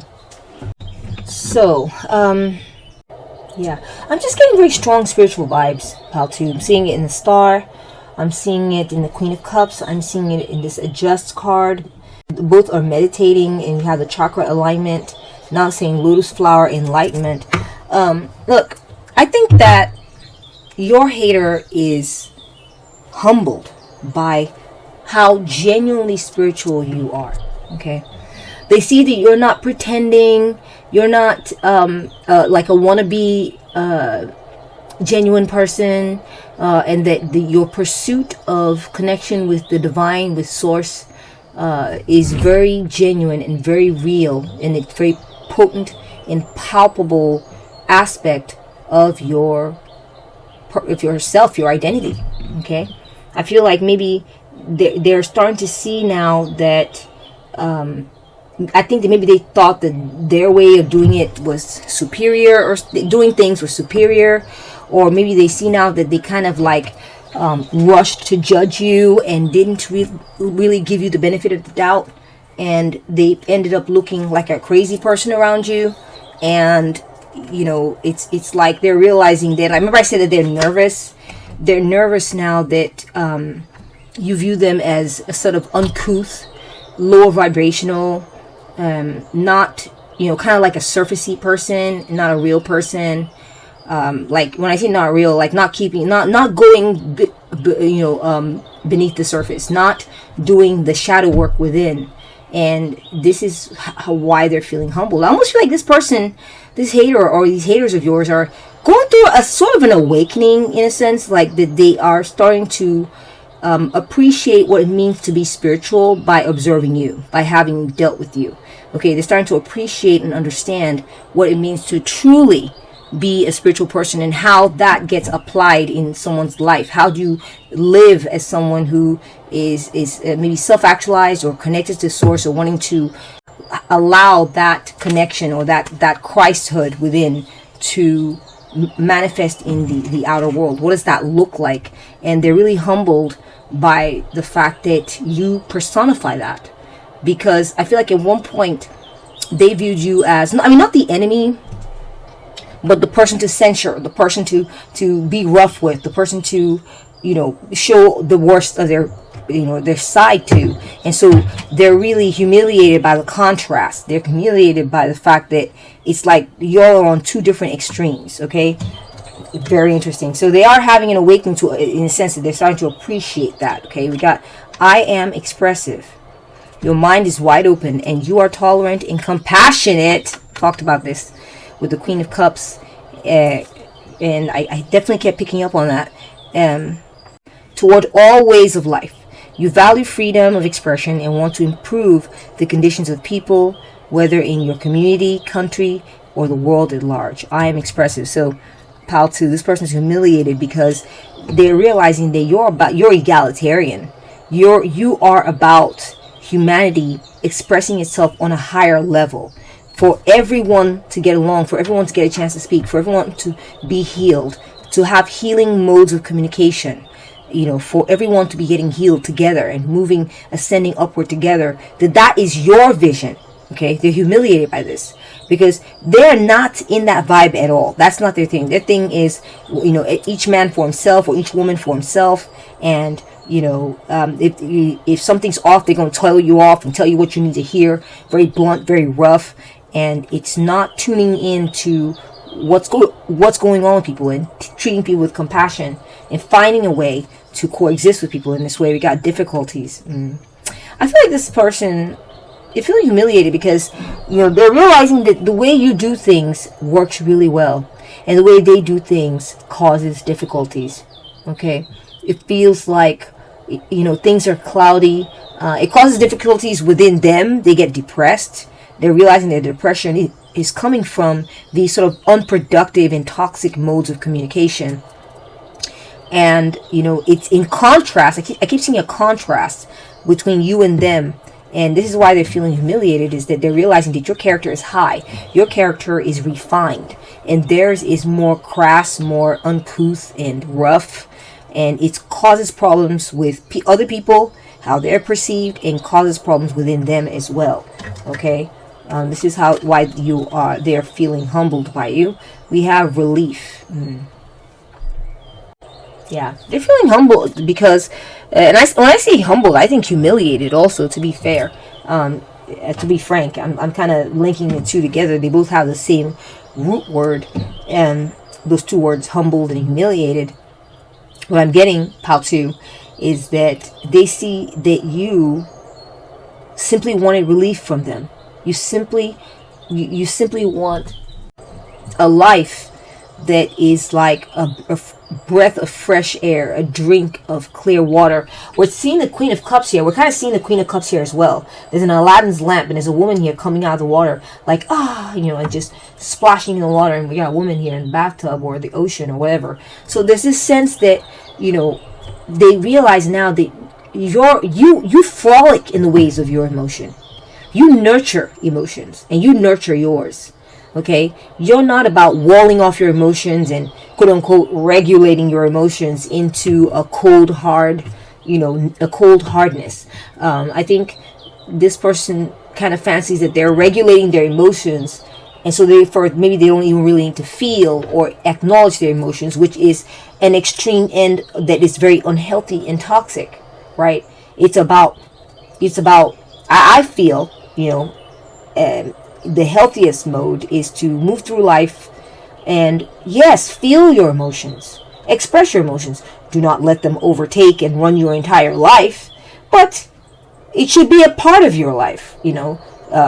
So, yeah. I'm just getting very strong spiritual vibes, pal, too. I'm seeing it in the star. I'm seeing it in the Queen of Cups. I'm seeing it in this adjust card. Both are meditating, and you have the chakra alignment. Now saying lotus flower, enlightenment. Look, I think that your hater is humbled by how genuinely spiritual you are. Okay, they see that you're not pretending, you're not like a wannabe genuine person, and that your pursuit of connection with the divine, with source, is very genuine and very real, and it's very potent and palpable aspect of yourself, your identity. Okay, I feel like maybe they're starting to see now that I think that maybe they thought that their way of doing it was superior, or doing things was superior, or maybe they see now that they kind of like rushed to judge you and didn't really give you the benefit of the doubt, and they ended up looking like a crazy person around you. And it's like they're realizing that, I remember I said that they're nervous now that you view them as a sort of uncouth, lower vibrational, not, kind of like a surfacey person, not a real person. Like when I say not real, like not going, beneath the surface, not doing the shadow work within. And this is why they're feeling humbled. I almost feel like this person this hater or these haters of yours are going through a sort of an awakening, in a sense, like that they are starting to appreciate what it means to be spiritual by observing you, by having dealt with you. Okay, they're starting to appreciate and understand what it means to truly be a spiritual person and how that gets applied in someone's life. How do you live as someone who is maybe self-actualized or connected to source, or wanting to allow that connection or that Christhood within to manifest in the outer world? What does that look like? And they're really humbled by the fact that you personify that, because I feel like at one point they viewed you as, I mean, not the enemy, but the person to censure, the person to be rough with, the person to, show the worst of their side to. And so they're really humiliated by the contrast. They're humiliated by the fact that it's like you're on two different extremes. Okay, very interesting. So they are having an awakening to, in a sense, that they're starting to appreciate that. Okay, we got, I am expressive. Your mind is wide open, and you are tolerant and compassionate. Talked about this with the Queen of Cups, and I definitely kept picking up on that. Toward all ways of life, you value freedom of expression and want to improve the conditions of people, whether in your community, country, or the world at large. I am expressive. So, pal 2, this person is humiliated because they're realizing that you're egalitarian. You are about humanity expressing itself on a higher level, for everyone to get along, for everyone to get a chance to speak, for everyone to be healed, to have healing modes of communication, for everyone to be getting healed together and moving, ascending upward together. That is your vision. Okay, they're humiliated by this because they're not in that vibe at all. That's not their thing. Their thing is, each man for himself, or each woman for himself. And if something's off, they're going to tell you off and tell you what you need to hear. Very blunt, very rough. And it's not tuning into what's going on with people, and treating people with compassion and finding a way to coexist with people in this way. We got difficulties. I feel like this person, they're feeling humiliated because they're realizing that the way you do things works really well, and the way they do things causes difficulties. Okay, it feels like things are cloudy. It causes difficulties within them. They get depressed. They're realizing that depression is coming from these sort of unproductive and toxic modes of communication. And it's in contrast. I keep seeing a contrast between you and them. And this is why they're feeling humiliated, is that they're realizing that your character is high. Your character is refined. And theirs is more crass, more uncouth and rough. And it causes problems with other people, how they're perceived, and causes problems within them as well. Okay? This is why they're feeling humbled by you. We have relief. Yeah, they're feeling humbled because, when I say humbled, I think humiliated also, to be fair. To be frank, I'm kind of linking the two together. They both have the same root word, and those two words, humbled and humiliated. What I'm getting, pal 2, is that they see that you simply wanted relief from them. You simply want a life that is like a breath of fresh air, a drink of clear water. We're seeing the Queen of Cups here. We're kind of seeing the Queen of Cups here as well. There's an Aladdin's lamp, and there's a woman here coming out of the water, like, and just splashing in the water. And we got a woman here in the bathtub or the ocean or whatever. So there's this sense that, they realize now that you frolic in the ways of your emotion. You nurture emotions, and you nurture yours. Okay, you're not about walling off your emotions and quote unquote regulating your emotions into a cold hardness. I think this person kind of fancies that they're regulating their emotions, and so maybe they don't even really need to feel or acknowledge their emotions, which is an extreme end that is very unhealthy and toxic, right? It's about I feel, the healthiest mode is to move through life and, yes, feel your emotions, express your emotions. Do not let them overtake and run your entire life, but it should be a part of your life.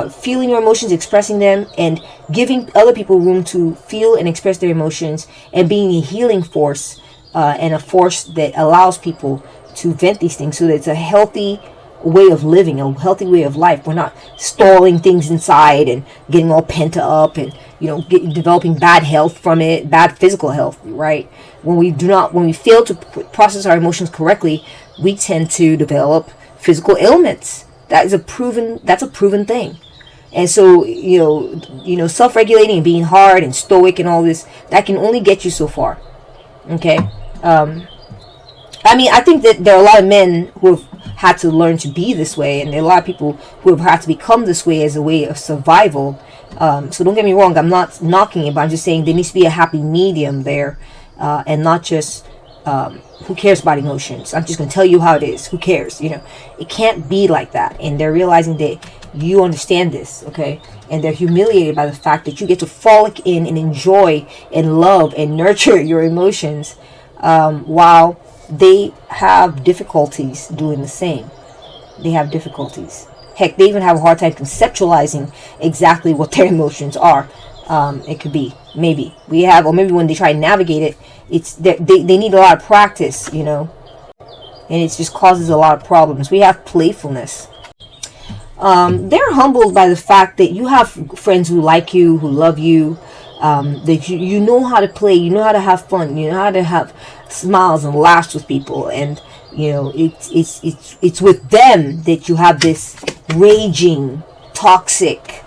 feeling your emotions, expressing them, and giving other people room to feel and express their emotions, and being a healing force, and a force that allows people to vent these things, so that it's a healthy way of living, a healthy way of life. We're not stalling things inside and getting all pent up, and developing bad health from it, bad physical health, right? When we fail to process our emotions correctly, we tend to develop physical ailments. That's a proven thing. And so, self-regulating and being hard and stoic and all this, that can only get you so far. Okay. I think that there are a lot of men who have had to learn to be this way, and there are a lot of people who have had to become this way as a way of survival. So don't get me wrong, I'm not knocking it, but I'm just saying there needs to be a happy medium there, and not just who cares about emotions. I'm just going to tell you how it is. Who cares? It can't be like that. And they're realizing that you understand this, okay? And they're humiliated by the fact that you get to frolic in and enjoy and love and nurture your emotions, while they have difficulties doing the same. They have difficulties. Heck, they even have a hard time conceptualizing exactly what their emotions are. It could be, maybe when they try to navigate it, they need a lot of practice, and it just causes a lot of problems. We have playfulness. They're humbled by the fact that you have friends who like you, who love you, that you know how to play, you know how to have fun, you know how to have smiles and laughs with people, and it's with them that you have this raging toxic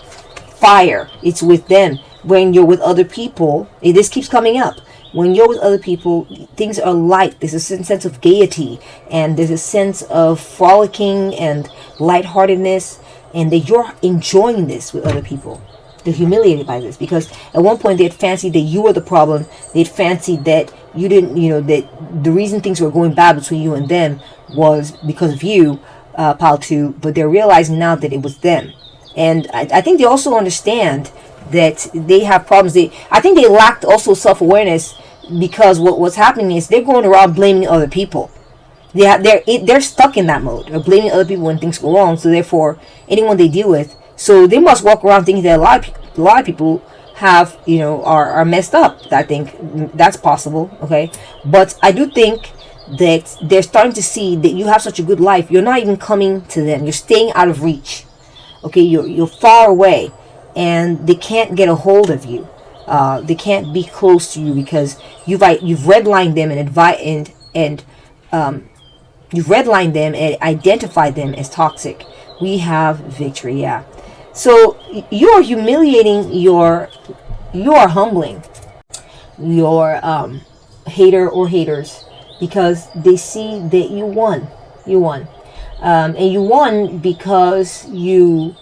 fire. It's with them. When you're with other people, this keeps coming up. When you're with other people, things are light. There's a sense of gaiety, and there's a sense of frolicking and lightheartedness, and that you're enjoying this with other people. They're humiliated by this, because at one point they'd fancied that you were the problem. They'd fancied that you didn't, that the reason things were going bad between you and them was because of you, Paltu. But they're realizing now that it was them. And I think they also understand that they have problems. I think they lacked also self-awareness, because what's happening is they're going around blaming other people. They're stuck in that mode of blaming other people when things go wrong. So therefore, anyone they deal with, so they must walk around thinking that a lot of people have, are messed up. I think that's possible. Okay, but I do think that they're starting to see that you have such a good life. You're not even coming to them. You're staying out of reach. Okay, you're far away, and they can't get a hold of you. They can't be close to you, because you've redlined them you've redlined them and identified them as toxic. We have victory, yeah. So you are humiliating you are humbling your hater or haters, because they see that you won. And you won because you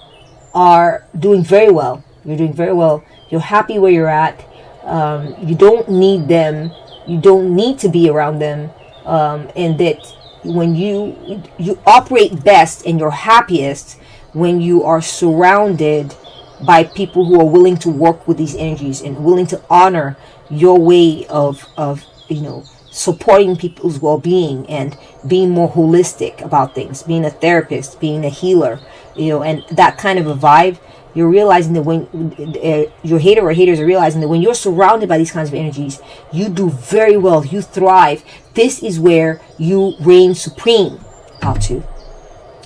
are doing very well. You're doing very well. You're happy where you're at. You don't need them. You don't need to be around them. And that when you operate best and you're happiest when you are surrounded by people who are willing to work with these energies and willing to honor your way of supporting people's well-being and being more holistic about things, being a therapist, being a healer, and that kind of a vibe. You're realizing that when your hater or haters are realizing that when you're surrounded by these kinds of energies, you do very well, you thrive. This is where you reign supreme, Patu.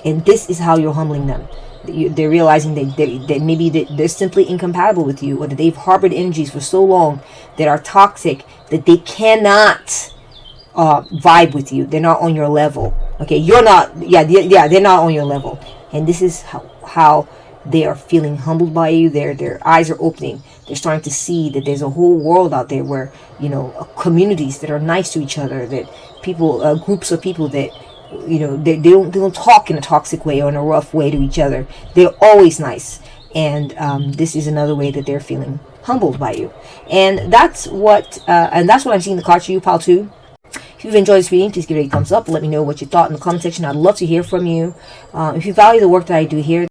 And this is how you're humbling them. They're realizing that maybe they're simply incompatible with you, or that they've harbored energies for so long that are toxic that they cannot vibe with you. They're not on your level. Okay, you're not. Yeah, they're not on your level. And this is how they are feeling humbled by you. Their eyes are opening. They're starting to see that there's a whole world out there where communities that are nice to each other, that people, groups of people that they don't talk in a toxic way or in a rough way to each other. They're always nice. And this is another way that they're feeling humbled by you. And that's what I'm seeing in the cards for you, Pal, too. If you've enjoyed this reading, please give it a thumbs up. Let me know what you thought in the comment section. I'd love to hear from you. If you value the work that I do here,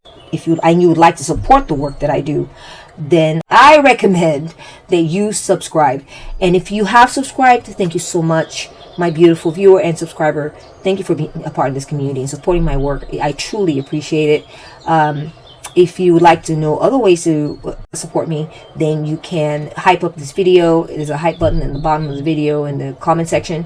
and you would like to support the work that I do, then I recommend that you subscribe. And if you have subscribed, thank you so much, my beautiful viewer and subscriber. Thank you for being a part of this community and supporting my work. I truly appreciate it. If you would like to know other ways to support me, then you can hype up this video. There's a hype button in the bottom of the video in the comment section.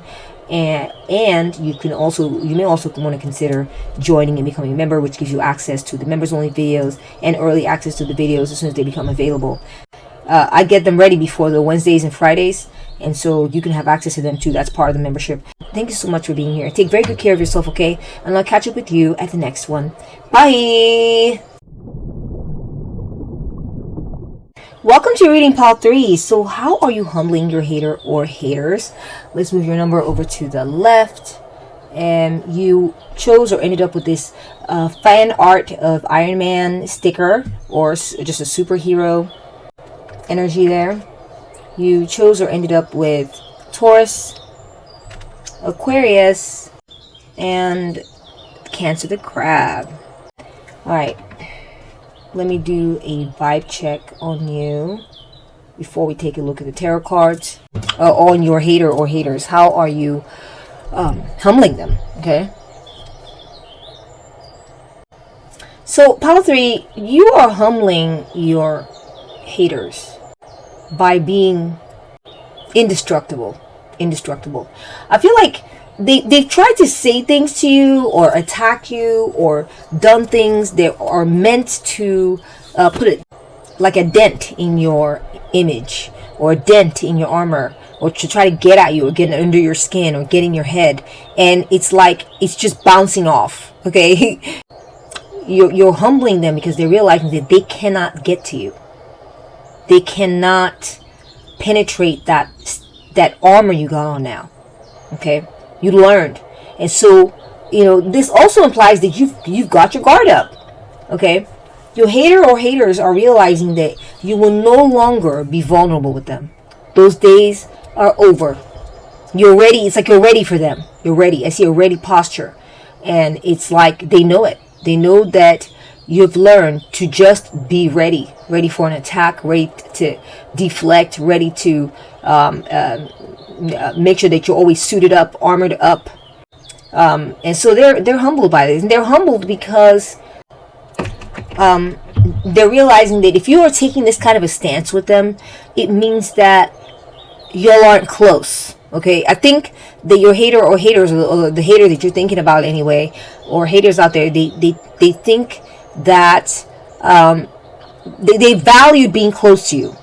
And you may also want to consider joining and becoming a member, which gives you access to the members only videos and early access to the videos as soon as they become available. I get them ready before the Wednesdays and Fridays, and so you can have access to them too. That's part of the membership. Thank you so much for being here. Take very good care of yourself, okay? And I'll catch up with you at the next one. Bye! Welcome to reading pile 3. So how are you humbling your hater or haters? Let's move your number over to the left. And you chose or ended up with this fan art of Iron Man sticker, or just a superhero energy there. You chose or ended up with Taurus, Aquarius, and Cancer the Crab. Alright. Let me do a vibe check on you before we take a look at the tarot cards. On your hater or haters. How are you humbling them? Okay. So, pile 3, you are humbling your haters by being indestructible. I feel like they've tried to say things to you or attack you or done things that are meant to put it like a dent in your image or a dent in your armor, or to try to get at you or get under your skin or get in your head, and it's like it's just bouncing off. Okay. You're humbling them because they're realizing that they cannot get to you. They cannot penetrate that armor you got on now. Okay. You learned. And so, this also implies that you've got your guard up. Okay? Your hater or haters are realizing that you will no longer be vulnerable with them. Those days are over. You're ready. It's like you're ready for them. You're ready. I see a ready posture. And it's like they know it. They know that you've learned to just be ready. Ready for an attack. Ready to deflect. Ready to make sure that you're always suited up, armored up, and so they're humbled by this, and they're humbled because they're realizing that if you are taking this kind of a stance with them, it means that y'all aren't close. Okay, I think that your hater or haters, or the hater that you're thinking about anyway, or haters out there, they think that they valued being close to you.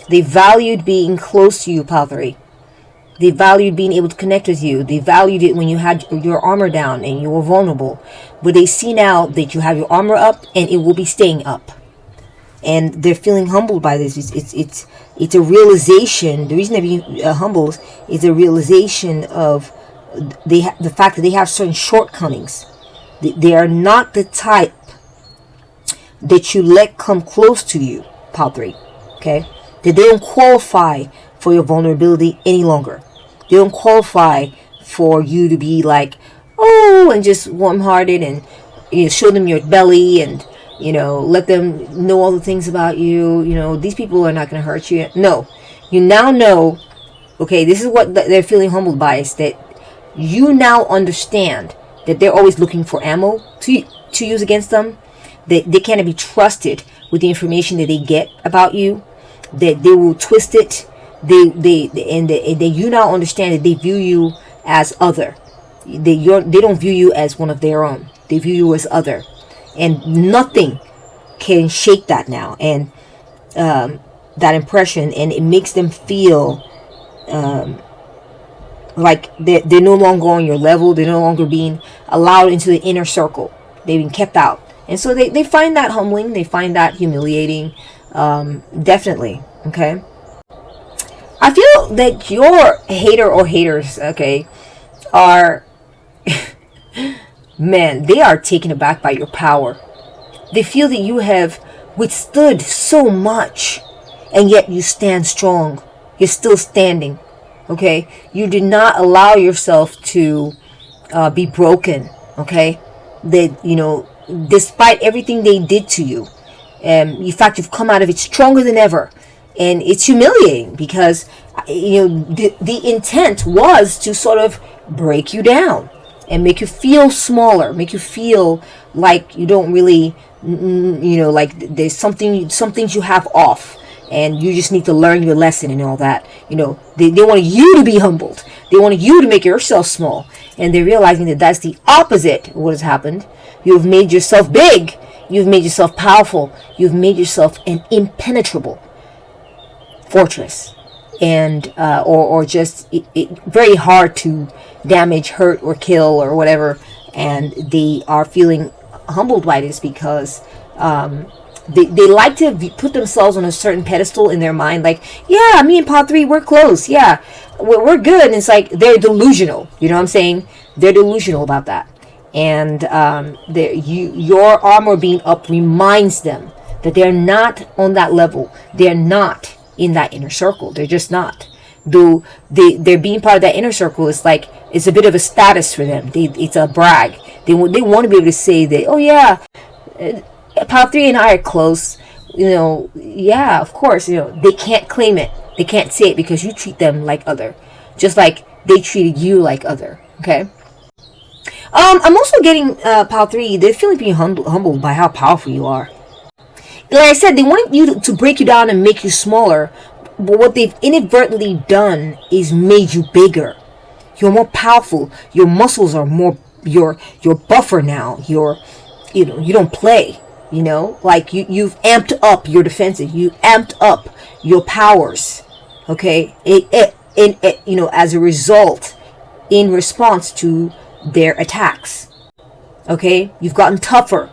They valued being close to you, pile 3. They valued being able to connect with you. They valued it when you had your armor down and you were vulnerable. But they see now that you have your armor up and it will be staying up. And they're feeling humbled by this. It's a realization. The reason they're being humbled is a realization of the fact that they have certain shortcomings. They are not the type that you let come close to you, pile 3. Okay? That they don't qualify for your vulnerability any longer. They don't qualify for you to be like, oh, and just warm-hearted and show them your belly and let them know all the things about you. These people are not going to hurt you. No, you now know. Okay, this is what they're feeling humbled by, is that you now understand that they're always looking for ammo to use against them. That they can't be trusted with the information that they get about you. That they will twist it. You now understand that they view you as other. They don't view you as one of their own. They view you as other, and nothing can shake that now. And that impression, and it makes them feel like they're no longer on your level. They're no longer being allowed into the inner circle. They've been kept out, and so they find that humbling. They find that humiliating. Definitely. Okay. I feel that your hater or haters, okay, are, man, they are taken aback by your power. They feel that you have withstood so much, and yet you stand strong. You're still standing, okay? You did not allow yourself to be broken, okay? That, despite everything they did to you, in fact, you've come out of it stronger than ever. And it's humiliating because, the intent was to sort of break you down and make you feel smaller, make you feel like you don't really you know, like there's some things you have off, and you just need to learn your lesson and all that. You know, they want you to be humbled. They want you to make yourself small, and they're realizing that that's the opposite of what has happened. You've made yourself big. You've made yourself powerful. You've made yourself an impenetrable fortress, and or just very hard to damage, hurt, or kill, or whatever. And they are feeling humbled by this because they like to put themselves on a certain pedestal in their mind, like, yeah, me and Pod 3, we're close, yeah, we're good. And it's like they're delusional, you know what I'm saying? They're delusional about that. And your armor being up reminds them that they're not on that level. They're not in that inner circle. They're just not. Though they're being part of that inner circle, it's like it's a bit of a status for them. It's a brag. They want to be able to say that, oh yeah, Pod 3 and I are close. You know, yeah, of course. You know, they can't claim it. They can't say it because you treat them like other, just like they treated you like other. Okay. I'm also getting Pod 3. They're feeling being humbled by how powerful you are. Like I said, they want you to break you down and make you smaller. But what they've inadvertently done is made you bigger. You're more powerful. Your muscles are more. You're buffer now. You don't play. You know, like you've amped up your defenses. You amped up your powers. Okay, you know, as a result, in response to their attacks. Okay, you've gotten tougher.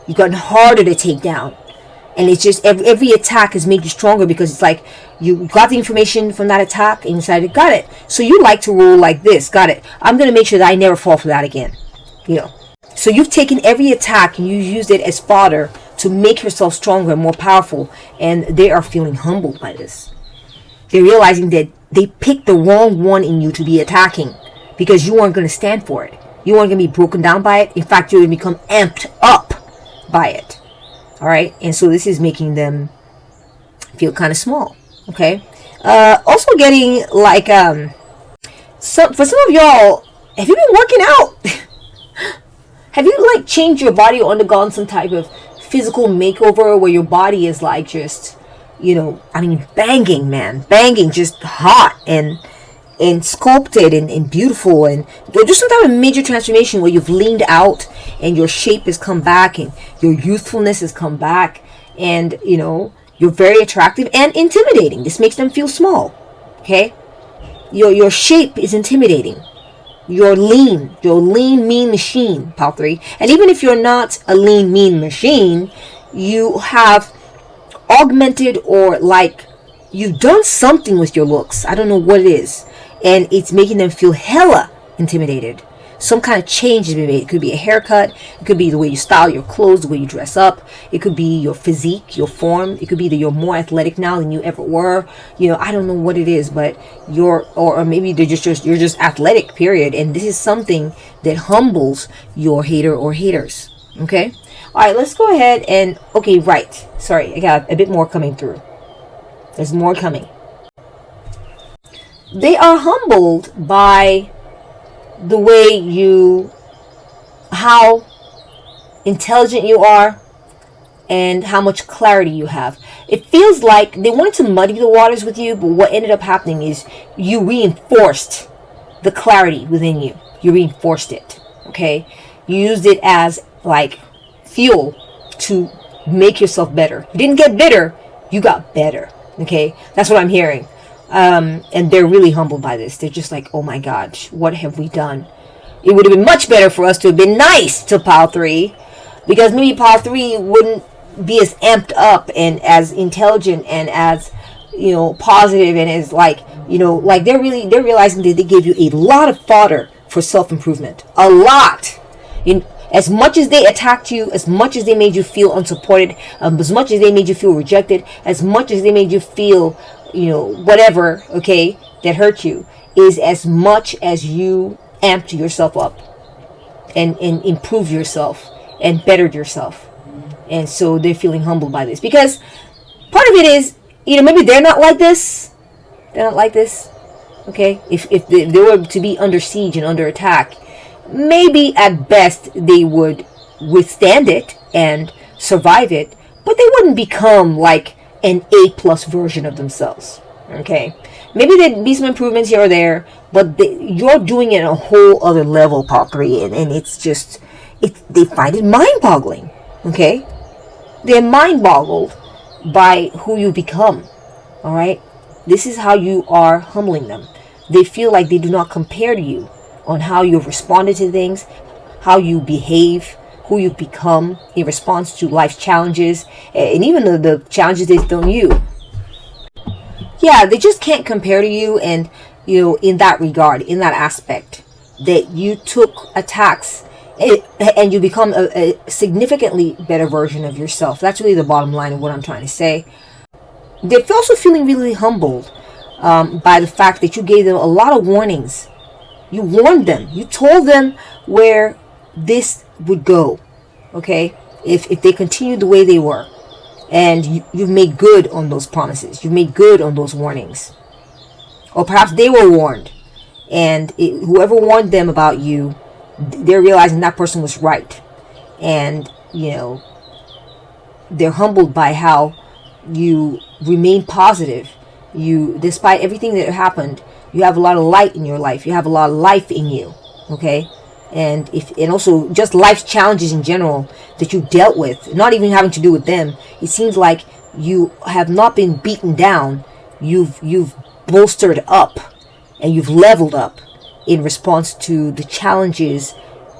You've gotten harder to take down. And it's just every attack has made you stronger because it's like you got the information from that attack and you decided, got it. So you like to roll like this, got it. I'm going to make sure that I never fall for that again. You know. So you've taken every attack and you used it as fodder to make yourself stronger and more powerful. And they are feeling humbled by this. They're realizing that they picked the wrong one in you to be attacking because you weren't going to stand for it. You weren't going to be broken down by it. In fact, you're going to become amped up by it. All right, and so this is making them feel kind of small. Okay, also getting like for some of y'all, have you been working out? Have you like changed your body or undergone some type of physical makeover where your body is like just, you know, I mean, banging, man, banging, just hot and sculpted and beautiful, and just some type of major transformation where you've leaned out and your shape has come back and your youthfulness has come back, and you know, you're very attractive and intimidating. This makes them feel small. Okay, your shape is intimidating. You're lean, mean machine, Pod 3. And even if you're not a lean, mean machine, you have augmented, or like you've done something with your looks. I don't know what it is. And it's making them feel hella intimidated. Some kind of change has been made. It could be a haircut. It could be the way you style your clothes, the way you dress up. It could be your physique, your form. It could be that you're more athletic now than you ever were. You know, I don't know what it is, but or maybe you're just athletic, period. And this is something that humbles your hater or haters. Okay? All right, let's go ahead and, okay, right. Sorry, I got a bit more coming through. There's more coming. They are humbled by the way how intelligent you are and how much clarity you have. It feels like they wanted to muddy the waters with you, but what ended up happening is you reinforced the clarity within you. You reinforced it, okay? You used it as like fuel to make yourself better. You didn't get bitter, you got better, okay? That's what I'm hearing. And they're really humbled by this. They're just like, oh my gosh, what have we done? It would have been much better for us to have been nice to Pod 3, because maybe Pod 3 wouldn't be as amped up and as intelligent and as, you know, positive, and as like, you know, like they're realizing that they gave you a lot of fodder for self-improvement. A lot. As much as they attacked you, as much as they made you feel unsupported, as much as they made you feel rejected, as much as they made you feel, you know, whatever, okay, that hurt you, is as much as you amped yourself up and improved yourself and bettered yourself. And so they're feeling humbled by this, because part of it is, you know, maybe they're not like this. They're not like this, okay? If they were to be under siege and under attack, maybe at best they would withstand it and survive it, but they wouldn't become like an A+ version of themselves. Okay, maybe there'd be some improvements here or there, but you're doing it at a whole other level, part 3, and it's just, they find it mind-boggling. Okay, they're mind-boggled by who you become. All right, this is how you are humbling them. They feel like they do not compare to you on how you've responded to things, how you behave, who you've become in response to life's challenges, and even the challenges they throw you. Yeah, they just can't compare to you, and in that regard, in that aspect, that you took attacks and you become a significantly better version of yourself. That's really the bottom line of what I'm trying to say. They're also feeling really humbled by the fact that you gave them a lot of warnings. You warned them. You told them where this would go, okay, if they continued the way they were. And you've made good on those promises. You've made good on those warnings. Or perhaps they were warned. And whoever warned them about you, they're realizing that person was right. And, they're humbled by how you remain positive. Despite everything that happened, you have a lot of light in your life. You have a lot of life in you. Okay? And also just life's challenges in general that you dealt with, not even having to do with them. It seems like you have not been beaten down. You've bolstered up, and you've leveled up in response to the challenges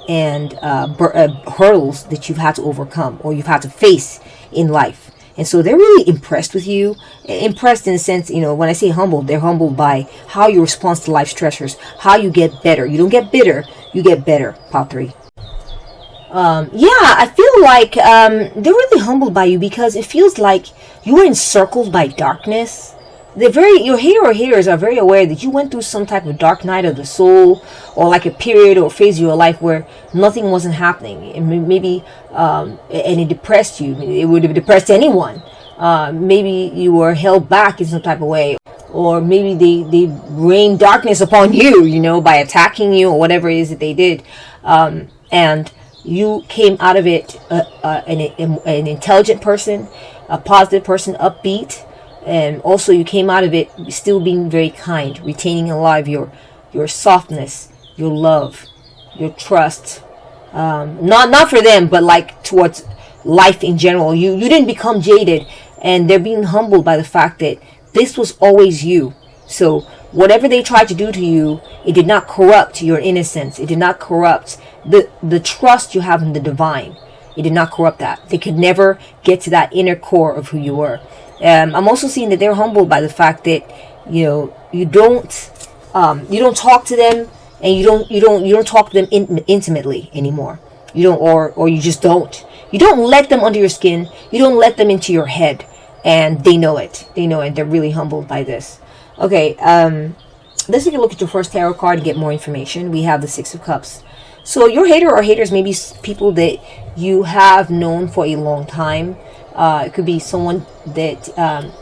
and hurdles that you've had to overcome or you've had to face in life. And so they're really impressed with you. Impressed in the sense, when I say humbled, they're humbled by how you respond to life's stressors, how you get better. You don't get bitter, you get better, part 3. I feel like they're really humbled by you because it feels like you were encircled by darkness. Your hater or haters are very aware that you went through some type of dark night of the soul, or like a period or phase of your life where nothing wasn't happening, and maybe and it depressed you. It would have depressed anyone. Maybe you were held back in some type of way, or maybe they rained darkness upon you, by attacking you or whatever it is that they did, and you came out of it an intelligent person, a positive person, upbeat. And also you came out of it still being very kind, retaining a lot of your softness, your love, your trust. Not for them, but like towards life in general. You didn't become jaded, and they're being humbled by the fact that this was always you. So whatever they tried to do to you, it did not corrupt your innocence. It did not corrupt the trust you have in the divine. It did not corrupt that. They could never get to that inner core of who you were. I'm also seeing that they're humbled by the fact that you don't talk to them, and you don't talk to them intimately anymore. You don't, or you just don't. You don't let them under your skin. You don't let them into your head, and they know it. They know it. They're really humbled by this. Okay, let's take a look at your first tarot card and get more information. We have the 6 of Cups. So your hater or haters may be people that you have known for a long time. It could be someone that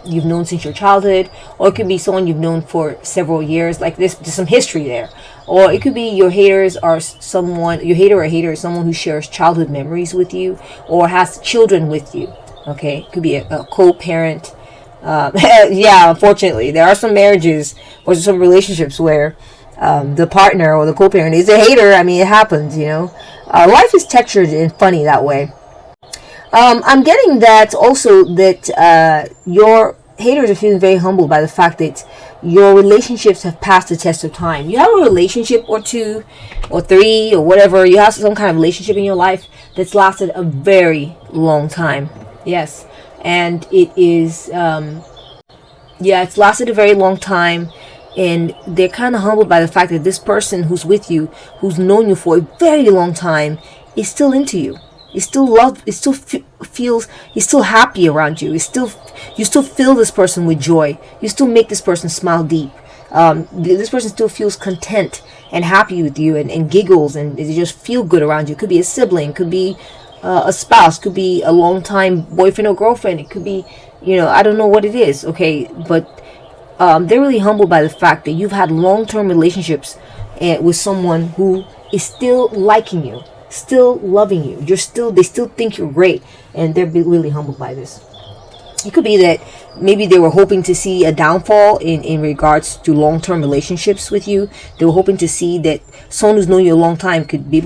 you've known since your childhood, or it could be someone you've known for several years. Like there's some history there. Or it could be your hater or hater is someone who shares childhood memories with you, or has children with you. Okay, it could be a co-parent. Unfortunately, there are some marriages or some relationships where the partner or the co-parent is a hater. I mean, it happens, life is textured and funny that way. I'm getting that also that your haters are feeling very humbled by the fact that your relationships have passed the test of time. You have a relationship or 2 or 3 or whatever. You have some kind of relationship in your life that's lasted a very long time. Yes. And it is, it's lasted a very long time. And they're kind of humbled by the fact that this person who's with you, who's known you for a very long time, is still into you. He still loves. He still feels. He's still happy around you. You still fill this person with joy. You still make this person smile deep. This person still feels content and happy with you, and giggles, and they just feel good around you. Could be a sibling. Could be a spouse. Could be a long-time boyfriend or girlfriend. It could be, I don't know what it is. Okay, but they're really humbled by the fact that you've had long-term relationships with someone who is still liking you. still loving you. They still think you're great, and they're really humbled by this. It could be that maybe they were hoping to see a downfall in regards to long-term relationships with you. They were hoping to see that someone who's known you a long time would be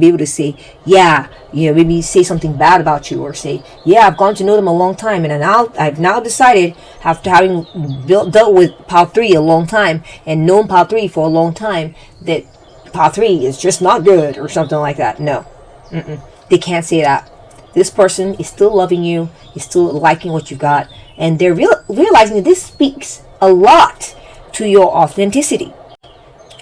able to say, yeah, maybe say something bad about you, or say, yeah, I've gotten to know them a long time, and I've now decided, after having dealt with Pile 3 a long time and known Pile 3 for a long time, that Pile 3 is just not good, or something like that. No, they can't say that. This person is still loving you, is still liking what you got, and they're realizing that this speaks a lot to your authenticity.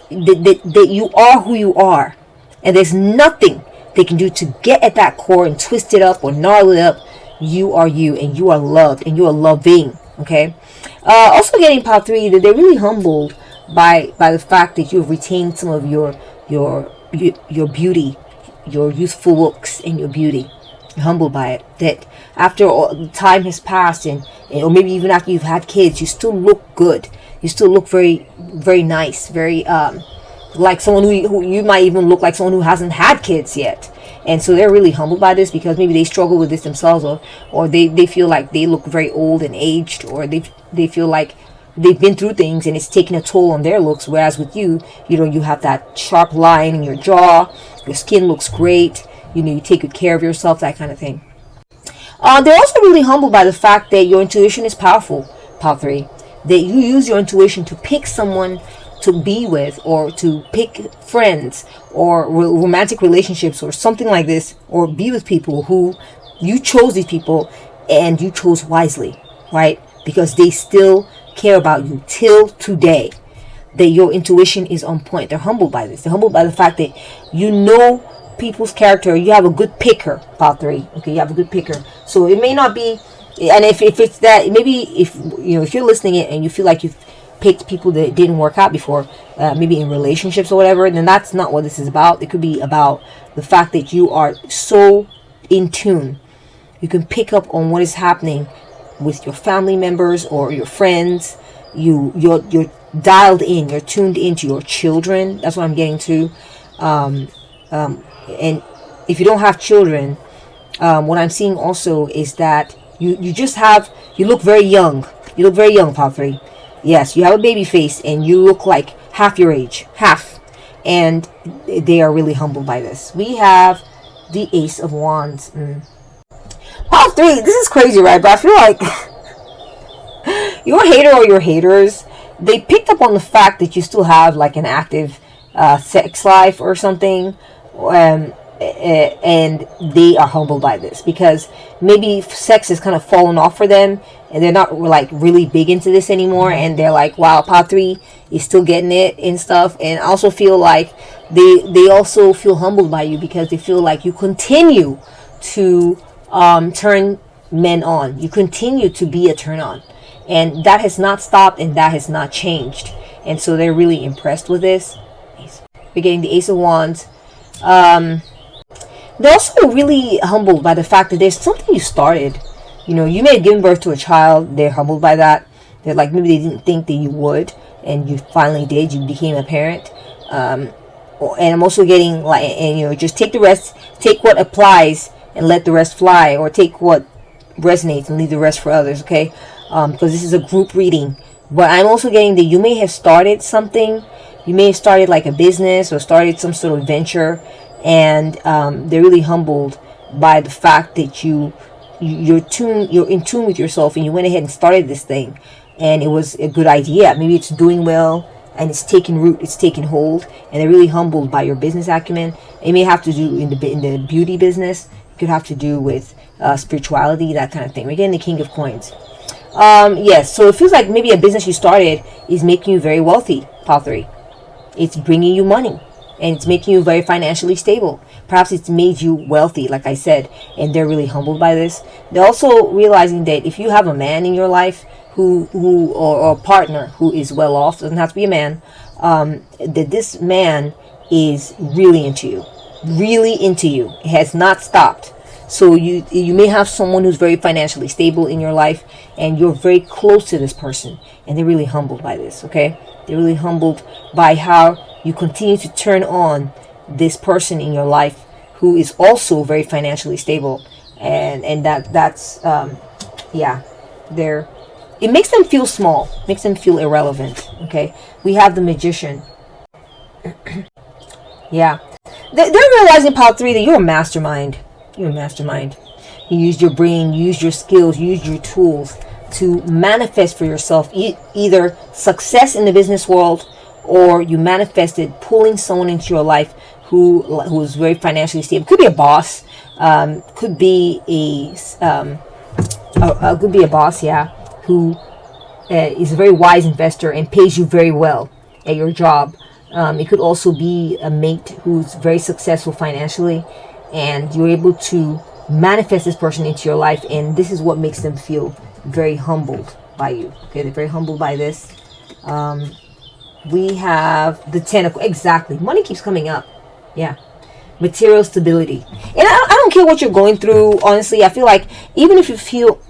That you are who you are, and there's nothing they can do to get at that core and twist it up or gnarl it up. You are you, and you are loved, and you are loving. Okay. Also, getting Pile 3, that they're really humbled by the fact that you've retained some of your beauty, your youthful looks, and your beauty. You're humbled by it. That after all time has passed, or maybe even after you've had kids, you still look good. You still look very, very nice. Very like someone who you might even look like someone who hasn't had kids yet. And so they're really humbled by this, because maybe they struggle with this themselves, or they feel like they look very old and aged, or they feel like they've been through things and it's taken a toll on their looks. Whereas with you, you have that sharp line in your jaw. Your skin looks great. You take good care of yourself, that kind of thing. They're also really humbled by the fact that your intuition is powerful, Pile 3. That you use your intuition to pick someone to be with, or to pick friends, or romantic relationships, or something like this, or be with people who you chose these people, and you chose wisely, right? Because they still care about you till today. That your intuition is on point. They're humbled by this. They're humbled by the fact that people's character. You have a good picker, Pile 3. Okay, you have a good picker. So it may not be, and if it's that, maybe if you're listening and you feel like you've picked people that didn't work out before, maybe in relationships or whatever, then that's not what this is about. It could be about the fact that you are so in tune. You can pick up on what is happening with your family members or your friends. You're dialed in. You're tuned into your children. That's what I'm getting to. And if you don't have children, what I'm seeing also is that you look very young. You look very young, Pile 3. Yes, you have a baby face and you look like half your age. Half. And they are really humbled by this. We have the Ace of Wands. Pile 3, this is crazy, right? But I feel like your hater or your haters, they picked up on the fact that you still have like an active sex life or something. And they are humbled by this, because maybe sex has kind of fallen off for them, and they're not like really big into this anymore, and they're like, wow, Pile 3 is still getting it and stuff. And I also feel like they also feel humbled by you, because they feel like you continue to turn men on. You continue to be a turn on, and that has not stopped, and that has not changed. And so they're really impressed with this. We're getting the Ace of Wands. They're also really humbled by the fact that there's something you started. You may have given birth to a child. They're humbled by that. They're like, maybe they didn't think that you would, and you finally did. You became a parent. And I'm also getting like, and just take the rest, take what applies and let the rest fly, or take what resonates and leave the rest for others. Okay, because this is a group reading. But I'm also getting that you may have started something. You may have started like a business or started some sort of venture, and they're really humbled by the fact that you're in tune with yourself, and you went ahead and started this thing, and it was a good idea. Maybe it's doing well and it's taking root, it's taking hold, and they're really humbled by your business acumen. It may have to do in the beauty business. It could have to do with spirituality, that kind of thing. We're getting the King of Coins. Yes, so it feels like maybe a business you started is making you very wealthy, Pile 3. It's bringing you money, and it's making you very financially stable. Perhaps it's made you wealthy, like I said, and they're really humbled by this. They're also realizing that if you have a man in your life or a partner who is well off, doesn't have to be a man, that this man is really into you. It has not stopped. So you may have someone who's very financially stable in your life, and you're very close to this person, and they're really humbled by this. Okay, they're really humbled by how you continue to turn on this person in your life who is also very financially stable, and that's yeah, they're, it makes them feel small, makes them feel irrelevant. Okay, we have the Magician. Yeah, they're realizing, pile 3, that you're a mastermind. You're a mastermind. You use your brain, you use your skills, you use your tools to manifest for yourself either success in the business world, or you manifested pulling someone into your life who's very financially stable. Could be a boss, could be could be a boss, yeah, who is a very wise investor and pays you very well at your job. It could also be a mate who's very successful financially, and you're able to manifest this person into your life, and this is what makes them feel very humbled by you. Okay, they're very humbled by this. We have the Tentacle. Exactly, money keeps coming up. Yeah, material stability. And I don't care what you're going through, honestly. I feel like even if you feel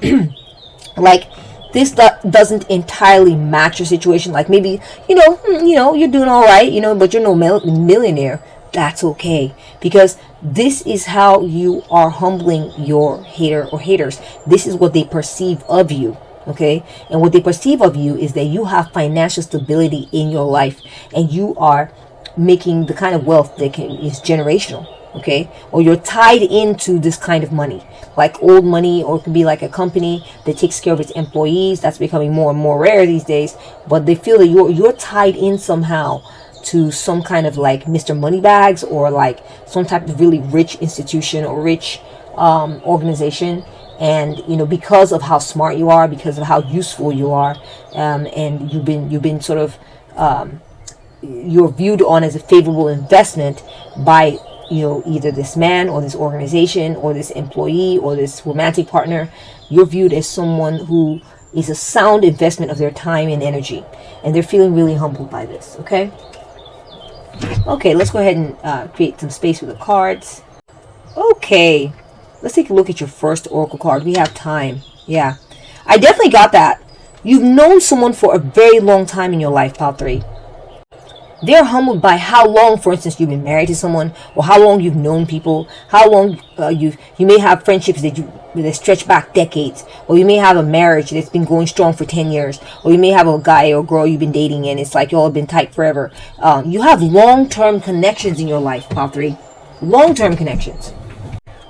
like this doesn't entirely match your situation, like maybe you're doing all right, but you're no millionaire, that's okay, because this is how you are humbling your hater or haters. This is what they perceive of you. Okay, and what they perceive of you is that you have financial stability in your life, and you are making the kind of wealth that is generational. Okay, or you're tied into this kind of money, like old money, or it could be like a company that takes care of its employees. That's becoming more and more rare these days, but they feel that you're tied in somehow to some kind of like Mr. Moneybags, or like some type of really rich institution or rich organization. And because of how smart you are, because of how useful you are, and you've been sort of you're viewed on as a favorable investment by either this man or this organization or this employee or this romantic partner. You're viewed as someone who is a sound investment of their time and energy, and they're feeling really humbled by this. Okay, let's go ahead and create some space with the cards. Okay, let's take a look at your first oracle card. We have time. Yeah, I definitely got that. You've known someone for a very long time in your life, pile 3. They're humbled by how long, for instance, you've been married to someone, or how long you've known people, how long you may have friendships that stretch back decades, or you may have a marriage that's been going strong for 10 years, or you may have a guy or girl you've been dating and it's like y'all have been tight forever. You have long-term connections in your life, pile 3. Long-term connections.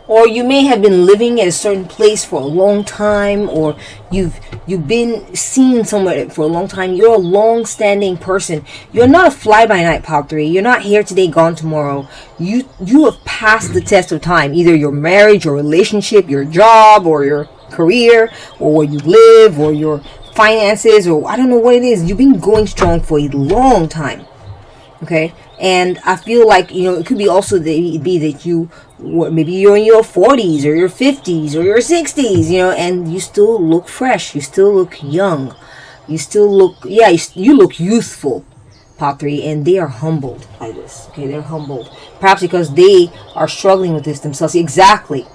Or you may have been living at a certain place for a long time, or you've been seen somewhere for a long time. You're a long-standing person. You're not a fly-by-night, pile 3. You're not here today, gone tomorrow. You have passed the test of time. Either your marriage, your relationship, your job, or your career, or where you live, or your finances, or I don't know what it is. You've been going strong for a long time. Okay, and I feel like it could be also that maybe you're in your 40s or your 50s or your 60s, and you still look fresh, you still look young, you still look you look youthful, pile 3, and they are humbled by this. Okay, they're humbled, perhaps because they are struggling with this themselves. Exactly.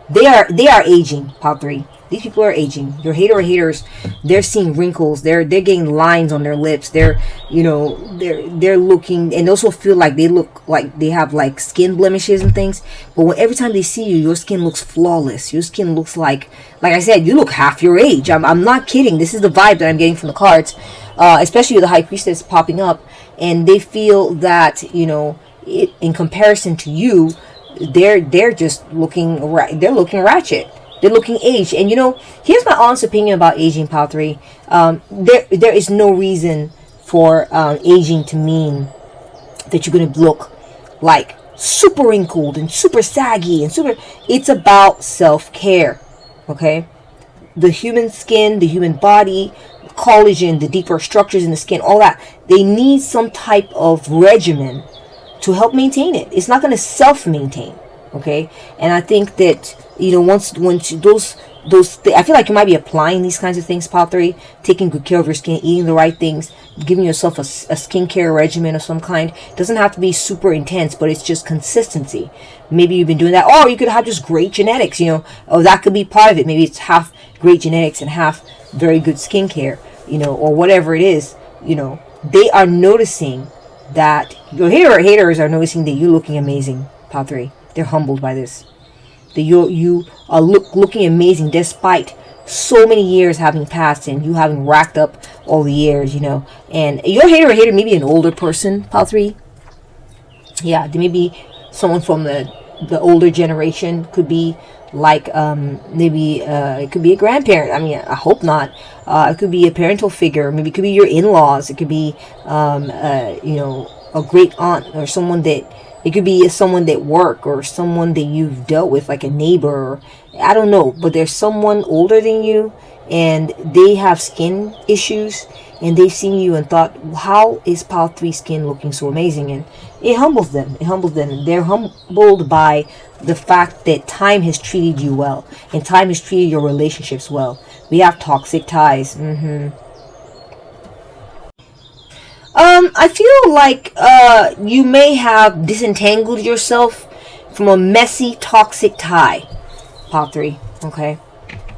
They are aging, pile 3. These people are aging. Your haters, they're seeing wrinkles. They're getting lines on their lips. They're looking, and also feel like they look like they have like skin blemishes and things. But every time they see you, your skin looks flawless. Your skin looks like I said, you look half your age. I'm not kidding. This is the vibe that I'm getting from the cards, especially with the High Priestess popping up, and they feel that in comparison to you, they're just looking right. They're looking ratchet. They're looking aged. And here's my honest opinion about aging, pile 3. There is no reason for aging to mean that you're going to look like super wrinkled and super saggy and super. It's about self-care. Okay, the human skin, the human body, collagen, the deeper structures in the skin, all that, they need some type of regimen to help maintain it. It's not going to self-maintain. Okay, and I think that once those I feel like you might be applying these kinds of things, pile 3, taking good care of your skin, eating the right things, giving yourself a skincare regimen of some kind. It doesn't have to be super intense, but it's just consistency. Maybe you've been doing that, or you could have just great genetics. That could be part of it. Maybe it's half great genetics and half very good skincare, or whatever it is. They are noticing that your haters are noticing that you're looking amazing. Pile 3. They're humbled by this. That you are looking amazing despite so many years having passed and you having racked up all the years, And your hater may be an older person, Pile 3. Yeah, they may be someone from the older generation. Could be like maybe it could be a grandparent. I mean, I hope not. It could be a parental figure. Maybe it could be your in-laws. It could be a great aunt or someone that. It could be someone at work or someone that you've dealt with, like a neighbor. I don't know, but there's someone older than you and they have skin issues and they've seen you and thought, how is Pile 3 skin looking so amazing? And it humbles them. They're humbled by the fact that time has treated you well and time has treated your relationships well. We have toxic ties. I feel like you may have disentangled yourself from a messy, toxic tie, Pile 3. Okay,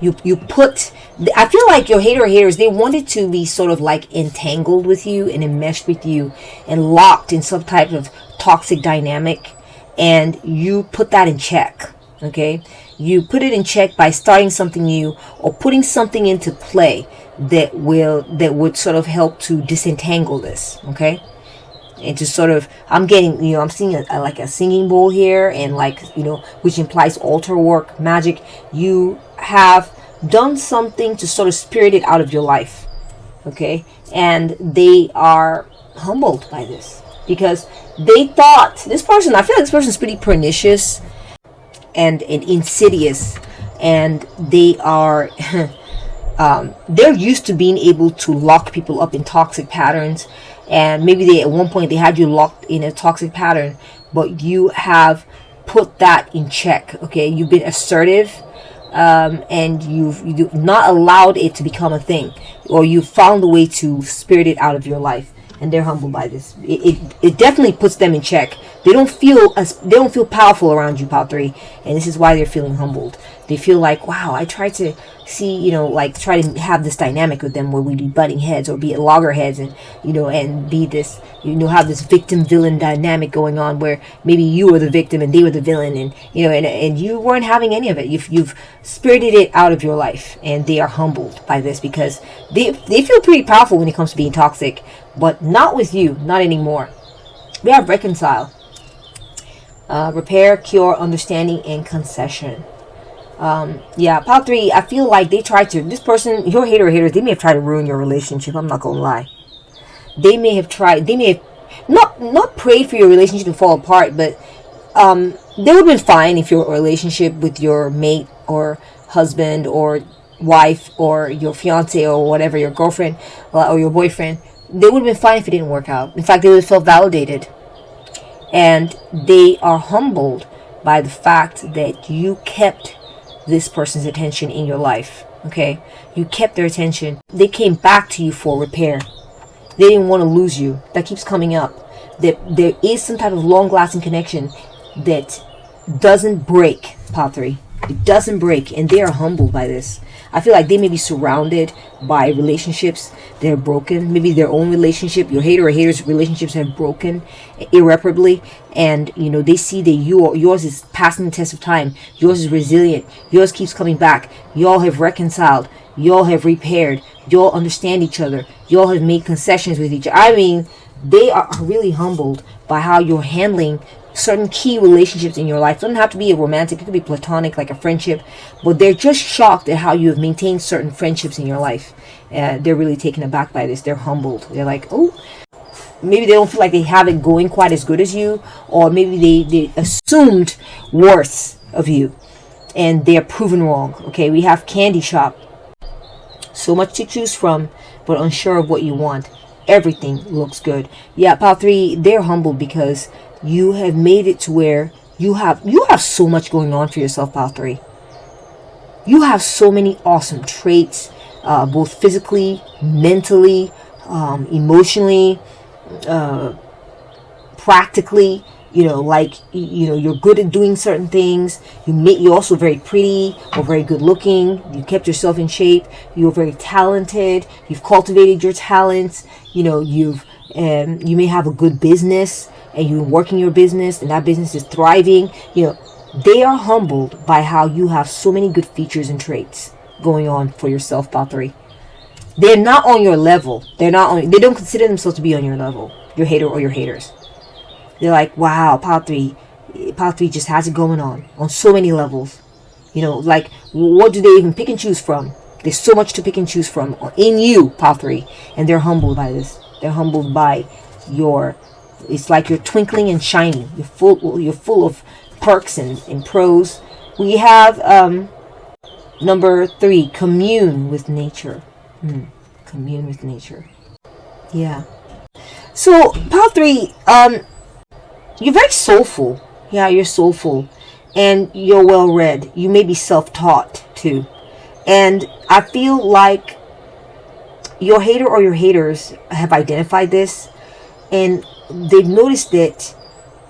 I feel like your haters, they wanted to be sort of like entangled with you and enmeshed with you and locked in some type of toxic dynamic, and you put that in check. Okay, you put it in check by starting something new or putting something into play that would sort of help to disentangle this. Okay, and to sort of, I'm seeing like a singing bowl here, and which implies altar work, magic. You have done something to sort of spirit it out of your life. Okay, and they are humbled by this because they thought I feel like this person's pretty pernicious and insidious, and they are they're used to being able to lock people up in toxic patterns, and maybe at one point they had you locked in a toxic pattern, but you have put that in check. Okay, you've been assertive, and you've not allowed it to become a thing, or you found a way to spirit it out of your life, and they're humbled by this. It definitely puts them in check. They don't feel powerful around you, Pile 3, and this is why they're feeling humbled. They feel like, wow, I tried to see, try to have this dynamic with them where we'd be butting heads or be at loggerheads and, and be this, have this victim-villain dynamic going on where maybe you were the victim and they were the villain, and, and you weren't having any of it. You've spirited it out of your life, and they are humbled by this because they feel pretty powerful when it comes to being toxic, but not with you, not anymore. We have reconcile, repair, cure, understanding, and concession. Pile 3, I feel like this person, your haters, they may have tried to ruin your relationship. I'm not gonna lie. They may have not prayed for your relationship to fall apart, but they would have been fine if your relationship with your mate or husband or wife or your fiance or whatever, your girlfriend or your boyfriend, they would have been fine if it didn't work out. In fact, they would have felt validated. And they are humbled by the fact that you kept this person's attention in your life. Okay, you kept their attention. They came back to you for repair. They didn't want to lose you. That keeps coming up, that there is some type of long-lasting connection that doesn't break, Pile 3. It doesn't break, and they are humbled by this. I feel like they may be surrounded by relationships that are broken. Maybe their own relationship, your haters' relationships have broken irreparably, and they see that yours is passing the test of time. Yours is resilient. Yours keeps coming back. Y'all have reconciled. Y'all have repaired. Y'all understand each other. Y'all have made concessions with each other. I mean, they are really humbled by how you're handling certain key relationships in your life. It doesn't have to be a romantic, it could be platonic, like a friendship, but they're just shocked at how you have maintained certain friendships in your life. They're really taken aback by this. They're humbled. They're like, oh, maybe they don't feel like they have it going quite as good as you, or maybe they assumed worth of you and they are proven wrong. Okay, we have candy shop. So much to choose from, but unsure of what you want. Everything looks good. Yeah, Pile 3, they're humbled because you have made it to where you have so much going on for yourself, Pile 3. You have so many awesome traits, both physically, mentally, emotionally, practically. You're good at doing certain things. You're also very pretty or very good looking. You kept yourself in shape. You're very talented. You've cultivated your talents. You may have a good business. and you're working your business and that business is thriving, they are humbled by how you have so many good features and traits going on for yourself, Pile 3. They're not on your level. They don't consider themselves to be on your level, your hater or your haters. They're like, wow, Pile 3 just has it going on so many levels. Like, what do they even pick and choose from? There's so much to pick and choose from in you, Pile 3. And they're humbled by this. They're humbled by it's like you're twinkling and shining. You're full of perks and pros. We have number 3, commune with nature. Commune with nature. Yeah. So, Pile 3, you're very soulful. Yeah, you're soulful. And you're well read. You may be self-taught too. And I feel like your hater or your haters have identified this, and they've noticed that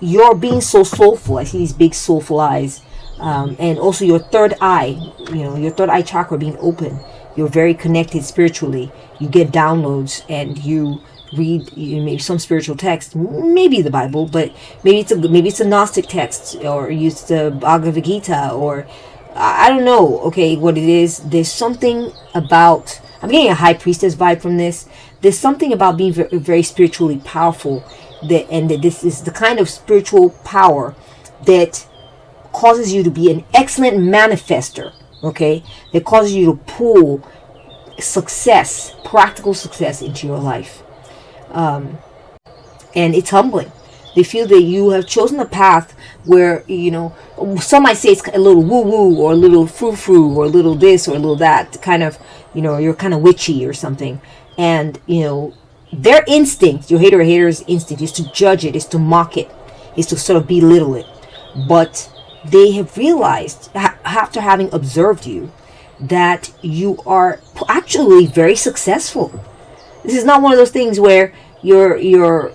you're being so soulful. I see these big soulful eyes, and also your third eye, your third eye chakra being open. You're very connected spiritually. You get downloads, and you read maybe some spiritual text, maybe the Bible, but maybe it's a Gnostic text, or use the Bhagavad Gita, or I don't know, okay, what it is. There's something about, I'm getting a high priestess vibe from this. There's something about being very, very spiritually powerful, and that this is the kind of spiritual power that causes you to be an excellent manifester, okay? That causes you to pull success, practical success into your life. And it's humbling. They feel that you have chosen a path where, some might say it's a little woo-woo, or a little frou-frou, or a little this, or a little that, kind of, you're kind of witchy or something. And, their instinct, your hater or hater's instinct, is to judge it, is to mock it, is to sort of belittle it. But they have realized, after having observed you, that you are actually very successful. This is not one of those things where you're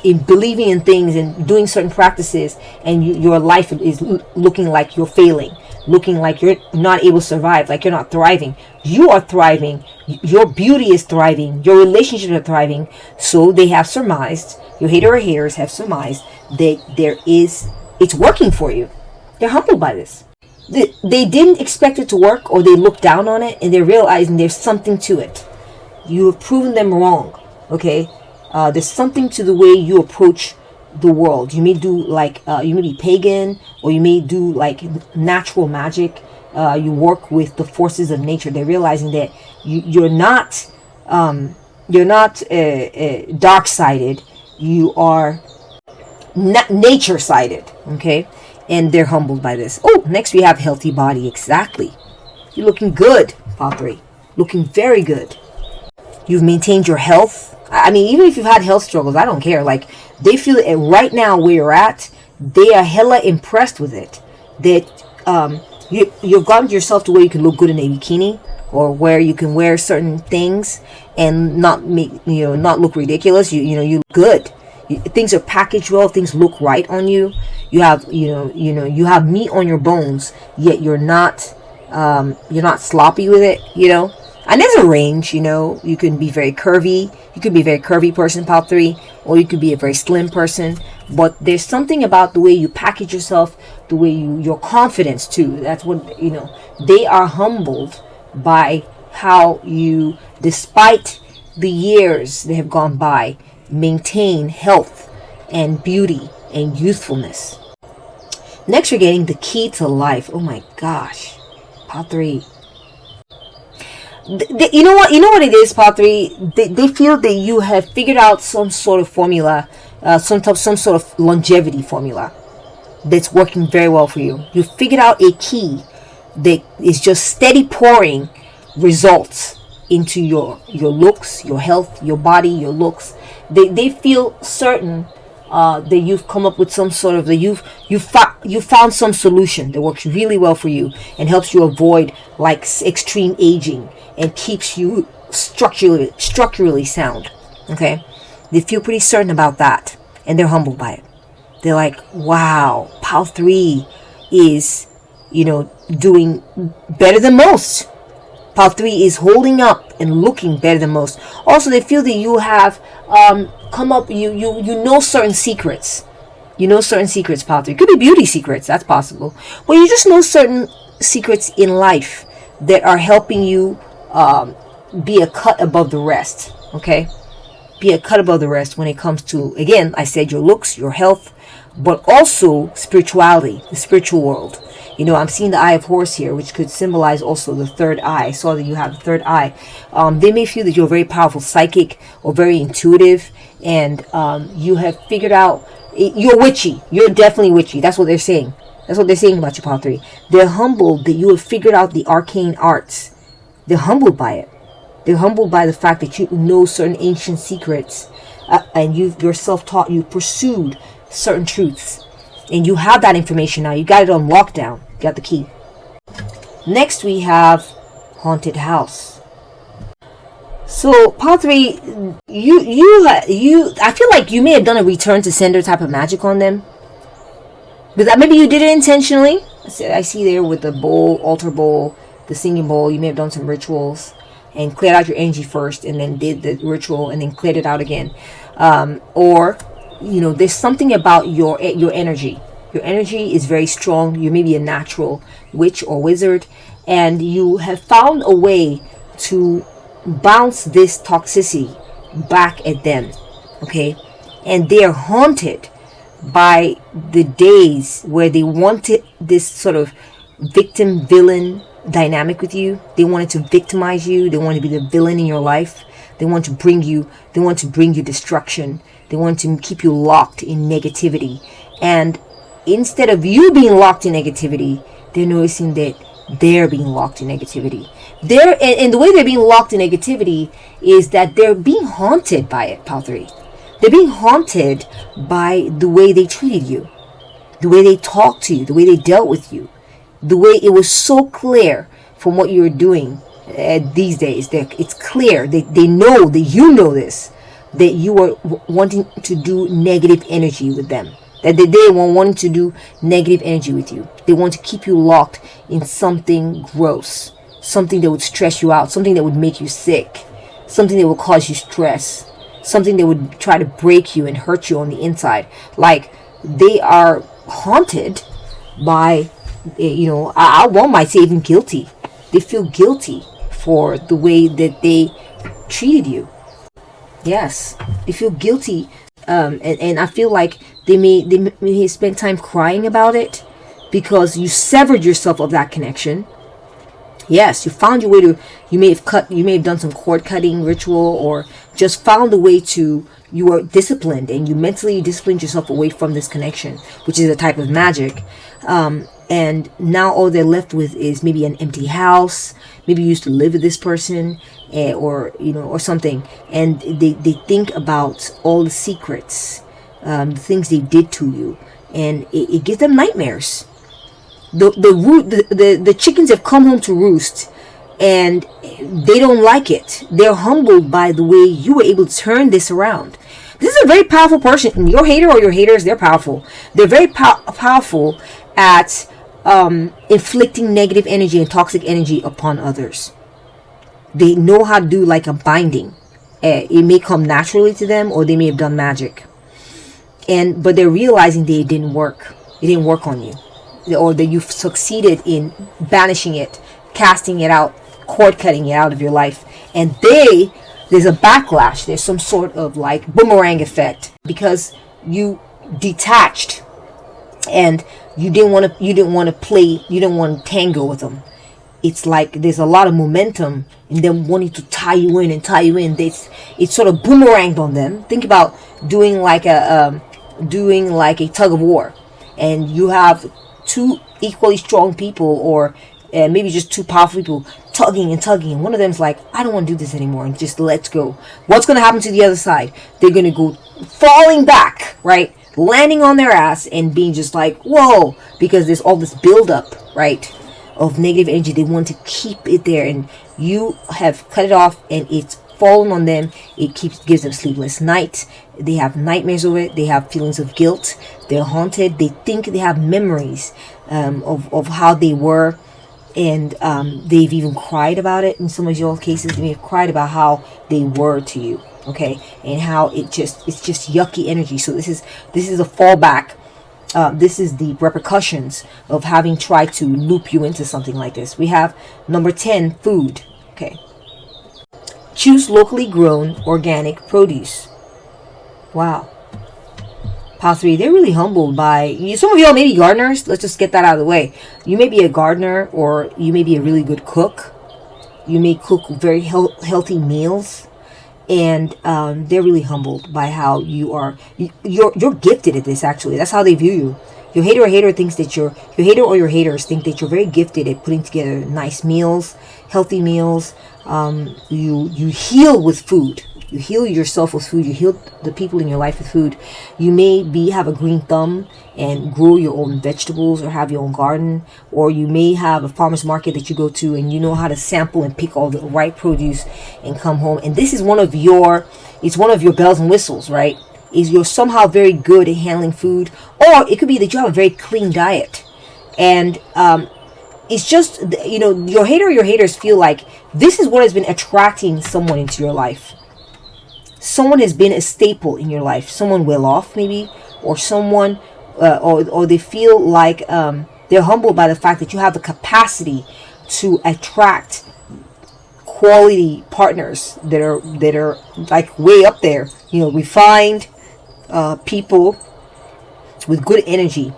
in believing in things and doing certain practices, and your life is looking like you're failing, looking like you're not able to survive, like you're not thriving. You are thriving. Your beauty is thriving. Your relationships are thriving. So they have surmised, your hater or haters have surmised, that it's working for you. They're humbled by this. They didn't expect it to work, or they looked down on it, and they're realizing there's something to it. You have proven them wrong, okay? There's something to the way you approach the world. You may do you may be pagan, or you may do like natural magic. You work with the forces of nature. They're realizing that you're not dark-sided. You are nature-sided, okay? And they're humbled by this. Oh, next we have healthy body. Exactly. You're looking good, Pile 3. Looking very good. You've maintained your health. I mean, even if you've had health struggles, I don't care. Like, they feel that right now where you're at, they are hella impressed with it. That you've gotten yourself to where you can look good in a bikini, or where you can wear certain things and not look ridiculous. You look good. Things are packaged well. Things look right on you. You have you have meat on your bones, yet you're not sloppy with it. And there's a range. You can be very curvy. You could be a very curvy person, Pile 3, or you could be a very slim person. But there's something about the way you package yourself, the way your confidence too. That's what They are humbled by how you, despite the years that have gone by, maintain health and beauty and youthfulness. Next, we're getting the key to life. Oh my gosh, Pile 3. You know what it is, Pile 3. They feel that you have figured out some sort of formula, some sort of longevity formula that's working very well for you. You figured out a key that is just steady pouring results into your looks, your health, your body, your looks. They feel certain that you've come up with some sort of you found some solution that works really well for you and helps you avoid like extreme aging and keeps you structurally sound. Okay, they feel pretty certain about that, and they're humbled by it. They're like, wow, Pile 3 is doing better than most. Pile 3 is holding up and looking better than most. Also, they feel that you have come up, you know certain secrets. You know certain secrets, pile 3. It could be beauty secrets, that's possible. But you just know certain secrets in life that are helping you be a cut above the rest, okay? Be a cut above the rest when it comes to, again, I said your looks, your health, but also spirituality, the spiritual world. You know, I'm seeing the Eye of Horse here, which could symbolize also the third eye. I saw that you have the third eye. They may feel that you're a very powerful psychic or very intuitive, and you have figured out, you're witchy. You're definitely witchy. That's what they're saying. That's what they're saying about you, pile 3. They're humbled that you have figured out the arcane arts. They're humbled by it. They're humbled by the fact that you know certain ancient secrets, and you've yourself taught, you pursued certain truths, and you have that information now. You got it on lockdown. You got the key. Next we have haunted house. So pile 3, you I feel like you may have done a return to sender type of magic on them, but maybe you did it intentionally. I see there with the bowl, altar bowl, the singing bowl, you may have done some rituals and cleared out your energy first, and then did the ritual, and then cleared it out again. Or, you know, there's something about your energy. Your energy is very strong. You may be a natural witch or wizard, and you have found a way to bounce this toxicity back at them, okay? And they are haunted by the days where they wanted this sort of victim villain dynamic with you. They wanted to victimize you. They want to be the villain in your life. They want to bring you destruction. They want to keep you locked in negativity. And instead of you being locked in negativity, they're noticing that they're being locked in negativity. And the way they're being locked in negativity is that they're being haunted by it, pile 3. They're being haunted by the way they treated you, the way they talked to you, the way they dealt with you, the way it was so clear from what you're doing these days. It's clear. They know that you know this, that you are wanting to do negative energy with them, that they were wanting to do negative energy with you. They want to keep you locked in something gross, something that would stress you out, something that would make you sick, something that would cause you stress, something that would try to break you and hurt you on the inside. Like, they are haunted by, you know, one might say even guilty. They feel guilty for the way that they treated you. Yes, they feel guilty, and I feel like they may spend time crying about it because you severed yourself of that connection. Yes, you found your way to, you may have done some cord cutting ritual, or just found a way to, you were disciplined and you mentally disciplined yourself away from this connection, which is a type of magic. And now all they're left with is maybe an empty house. Maybe you used to live with this person, or, you know, or something. And they think about all the secrets, the things they did to you, and it gives them nightmares. The chickens have come home to roost, and they don't like it. They're humbled by the way you were able to turn this around. This is a very powerful person. Your hater or your haters, they're powerful. They're very powerful at inflicting negative energy and toxic energy upon others. They know how to do like a binding. It may come naturally to them, or they may have done magic. But they're realizing that it didn't work. It didn't work on you, or that you've succeeded in banishing it, casting it out, cord cutting it out of your life. And there's a backlash. There's some sort of like boomerang effect, because you detached, and you didn't want to play, you didn't want to tango with them. It's like there's a lot of momentum in them wanting to tie you in. It's sort of boomeranged on them. Think about doing like a tug of war, and you have two equally strong people, or maybe just two powerful people tugging and one of them's like, I don't want to do this anymore, and just lets go. What's going to happen to the other side? They're going to go falling back, right? Landing on their ass and being just like, whoa, because there's all this buildup, right, of negative energy. They want to keep it there, and you have cut it off, and it's fallen on them. It gives them sleepless nights. They have nightmares over it. They have feelings of guilt. They're haunted. They think they have memories of how they were, And they've even cried about it. In some of your cases, they may have cried about how they were to you, okay, and how it's just yucky energy. So this is a fallback. This is the repercussions of having tried to loop you into something like this. We have number 10, food. Okay. Choose locally grown organic produce. Wow. Pile 3, they're really humbled by you. Some of y'all may be gardeners. Let's just get that out of the way. You may be a gardener, or you may be a really good cook. You may cook very healthy meals. And they're really humbled by how you're gifted at this. Actually, that's how they view you. Your hater thinks that your hater or your haters think that you're very gifted at putting together nice meals, healthy meals. You heal with food. You heal yourself with food. You heal the people in your life with food. You may have a green thumb and grow your own vegetables, or have your own garden, or you may have a farmer's market that you go to and you know how to sample and pick all the right produce and come home. And this is one of your bells and whistles, right? Is you're somehow very good at handling food, or it could be that you have a very clean diet. And it's just, your haters feel like this is what has been attracting someone into your life. Someone has been a staple in your life. Someone well off, maybe, or someone, or they feel like they're humbled by the fact that you have the capacity to attract quality partners that are like way up there. Refined people with good energy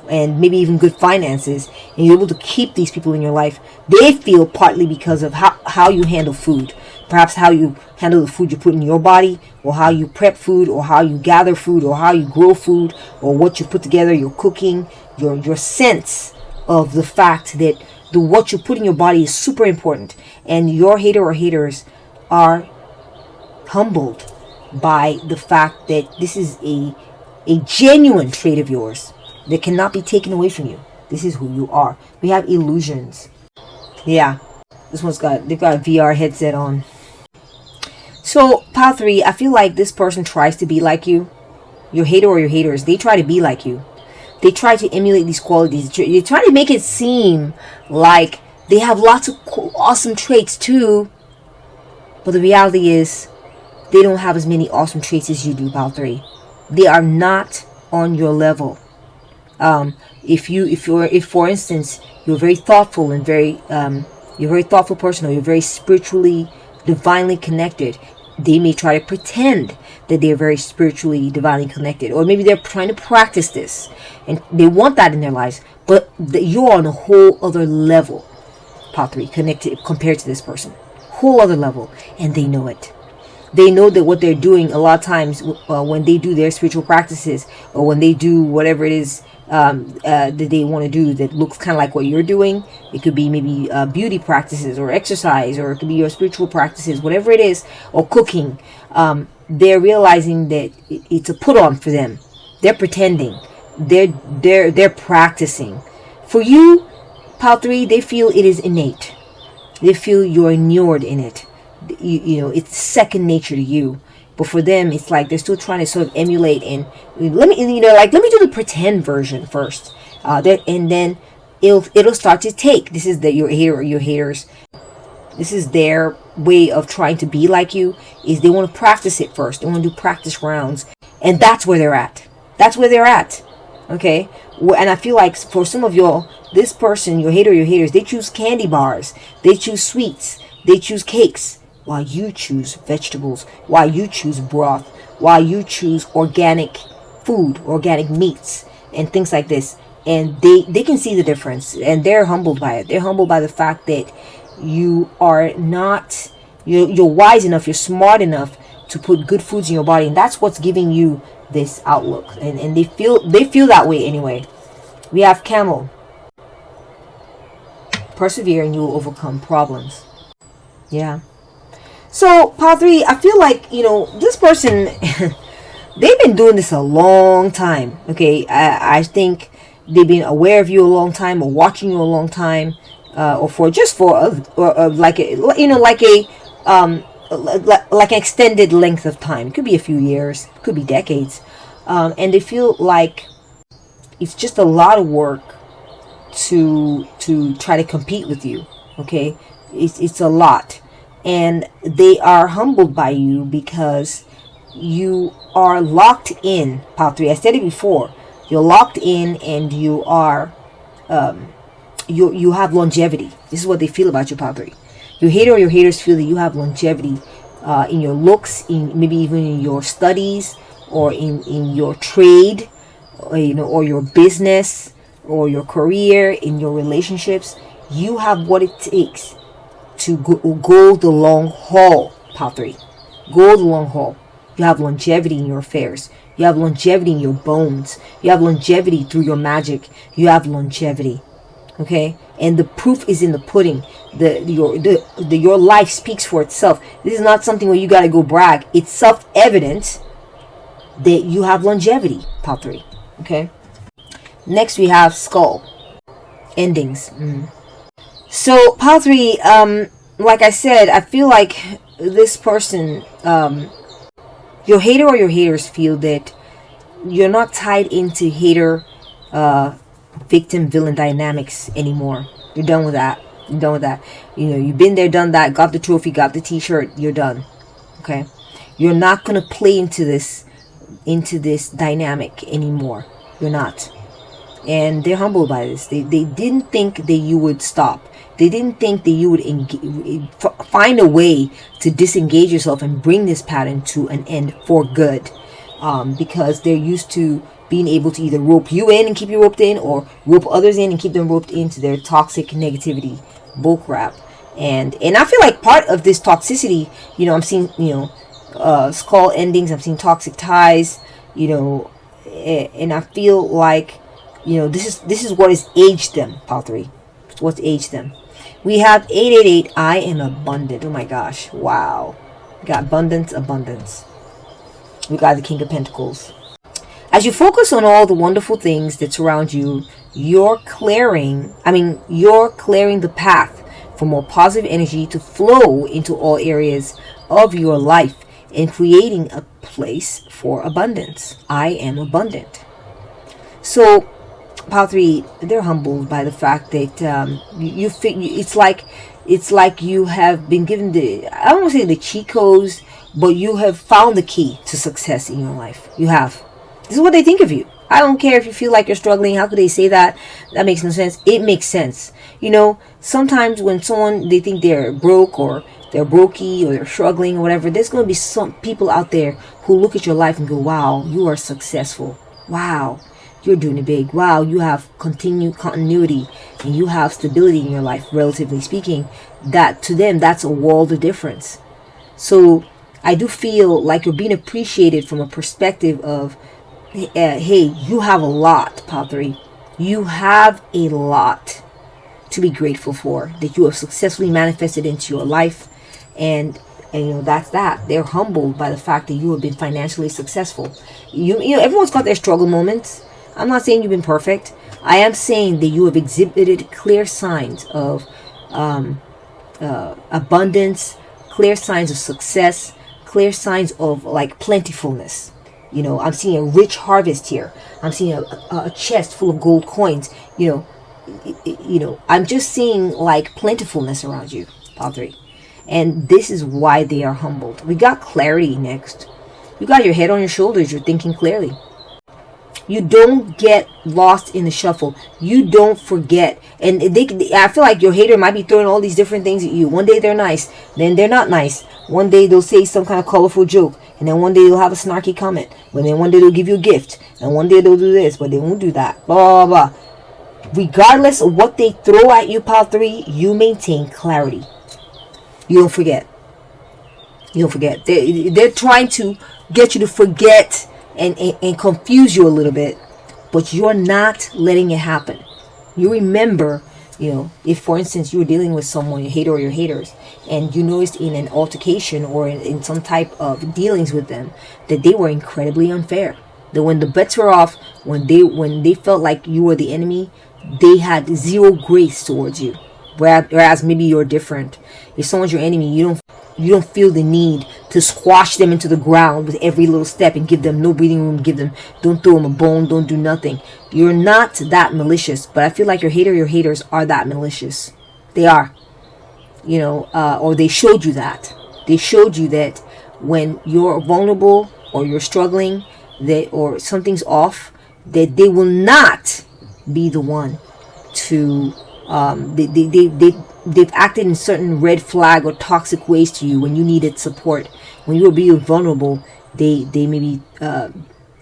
and maybe even good finances, and you're able to keep these people in your life. They feel partly because of how you handle food. Perhaps how you handle the food you put in your body, or how you prep food, or how you gather food, or how you grow food, or what you put together, your cooking, your sense of the fact that what you put in your body is super important. And your hater or haters are humbled by the fact that this is a genuine trait of yours that cannot be taken away from you. This is who you are. We have illusions. Yeah, they've got a VR headset on. So, pile 3, I feel like this person tries to be like you. Your hater or your haters, they try to be like you. They try to emulate these qualities. They try to make it seem like they have lots of awesome traits too. But the reality is, they don't have as many awesome traits as you do, pile 3. They are not on your level. If for instance, you're very thoughtful and you're a very thoughtful person, or you're very spiritually, divinely connected, they may try to pretend that they're very spiritually, divinely connected, or maybe they're trying to practice this and they want that in their lives, but you're on a whole other level, pile 3, connected compared to this person, whole other level, and they know it. They know that what they're doing a lot of times when they do their spiritual practices, or when they do whatever it is that they want to do that looks kind of like what you're doing. It could be maybe beauty practices, or exercise, or it could be your spiritual practices, whatever it is, or cooking. They're realizing that it's a put on for them. They're pretending. They're practicing. For you, pile 3, they feel it is innate. They feel you're inured in it. It's second nature to you. But for them, it's like they're still trying to sort of emulate, and let me do the pretend version first, and then it'll start to take. This is your hater or your haters. This is their way of trying to be like you. Is they want to practice it first. They want to do practice rounds, and that's where they're at. That's where they're at. Okay, and I feel like for some of y'all, this person, your hater or your haters, they choose candy bars, they choose sweets, they choose cakes, while you choose vegetables, while you choose broth, while you choose organic food, organic meats, and things like this. And they can see the difference, and they're humbled by it. They're humbled by the fact that you are not, you're wise enough, you're smart enough to put good foods in your body, and that's what's giving you this outlook. And they feel that way anyway. We have Camel. Persevere and you will overcome problems. Yeah. So, pile 3, I feel like, this person, they've been doing this a long time. Okay, I think they've been aware of you a long time, or watching you a long time, or like an extended length of time. It could be a few years, it could be decades, and they feel like it's just a lot of work to try to compete with you. Okay, it's a lot, and they are humbled by you because you are locked in. Pile 3, I said it before, you're locked in, and you are you have longevity. This is what they feel about you, Pile 3. Your hater or your haters feel that you have longevity in your looks, in maybe even in your studies, or in your trade, or, or your business, or your career, in your relationships. You have what it takes to go the long haul, Pile 3. Go the long haul. You have longevity in your affairs. You have longevity in your bones. You have longevity through your magic. You have longevity. Okay? And the proof is in the pudding. Your life speaks for itself. This is not something where you got to go brag. It's self-evident that you have longevity, Pile 3. Okay? Next we have skull. Endings. So, Pile 3, like I said, I feel like this person, your hater or your haters feel that you're not tied into hater, victim, villain dynamics anymore. You're done with that. You're done with that. You've been there, done that, got the trophy, got the t-shirt, you're done. Okay? You're not going to play into this dynamic anymore. You're not. And they're humbled by this. They didn't think that you would stop. They didn't think that you would find a way to disengage yourself and bring this pattern to an end for good, because they're used to being able to either rope you in and keep you roped in, or rope others in and keep them roped into their toxic negativity bullcrap. And I feel like part of this toxicity, I'm seeing skull endings, I'm seeing toxic ties, and I feel like this is what has aged them, Pile 3. It's what's aged them. We have 888. I am abundant. Oh my gosh. Wow. We got abundance. We got the King of Pentacles. As you focus on all the wonderful things that surround you, you're clearing the path for more positive energy to flow into all areas of your life, and creating a place for abundance. I am abundant. So, Pile 3, they're humbled by the fact that it's like you have been given I don't want to say the cheat codes, but you have found the key to success in your life. You have. This is what they think of you. I don't care if you feel like you're struggling. How could they say that? That makes no sense. It makes sense. Sometimes when they think they're broke, or they're brokey, or they're struggling, or whatever, there's going to be some people out there who look at your life and go, wow, you are successful. Wow, you're doing it big. Wow, you have continuity, and you have stability in your life, relatively speaking. That to them, that's a world of difference. So I do feel like you're being appreciated from a perspective of, hey, you have a lot, Pile 3. You have a lot to be grateful for, that you have successfully manifested into your life. And that's that. They're humbled by the fact that you have been financially successful. Everyone's got their struggle moments. I'm not saying you've been perfect. I am saying that you have exhibited clear signs of abundance, clear signs of success, clear signs of like plentifulness. I'm seeing a rich harvest here. I'm seeing a chest full of gold coins. I'm just seeing like plentifulness around you, Pile 3. And this is why they are humbled. We got clarity next. You got your head on your shoulders. You're thinking clearly. You don't get lost in the shuffle. You don't forget. And I feel like your hater might be throwing all these different things at you. One day they're nice, then they're not nice. One day they'll say some kind of colorful joke, and then one day they'll have a snarky comment. But then one day they'll give you a gift, and one day they'll do this, but they won't do that. Blah, blah, blah. Regardless of what they throw at you, Pile 3, you maintain clarity. You don't forget. They're trying to get you to forget and confuse you a little bit, but you're not letting it happen. You remember, if for instance you were dealing with someone, your hater or your haters, and you noticed in an altercation or in some type of dealings with them that they were incredibly unfair. That when the bets were off, when they felt like you were the enemy, they had zero grace towards you. Whereas maybe you're different. If someone's your enemy, you don't feel the need to squash them into the ground with every little step and give them no breathing room, don't throw them a bone, don't do nothing. You're not that malicious, but I feel like your haters are that malicious. They are, or they showed you that. They showed you that when you're vulnerable or you're struggling, or something's off, that they will not be the one to they've acted in certain red flag or toxic ways to you when you needed support. When you were being vulnerable, they maybe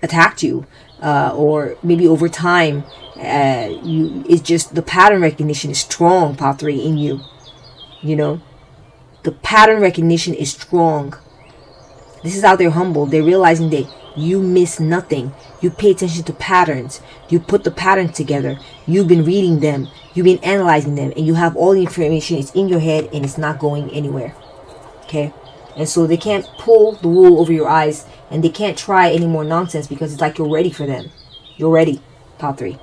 attacked you, or maybe over time, it's just the pattern recognition is strong, Pile 3, in you. The pattern recognition is strong. This is how they're humble. They're realizing that you miss nothing. You pay attention to patterns. You put the pattern together. You've been reading them. You've been analyzing them. And you have all the information. It's in your head and it's not going anywhere. Okay? And so they can't pull the wool over your eyes. And they can't try any more nonsense because it's like you're ready for them. You're ready, Pile 3.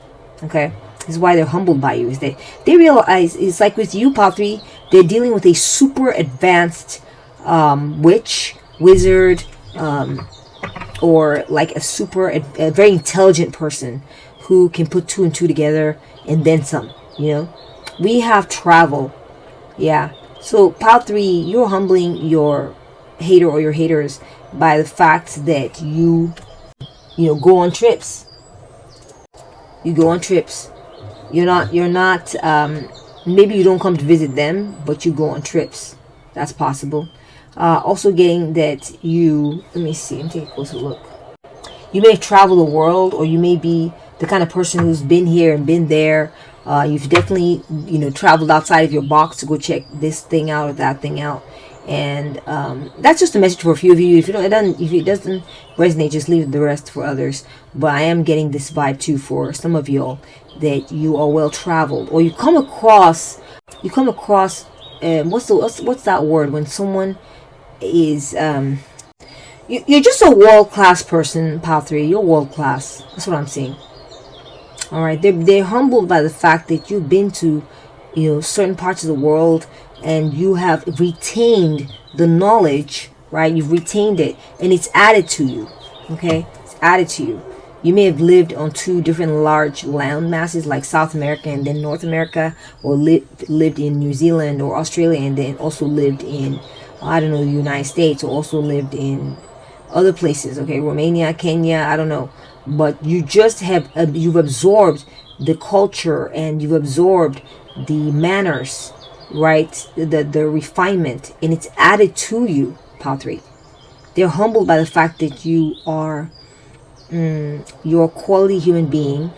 Okay? This is why they're humbled by you. Is that they realize it's like with you, Pile 3, they're dealing with a super advanced witch, wizard, or like a very intelligent person who can put 2 and 2 together and then some. We have travel. Yeah. So Pile 3, you're humbling your hater or your haters by the fact that you go on trips. You go on trips. You're not maybe you don't come to visit them, but you go on trips. That's possible. Also getting that let me see, let me take a closer look. You may travel the world, or you may be the kind of person who's been here and been there. You've definitely, traveled outside of your box to go check this thing out or that thing out. And that's just a message for a few of you. If it doesn't resonate, just leave the rest for others. But I am getting this vibe too for some of y'all, that you are well traveled, or you come across what's that word when someone is you're just a world-class person, Pile 3. You're world-class. That's what I'm saying. All right, they're humbled by the fact that you've been to certain parts of the world and you have retained the knowledge, right? You've retained it and it's added to you. Okay, it's added to you. You may have lived on 2 different large land masses like South America and then North America, or lived in New Zealand or Australia and then also lived in, the United States, or also lived in other places, okay, Romania, Kenya, I don't know. But you just you've absorbed the culture and you've absorbed the manners, right? The refinement, and it's added to you, Pile 3. They're humbled by the fact that you are you're a quality human being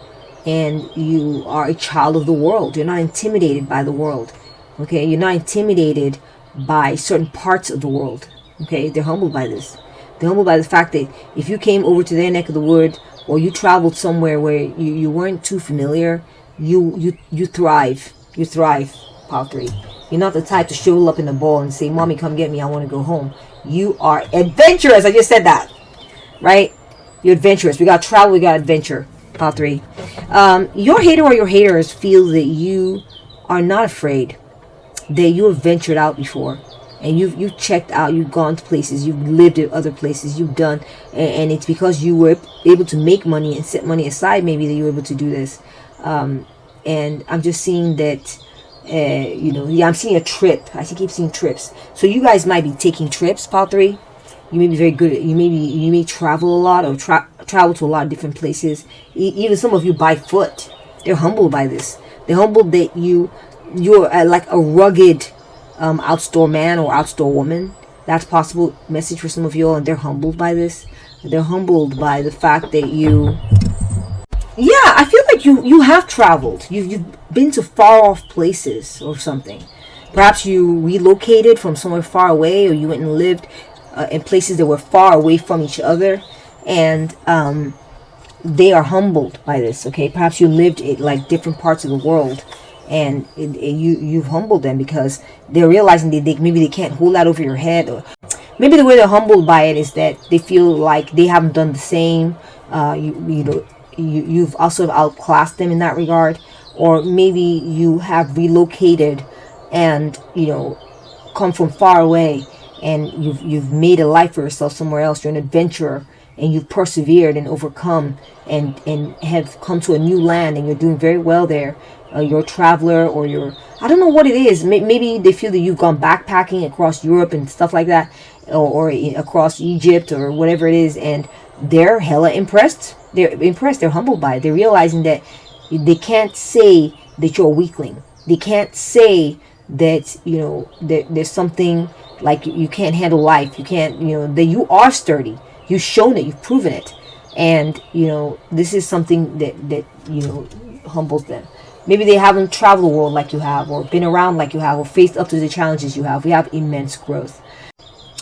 and you are a child of the world. You're not intimidated by the world. Okay, you're not intimidated by certain parts of the world. Okay, they're humbled by this. They're humbled by the fact that if you came over to their neck of the wood, or you traveled somewhere where you weren't too familiar, you thrive. You thrive, Pile 3. You're not the type to show up in the ball and say, "Mommy, come get me. I want to go home." You are adventurous. I just said that, right? You're adventurous. We got travel. We got adventure. Pile 3. Your hater or your haters feel that you are not afraid, that you have ventured out before, and you've checked out. You've gone to places. You've lived at other places. You've done, and it's because you were able to make money and set money aside. Maybe that you were able to do this. And I'm just seeing that. I'm seeing a trip. I keep seeing trips. So you guys might be taking trips, Pile 3. You may be very good at, you may travel a lot, or travel to a lot of different places. Even some of you by foot. They're humbled by this. They're humbled that you're like a rugged outdoor man or outdoor woman. That's possible message for some of you all, and they're humbled by this. They're humbled by the fact that I feel like you have traveled. You've been to far off places or something. Perhaps you relocated from somewhere far away, or you went and lived in places that were far away from each other, and they are humbled by this. Okay, perhaps you lived in like different parts of the world, and you've humbled them because they're realizing that maybe they can't hold that over your head, or maybe the way they're humbled by it is that they feel like they haven't done the same. You've also outclassed them in that regard, or maybe you have relocated and come from far away, and you've made a life for yourself somewhere else. You're an adventurer, and you've persevered and overcome, and have come to a new land, and you're doing very well there. You're a traveler, or I don't know what it is. Maybe they feel that you've gone backpacking across Europe and stuff like that, or across Egypt or whatever it is, and they're hella impressed. They're humbled by it. They're realizing that they can't say that you're a weakling. They can't say that, that there's something like you can't handle life. You can't, that you are sturdy. You've shown it. You've proven it. And, this is something that humbles them. Maybe they haven't traveled the world like you have, or been around like you have, or faced up to the challenges you have. We have immense growth.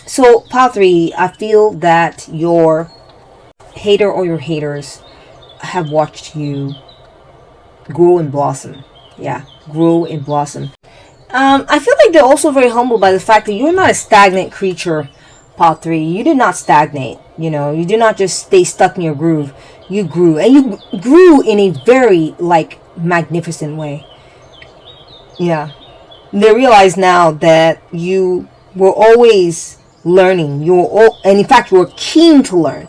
So, pile 3, I feel that your hater or your haters have watched you grow and blossom. Yeah, grow and blossom. I feel like they're also very humbled by the fact that you're not a stagnant creature, pile 3. You did not stagnate. You did not just stay stuck in your groove. You grew, and you grew in a very, magnificent way. Yeah. They realize now that you were always learning. And in fact, you were keen to learn.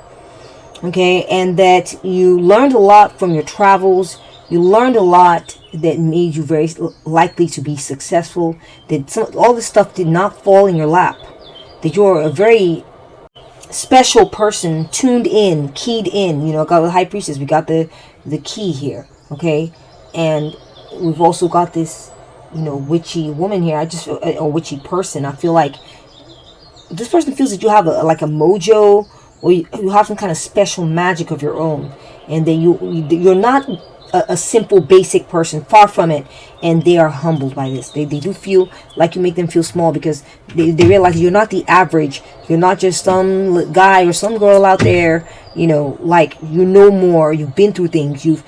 Okay, and that you learned a lot from your travels. You learned a lot that made you very likely to be successful. That all this stuff did not fall in your lap. That you're a very special person, tuned in, keyed in. Got the high priestess. We got the key here. Okay, and we've also got this, witchy woman here. I just feel a witchy person. I feel like this person feels that you have a mojo, or you have some kind of special magic of your own, and that you're not a simple basic person, far from it, and they are humbled by this. They do feel like you make them feel small, because they realize you're not the average. You're not just some guy or some girl out there, more. You've been through things. You've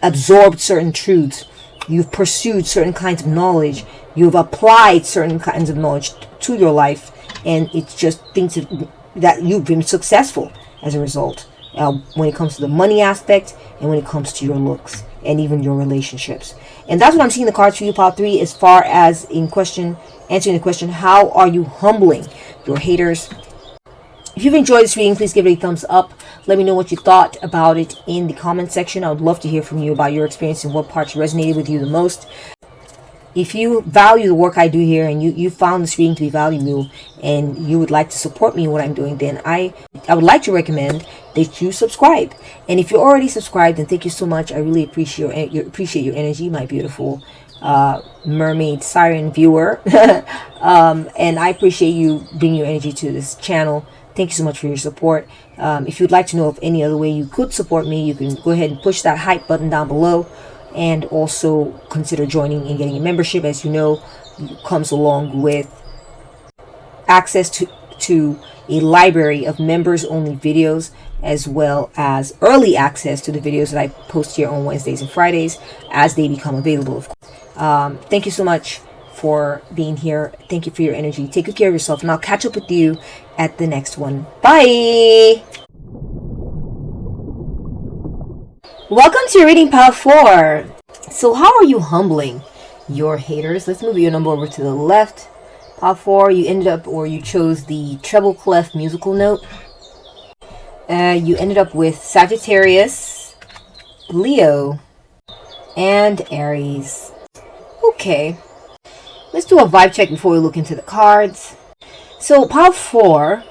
absorbed certain truths. You've pursued certain kinds of knowledge. You've applied certain kinds of knowledge to your life, and it's just things that you've been successful as a result. When it comes to the money aspect, and when it comes to your looks, and even your relationships. And that's what I'm seeing the cards for you, pile 3, as far as answering the question, how are you humbling your haters? If you've enjoyed this reading, please give it a thumbs up. Let me know what you thought about it in the comment section. I would love to hear from you about your experience and what parts resonated with you the most. If you value the work I do here, and you found this reading to be valuable, and you would like to support me in what I'm doing, then I would like to recommend that you subscribe. And if you're already subscribed, then thank you so much. I really appreciate your energy, my beautiful mermaid siren viewer. And I appreciate you bringing your energy to this channel. Thank you so much for your support. If you'd like to know of any other way you could support me, you can go ahead and push that hype button down below. And also consider joining and getting a membership. As you know, comes along with access to a library of members-only videos, as well as early access to the videos that I post here on Wednesdays and Fridays as they become available, of course. Thank you so much for being here. Thank you for your energy. Take good care of yourself, and I'll catch up with you at the next one. Bye! Welcome to your reading, pile 4. So how are you humbling your haters? Let's move your number over to the left. Pile 4, you chose the Treble Clef musical note. You ended up with Sagittarius, Leo, and Aries. Okay. Let's do a vibe check before we look into the cards. So pile 4,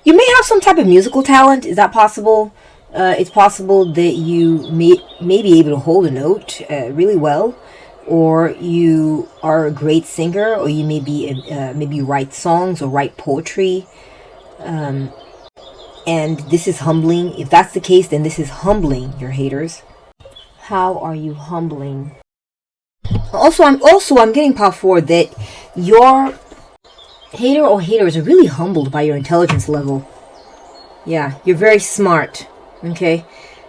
you may have some type of musical talent. Is that possible? It's possible that you may be able to hold a note really well, or you are a great singer, or you maybe write songs or write poetry, and this is humbling. If that's the case, then this is humbling your haters. How are you humbling? I'm getting pile 4 that your hater or haters are really humbled by your intelligence level. Yeah, you're very smart. Okay,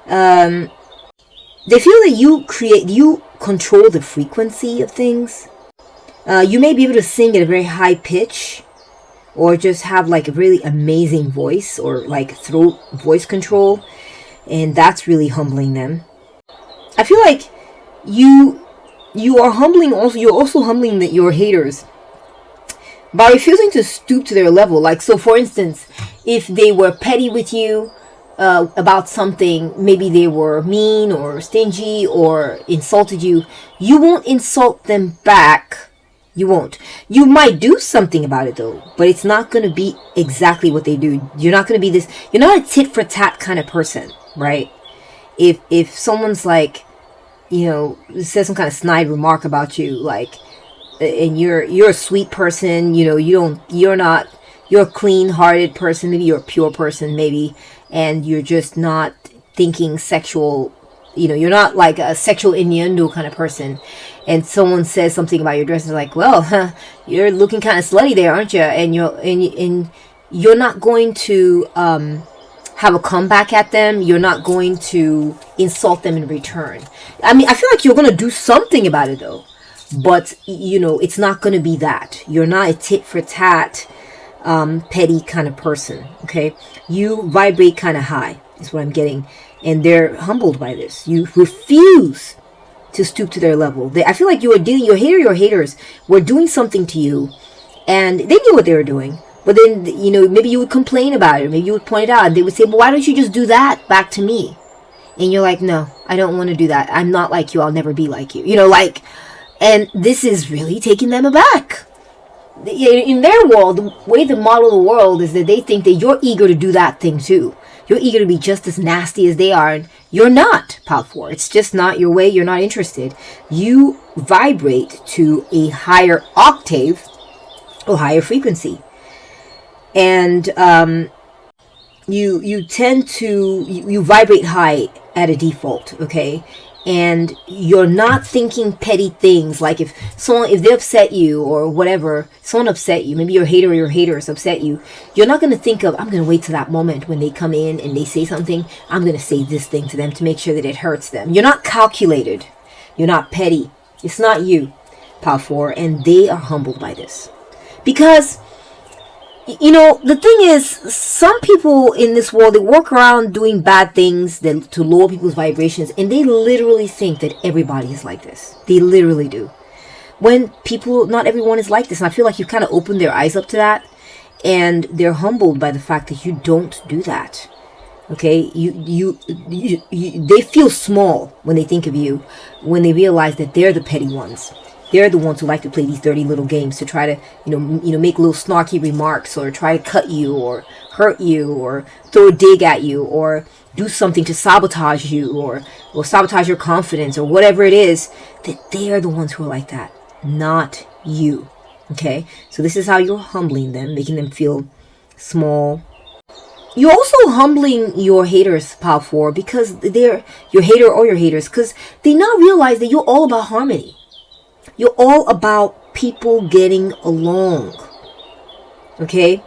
they feel that you control the frequency of things. You may be able to sing at a very high pitch, or just have a really amazing voice, or throat voice control, and that's really humbling them. I feel like you are humbling also. You're also humbling your haters by refusing to stoop to their level. Like, so for instance, if they were petty with you about something, maybe they were mean or stingy or insulted you, you won't insult them back. You won't. You might do something about it though, but it's not going to be exactly what they do. You're not going to be this, you're not a tit for tat kind of person, right? If someone's like, says some kind of snide remark about you, like, and you're a sweet person, you're a clean-hearted person, maybe you're a pure person, maybe, and you're just not thinking sexual, you're not like a sexual innuendo kind of person, and someone says something about your dress, and like, well, you're looking kind of slutty there, aren't you? And you're not going to have a comeback at them. You're not going to insult them in return. I mean, I feel like you're going to do something about it though, but it's not going to be that. You're not a tit for tat petty kind of person. Okay, you vibrate kind of high is what I'm getting, and they're humbled by this. You refuse to stoop to their level. I feel like your haters were doing something to you, and they knew what they were doing. But then, maybe you would complain about it. Maybe you would point it out. And they would say, well, why don't you just do that back to me? And you're like, no, I don't want to do that. I'm not like you. I'll never be like you. And this is really taking them aback. In their world, the way they model the world is that they think that you're eager to do that thing too. You're eager to be just as nasty as they are. And you're not, Pal 4. It's just not your way. You're not interested. You vibrate to a higher octave or higher frequency. And you tend to you vibrate high at a default, okay? And you're not thinking petty things, like if they upset you or whatever, someone upset you, maybe your hater or your haters upset you, you're not going to think of, I'm going to wait to that moment when they come in and they say something, I'm going to say this thing to them to make sure that it hurts them. You're not calculated. You're not petty. It's not you, Pal 4, and they are humbled by this. Because the thing is, some people in this world, they walk around doing bad things to lower people's vibrations, and they literally think that everybody is like this. They literally do. When not everyone is like this, and I feel like you've kind of opened their eyes up to that, and they're humbled by the fact that you don't do that. Okay, they feel small when they think of you, when they realize that they're the petty ones. They're the ones who like to play these dirty little games to try to, make little snarky remarks or try to cut you or hurt you or throw a dig at you or do something to sabotage you or sabotage your confidence or whatever it is. That they are the ones who are like that, not you. Okay, so this is how you're humbling them, making them feel small. You're also humbling your haters, Pal 4, because they're your hater or your haters, because they now realize that you're all about harmony. You're all about people getting along, okay?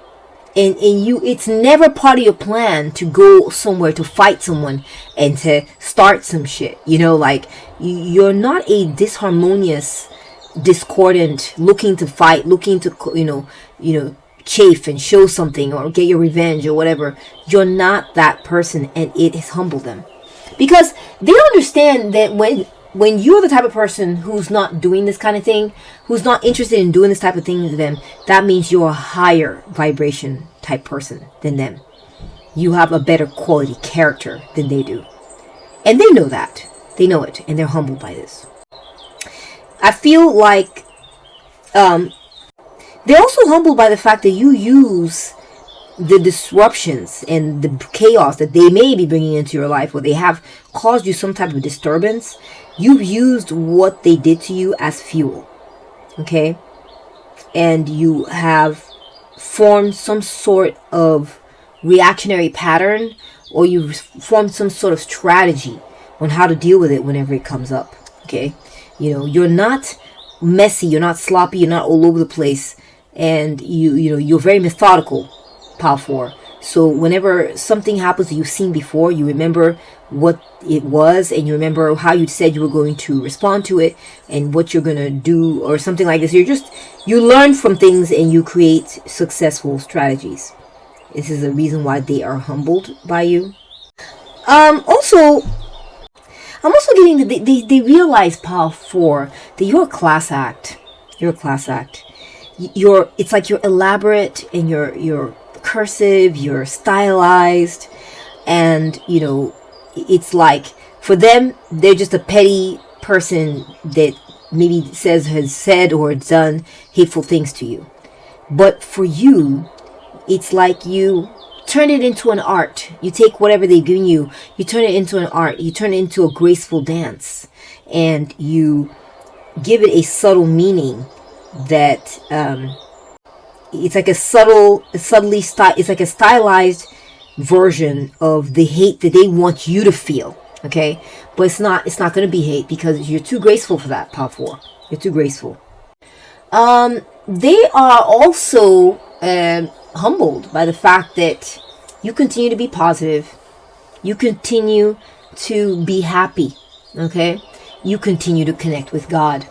And it's never part of your plan to go somewhere to fight someone and to start some shit. You're not a disharmonious, discordant, looking to fight, looking to, chafe and show something or get your revenge or whatever. You're not that person, and it has humbled them. Because they understand that when you're the type of person who's not doing this kind of thing, who's not interested in doing this type of thing to them, that means you're a higher vibration type person than them. You have a better quality character than they do. And they know that. They know it, and they're humbled by this. I feel like they're also humbled by the fact that you use the disruptions and the chaos that they may be bringing into your life, or they have caused you some type of disturbance. You've used what they did to you as fuel, okay? And you have formed some sort of reactionary pattern, or you've formed some sort of strategy on how to deal with it whenever it comes up, okay? You're not messy, you're not sloppy, you're not all over the place, and you're very methodical, Pal 4. So whenever something happens that you've seen before, you remember what it was, and you remember how you said you were going to respond to it and what you're going to do or something like this. You learn from things and you create successful strategies. This is the reason why they are humbled by you. I'm also getting that they realize, Pal 4, that you're a class act. You're a class act. it's like you're elaborate, and you're cursive, you're stylized, and it's like for them they're just a petty person that maybe has said or done hateful things to you. But for you, it's like you turn it into an art. You take whatever they've given you, you turn it into an art, you turn it into a graceful dance, and you give it a subtle meaning that it's like it's like a stylized version of the hate that they want you to feel. Okay, but it's not going to be hate, because you're too graceful for that, Power 4. You're too graceful. They are also humbled by the fact that you continue to be positive, you continue to be happy, okay, you continue to connect with God,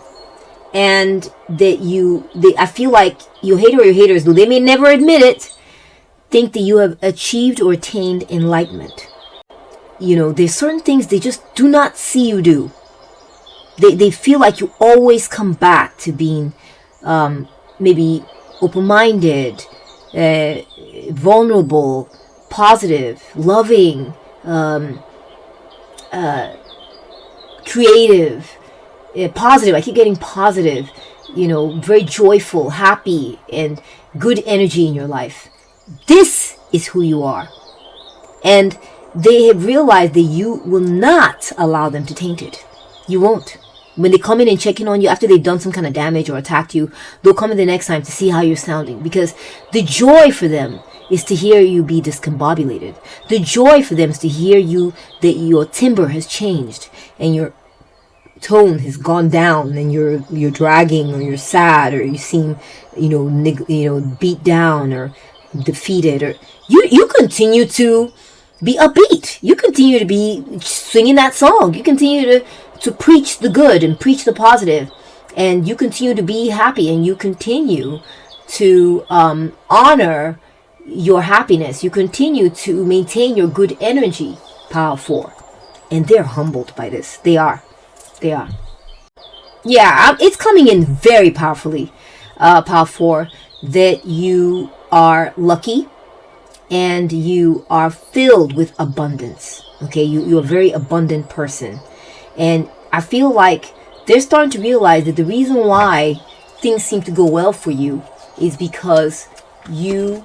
and that I feel like your hater or your haters, though they may never admit it, think that you have achieved or attained enlightenment. There's certain things they just do not see you do. They feel like you always come back to being maybe open-minded, vulnerable, positive, loving, creative, positive. I keep getting positive, very joyful, happy, and good energy in your life. This is who you are. And they have realized that you will not allow them to taint it. You won't. When they come in and check in on you after they've done some kind of damage or attacked you, they'll come in the next time to see how you're sounding, because the joy for them is to hear you be discombobulated. The joy for them is to hear you that your timbre has changed and your tone has gone down, and you're dragging, or you're sad, or you seem beat down or defeated, or you continue to be upbeat. You continue to be singing that song. You continue to preach the good and preach the positive, and you continue to be happy, and you continue to honor your happiness. You continue to maintain your good energy, Power 4. And they're humbled by this. They are. Yeah, it's coming in very powerfully, Power 4, that you are lucky and you are filled with abundance. Okay, you're a very abundant person. And I feel like they're starting to realize that the reason why things seem to go well for you is because you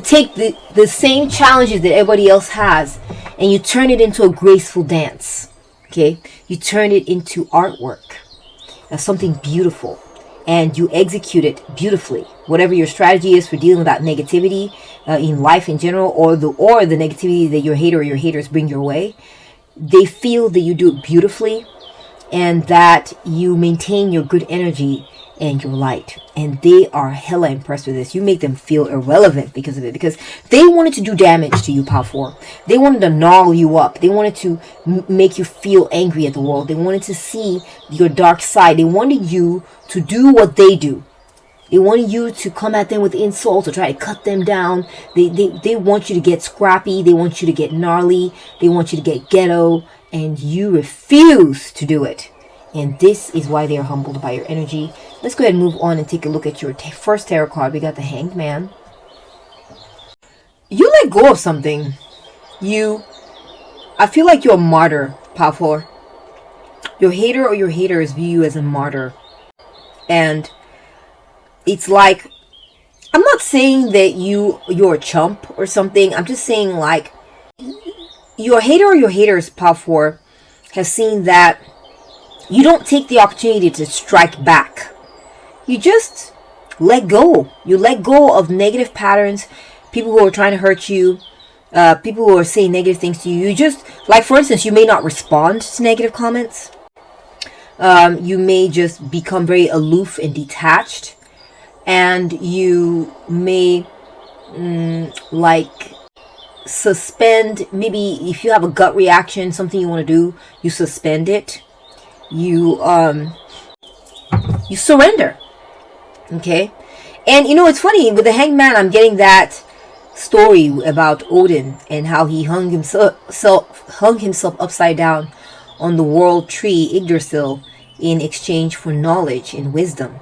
take the same challenges that everybody else has, and you turn it into a graceful dance. Okay, you turn it into artwork, something beautiful, and you execute it beautifully. Whatever your strategy is for dealing with that negativity in life in general, or the negativity that your hater or your haters bring your way, they feel that you do it beautifully, and that you maintain your good energy and your light. And they are hella impressed with this. You make them feel irrelevant because of it, because they wanted to do damage to you, Power 4. They wanted to gnaw you up. They wanted to make you feel angry at the world. They wanted to see your dark side. They wanted you to do what they do. They wanted you to come at them with insults or try to cut them down. They want you to get scrappy. They want you to get gnarly. They want you to get ghetto. And you refuse to do it. And this is why they are humbled by your energy. Let's go ahead and move on and take a look at your first tarot card. We got the Hanged Man. You let go of something. I feel like you're a martyr, Power 4. Your hater or your haters view you as a martyr. And it's like, I'm not saying that you're a chump or something. I'm just saying, like, your hater or your haters, Power 4, have seen that you don't take the opportunity to strike back. You just let go. You let go of negative patterns, people who are trying to hurt you, people who are saying negative things to you. You just, like, for instance, you may not respond to negative comments. You may just become very aloof and detached. And you may, suspend, maybe if you have a gut reaction, something you want to do, you suspend it. You surrender. Okay? And it's funny, with the Hanged Man, I'm getting that story about Odin and how he hung himself upside down on the world tree Yggdrasil in exchange for knowledge and wisdom.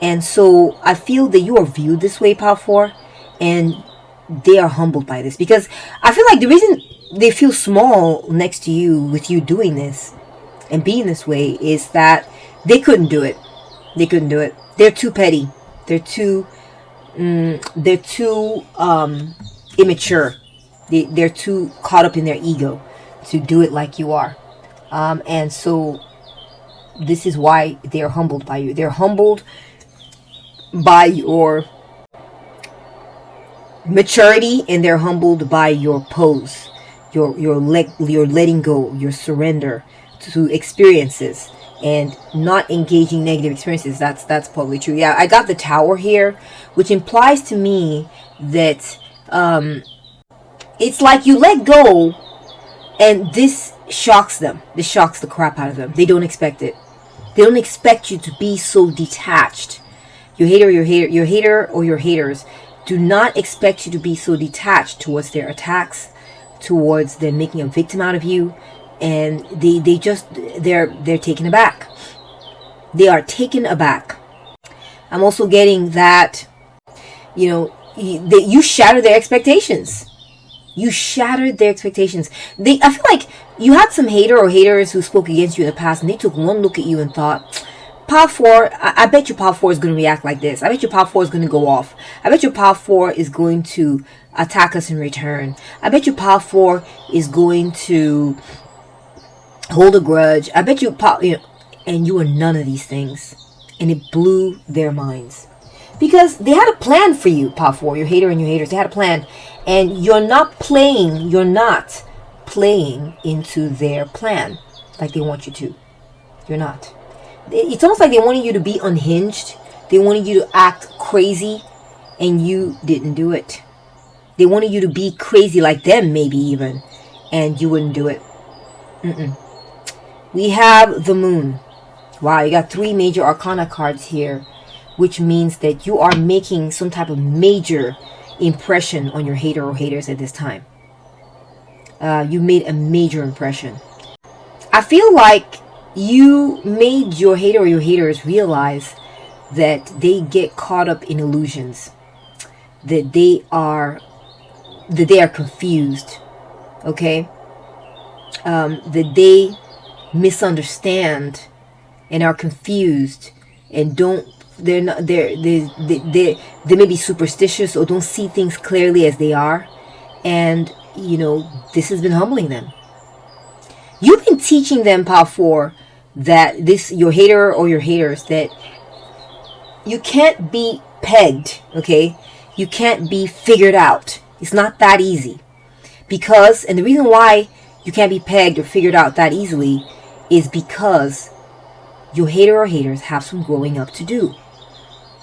And so I feel that you are viewed this way, Power 4, and they are humbled by this, because I feel like the reason they feel small next to you with you doing this and being this way is that they couldn't do it. They couldn't do it. They're too petty. They're too immature. They're too caught up in their ego to do it like you are. And so this is why they're humbled by you. They're humbled by your maturity, and they're humbled by your pose, your letting go, your surrender to experiences and not engaging negative experiences. That's probably true. Yeah, I got the Tower here, which implies to me that it's like you let go, and this shocks them. This shocks the crap out of them. They don't expect it. They don't expect you to be so detached. Your hater or your haters do not expect you to be so detached towards their attacks, towards them making a victim out of you, and they're taken aback. They are taken aback. I'm also getting that, you shatter their expectations. You shattered their expectations. I feel like you had some hater or haters who spoke against you in the past, and they took one look at you and thought, Power 4, I bet your Power 4 is going to react like this. I bet your Power 4 is going to go off. I bet your Power 4 is going to attack us in return. I bet your Power 4 is going to hold a grudge. I bet you, and you were none of these things. And it blew their minds. Because they had a plan for you, Power 4, your hater and your haters. They had a plan. And you're not playing into their plan like they want you to. You're not. It's almost like they wanted you to be unhinged. They wanted you to act crazy, and you didn't do it. They wanted you to be crazy like them, maybe even, and you wouldn't do it. We have the Moon. Wow, you got 3 major arcana cards here, which means that you are making some type of major impression on your hater or haters at this time. You made a major impression. I feel like you made your hater or your haters realize that they get caught up in illusions, that they are confused, okay, that they misunderstand and are confused and they may be superstitious or don't see things clearly as they are, and this has been humbling them. You've been teaching them, Power 4, that your hater or your haters, that you can't be pegged, okay? You can't be figured out. It's not that easy. And the reason why you can't be pegged or figured out that easily is because your hater or haters have some growing up to do.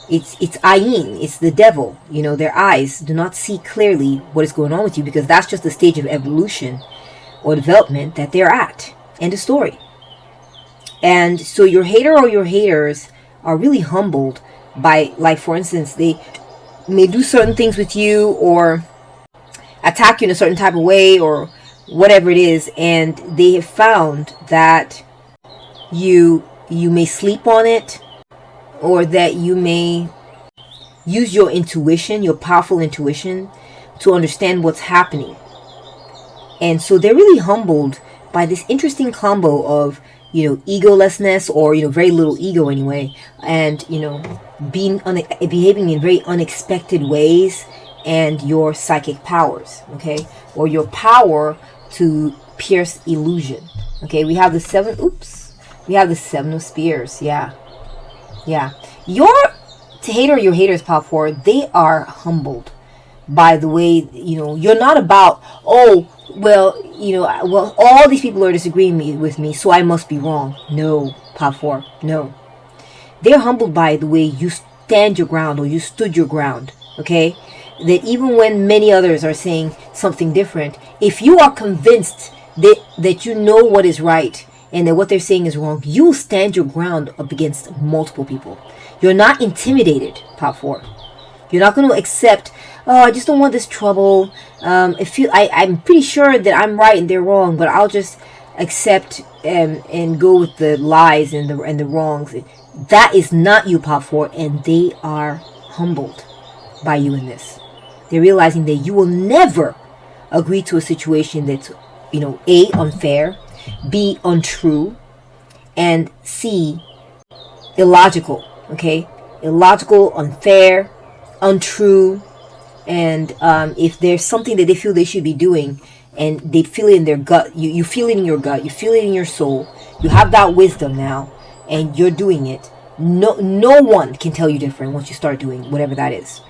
It's Ayin, it's the devil. Their eyes do not see clearly what is going on with you, because that's just the stage of evolution or development that they're at. End of story. And so your hater or your haters are really humbled by, like, for instance, they may do certain things with you or attack you in a certain type of way or whatever it is, and they have found that you may sleep on it, or that you may use your intuition, your powerful intuition, to understand what's happening. And so they're really humbled by this interesting combo of, egolessness, or, very little ego anyway, and, behaving in very unexpected ways, and your psychic powers, okay? Or your power to pierce illusion, okay? We have the 7 of Spears, yeah. Your hater or your haters, Power 4, they are humbled by the way, you're not about, all these people are disagreeing with me, so I must be wrong. No, Power 4, no. They're humbled by the way you stand your ground, or you stood your ground, okay? That even when many others are saying something different, if you are convinced that you know what is right and that what they're saying is wrong, you will stand your ground up against multiple people. You're not intimidated, Power 4. You're not going to accept, I just don't want this trouble. I'm pretty sure that I'm right and they're wrong, but I'll just accept and go with the lies and the wrongs. That is not you, Pop 4, and they are humbled by you in this. They're realizing that you will never agree to a situation that's, A, unfair, B, untrue, and C, illogical. Okay? Illogical, unfair, untrue, and if there's something that they feel they should be doing, and they feel it in their gut, you feel it in your gut, you feel it in your soul, you have that wisdom now, and you're doing it. No one can tell you different once you start doing whatever that is.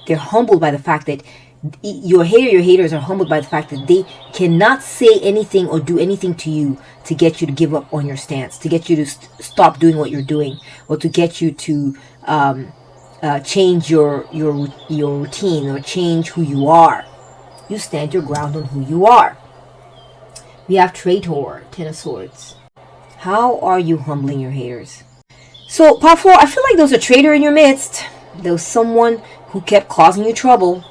They're humbled by the fact that your haters are humbled by the fact that they cannot say anything or do anything to you to get you to give up on your stance, to get you to stop doing what you're doing, or to get you to change your routine or change who you are. You stand your ground on who you are. We have Traitor, Ten of Swords. How are you humbling your haters? So, Part 4, I feel like there was a traitor in your midst. There was someone who kept causing you trouble.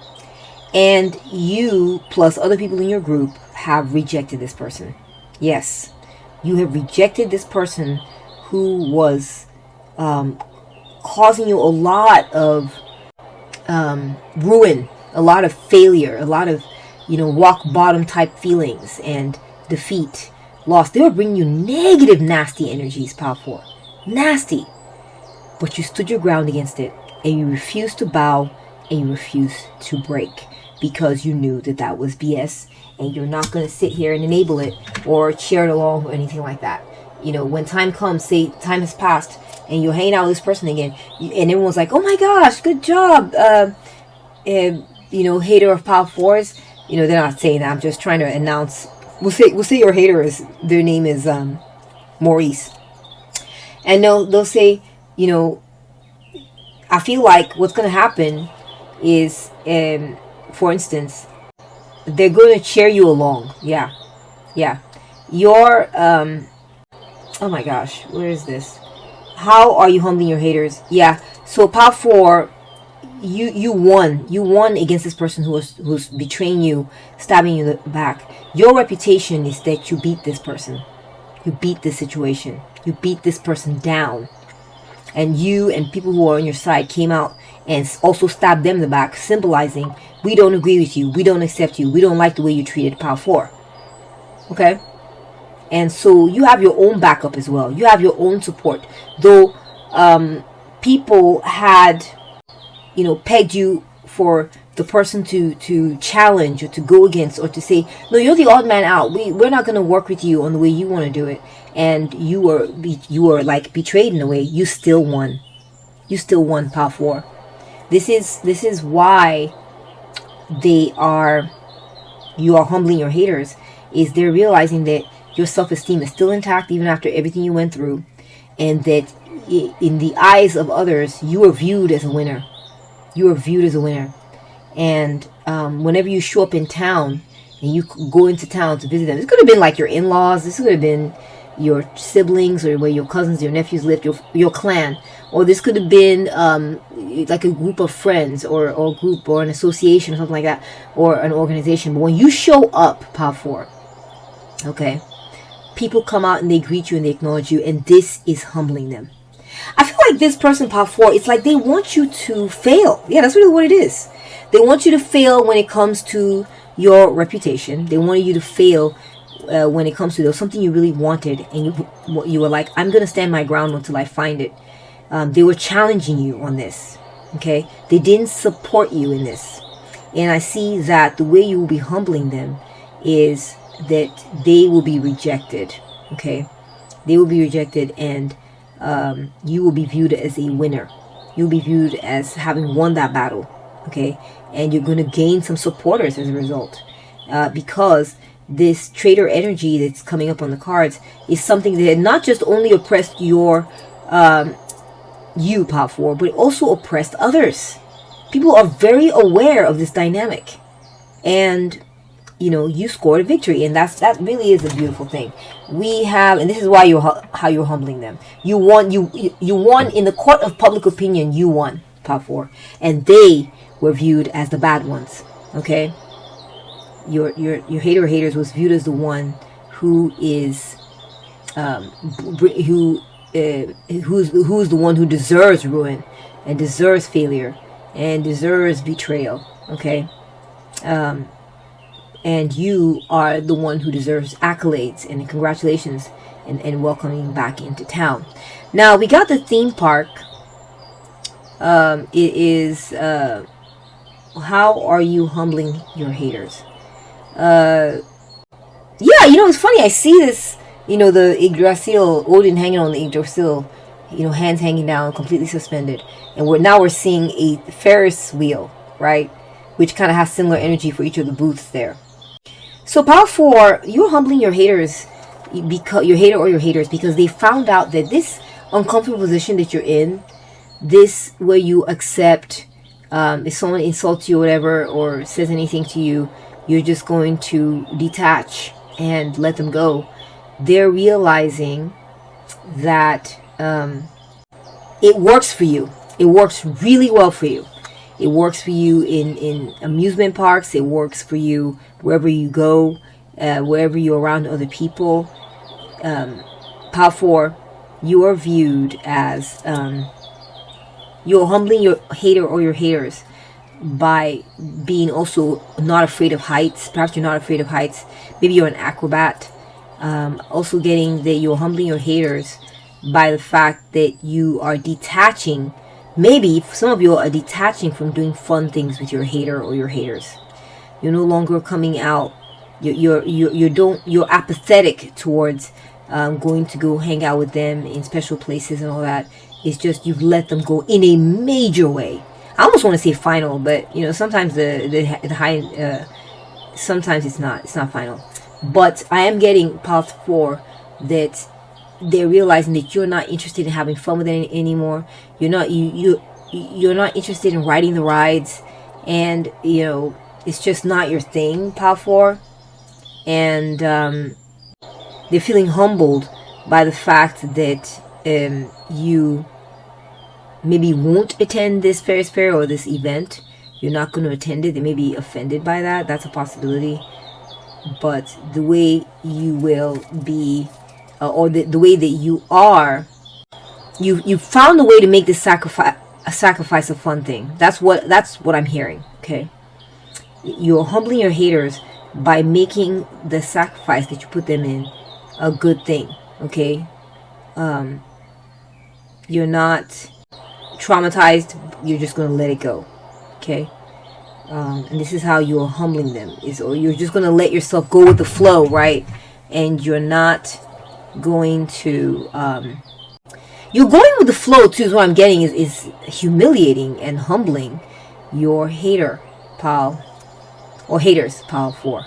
And you, plus other people in your group, have rejected this person. Yes, you have rejected this person who was causing you a lot of ruin, a lot of failure, a lot of, rock bottom type feelings and defeat, loss. They were bringing you negative, nasty energies, Power 4. Nasty. But you stood your ground against it, and you refused to bow, and you refused to break, because you knew that that was BS, and you're not going to sit here and enable it or cheer it along or anything like that. When time comes, say time has passed, and you're hanging out with this person again, and everyone's like, oh my gosh, good job, hater of Power 4s. They're not saying that. I'm just trying to announce. We'll say your hater is, their name is Maurice. And they'll say, I feel like what's going to happen is, for instance, they're going to cheer you along. Yeah. Your, oh my gosh, where is this? How are you humbling your haters? Yeah, so Power 4, you won. You won against this person who's betraying you, stabbing you in the back. Your reputation is that you beat this person. You beat this situation. You beat this person down. And you and people who are on your side came out and also stabbed them in the back, symbolizing, we don't agree with you, we don't accept you, we don't like the way you treated Power 4. Okay? And so you have your own backup as well. You have your own support. Though people had, pegged you for the person to challenge or to go against, or to say, no, you're the odd man out. We're not going to work with you on the way you want to do it. And you were like betrayed in a way. You still won. You still won, Power 4. This is why you are humbling your haters. Is they're realizing that your self-esteem is still intact even after everything you went through, and that in the eyes of others, you are viewed as a winner. You are viewed as a winner. And whenever you show up in town and you go into town to visit them, this could have been like your in-laws, this could have been your siblings, or where your cousins, your nephews lived, your clan, or this could have been like a group of friends, or a group, or an association, or something like that, or an organization. But when you show up, Power 4, okay, people come out and they greet you and they acknowledge you, and this is humbling them. I feel like this person, Power 4, it's like they want you to fail. Yeah, that's really what it is. They want you to fail when it comes to your reputation. They want you to fail when it comes to something you really wanted, and you were like, I'm going to stand my ground until I find it. They were challenging you on this. Okay? They didn't support you in this. And I see that the way you will be humbling them is that they will be rejected. Okay? They will be rejected, and you will be viewed as a winner. You'll be viewed as having won that battle. Okay? And you're going to gain some supporters as a result. Because this traitor energy that's coming up on the cards is something that not just only oppressed you, Power 4, but it also oppressed others. People are very aware of this dynamic. And, you scored a victory. And that really is a beautiful thing. We have, and this is why how you're humbling them. You won, you won in the court of public opinion. You won, Power 4. And they were viewed as the bad ones. Okay? Your haters was viewed as the one who is who who's the one who deserves ruin and deserves failure and deserves betrayal. Okay. And you are the one who deserves accolades and congratulations and welcoming back into town. Now we got the theme park. It is how are you humbling your haters? Yeah, it's funny. I see this, the Yggdrasil, Odin hanging on the Yggdrasil, hands hanging down, completely suspended. And we're seeing a Ferris wheel, right? Which kind of has similar energy for each of the booths there. So power 4, you're humbling your haters, because your hater or your haters, because they found out that this uncomfortable position that you're in, this where you accept, if someone insults you or whatever, or says anything to you, you're just going to detach and let them go. They're realizing that it works for you. It works really well for you. It works for you in amusement parks. It works for you wherever you go, wherever you're around other people. Power 4, you are viewed as you're humbling your hater or your haters by being also not afraid of heights. Perhaps you're not afraid of heights. Maybe you're an acrobat. Also getting that you're humbling your haters by the fact that you are detaching. Maybe some of you are detaching from doing fun things with your hater or your haters. You're no longer coming out. You're apathetic towards going to go hang out with them in special places and all that. It's just you've let them go in a major way. I almost want to say final, but sometimes the high, sometimes it's not final. But I am getting path 4 that they're realizing that you're not interested in having fun with it anymore. You're not interested in riding the rides, and it's just not your thing, path 4. And they're feeling humbled by the fact that you maybe won't attend this Ferris fair or this event. You're not going to attend it. They may be offended by that. That's a possibility. But the way you will be, or the way that you are, you found a way to make this sacrifice a fun thing. That's what I'm hearing. Okay, you're humbling your haters by making the sacrifice that you put them in a good thing. Okay, you're not traumatized. You're just gonna let it go. Okay. And this is how you're humbling them, or you're just going to let yourself go with the flow, right? And you're not going to you're going with the flow too, is what I'm getting, is humiliating and humbling your hater pal, or haters pal 4.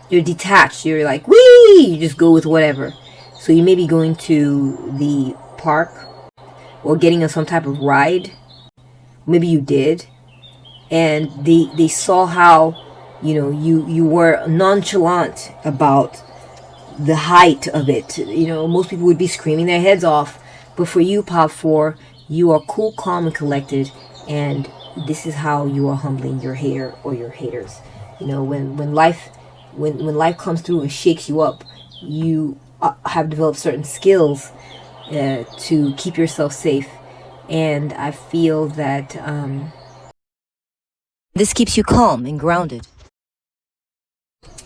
You're detached. You're like, wee, you just go with whatever. So you may be going to the park or getting on some type of ride. Maybe you did. And they saw how, you were nonchalant about the height of it. Most people would be screaming their heads off. But for you, Pop 4, you are cool, calm, and collected. And this is how you are humbling your hater or your haters. When life comes through and shakes you up, you have developed certain skills to keep yourself safe. And I feel that this keeps you calm and grounded.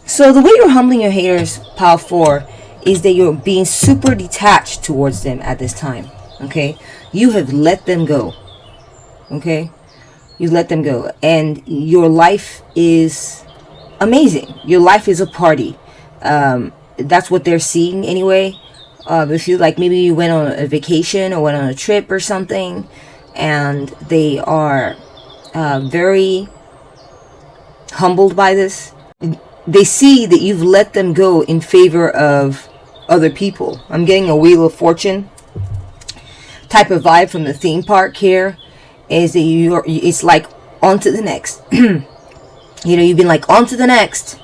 So the way you're humbling your haters, Pal 4, is that you're being super detached towards them at this time. Okay? You have let them go. Okay? You let them go. And your life is amazing. Your life is a party. That's what they're seeing anyway. If you maybe you went on a vacation or went on a trip or something, and they are very humbled by this. They see that you've let them go in favor of other people. I'm getting a Wheel of Fortune type of vibe from the theme park here. Is that it's like on to the next. You've been like on to the next.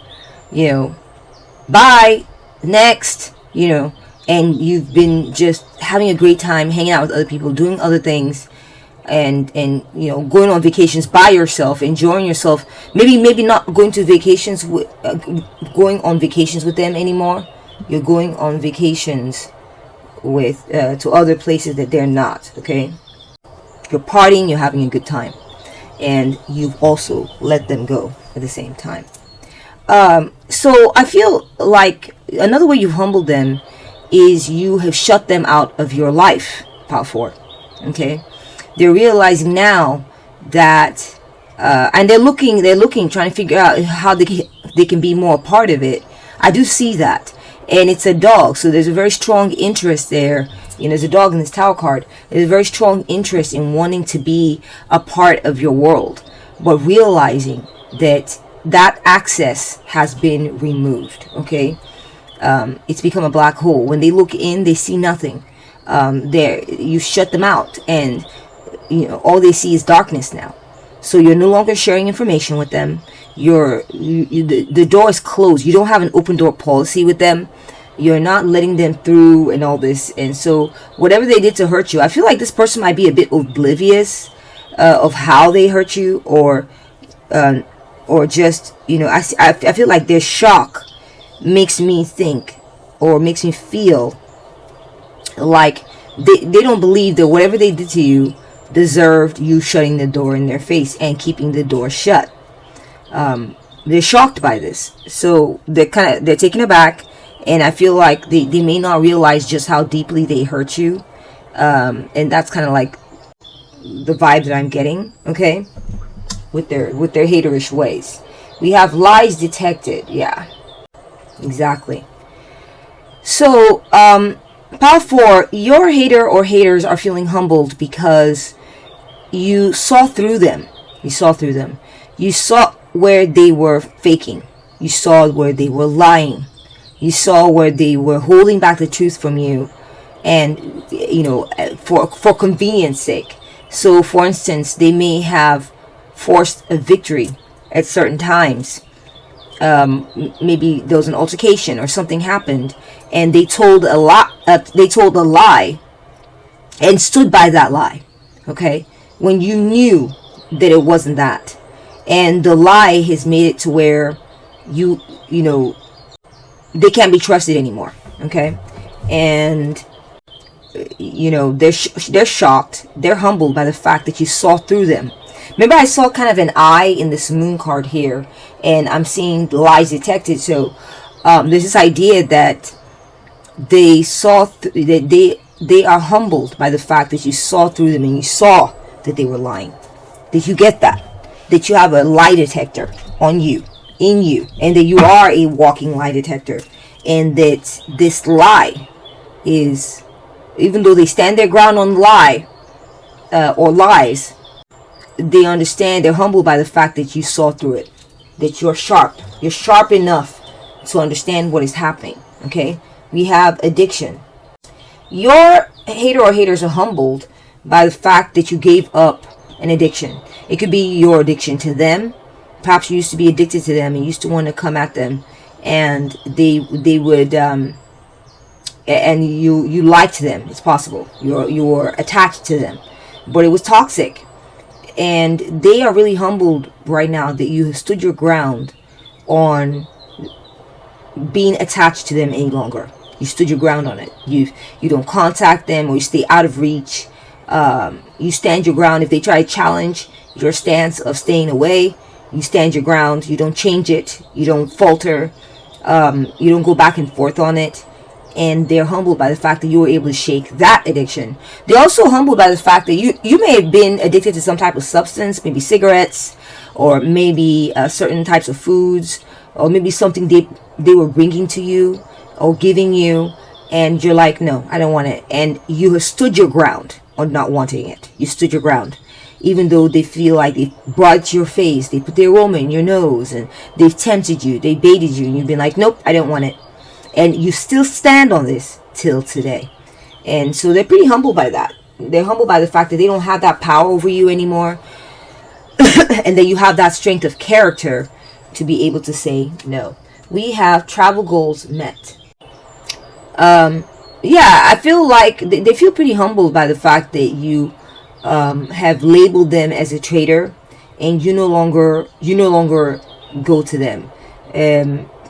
Bye, next. And you've been just having a great time hanging out with other people, doing other things. And going on vacations by yourself, enjoying yourself. Maybe not going to vacations going on vacations with them anymore. You're going on vacations with to other places that they're not. Okay, you're partying, you're having a good time, and you've also let them go at the same time. So I feel like another way you've humbled them is you have shut them out of your life. Power 4. Okay, they're realizing now that and they're looking, trying to figure out how they can be more a part of it. I do see that, and it's a dog, so there's a very strong interest there. You know, there's a dog in this tower card. There's a very strong interest in wanting to be a part of your world, but realizing that that access has been removed. Okay, it's become a black hole. When they look in, they see nothing. There, you shut them out, and you know all they see is darkness now. So you're no longer sharing information with them. The door is closed. You don't have an open door policy with them. You're not letting them through and all this. And so whatever they did to hurt you, I feel like this person might be a bit oblivious of how they hurt you, or just, you know, I feel like their shock makes me think, or makes me feel like they don't believe that whatever they did to you deserved you shutting the door in their face and keeping the door shut. They're shocked by this, so they're taken aback, and I feel like they may not realize just how deeply they hurt you, and that's kind of like the vibe that I'm getting. Okay, with their haterish ways. We have lies detected. Yeah, exactly. So power 4, your hater or haters are feeling humbled because you saw through them. You saw through them. You saw where they were faking. You saw where they were lying. You saw where they were holding back the truth from you, and you know, for convenience sake. So for instance, they may have forced a victory at certain times. Maybe there was an altercation or something happened, and they told a lie and stood by that lie. Okay, when you knew that it wasn't that, and the lie has made it to where you know they can't be trusted anymore. Okay, and you know they're shocked, they're humbled by the fact that you saw through them. Remember, I saw kind of an eye in this moon card here, and I'm seeing lies detected. So there's this idea that they saw that they are humbled by the fact that you saw through them, and you saw that they were lying. Did you get that? That you have a lie detector on you, in you, and that you are a walking lie detector, and that this lie is, even though they stand their ground on lie or lies, they understand, they're humbled by the fact that you saw through it, that you're sharp enough to understand what is happening. Okay, we have addiction. Your hater or haters are humbled by the fact that you gave up an addiction. It could be your addiction to them. Perhaps you used to be addicted to them and used to want to come at them, and they would and you liked them. It's possible you were attached to them, but it was toxic. And they are really humbled right now that you have stood your ground on being attached to them any longer. You stood your ground on it. You don't contact them, or you stay out of reach. You stand your ground. If they try to challenge your stance of staying away, you stand your ground. You don't change it. You don't falter. You don't go back and forth on it. And they're humbled by the fact that you were able to shake that addiction. They're also humbled by the fact that you may have been addicted to some type of substance, maybe cigarettes, or maybe certain types of foods, or maybe something they were bringing to you or giving you, and you're like, no, I don't want it. And you have stood your ground on not wanting it. You stood your ground, even though they feel like they brought it to your face, they put their aroma in your nose, and they've tempted you, they baited you, and you've been like, nope, I don't want it. And you still stand on this till today. And so they're pretty humbled by that. They're humbled by the fact that they don't have that power over you anymore. And that you have that strength of character to be able to say no. We have travel goals met. Yeah, I feel like they feel pretty humbled by the fact that you have labeled them as a traitor, and you no longer go to them.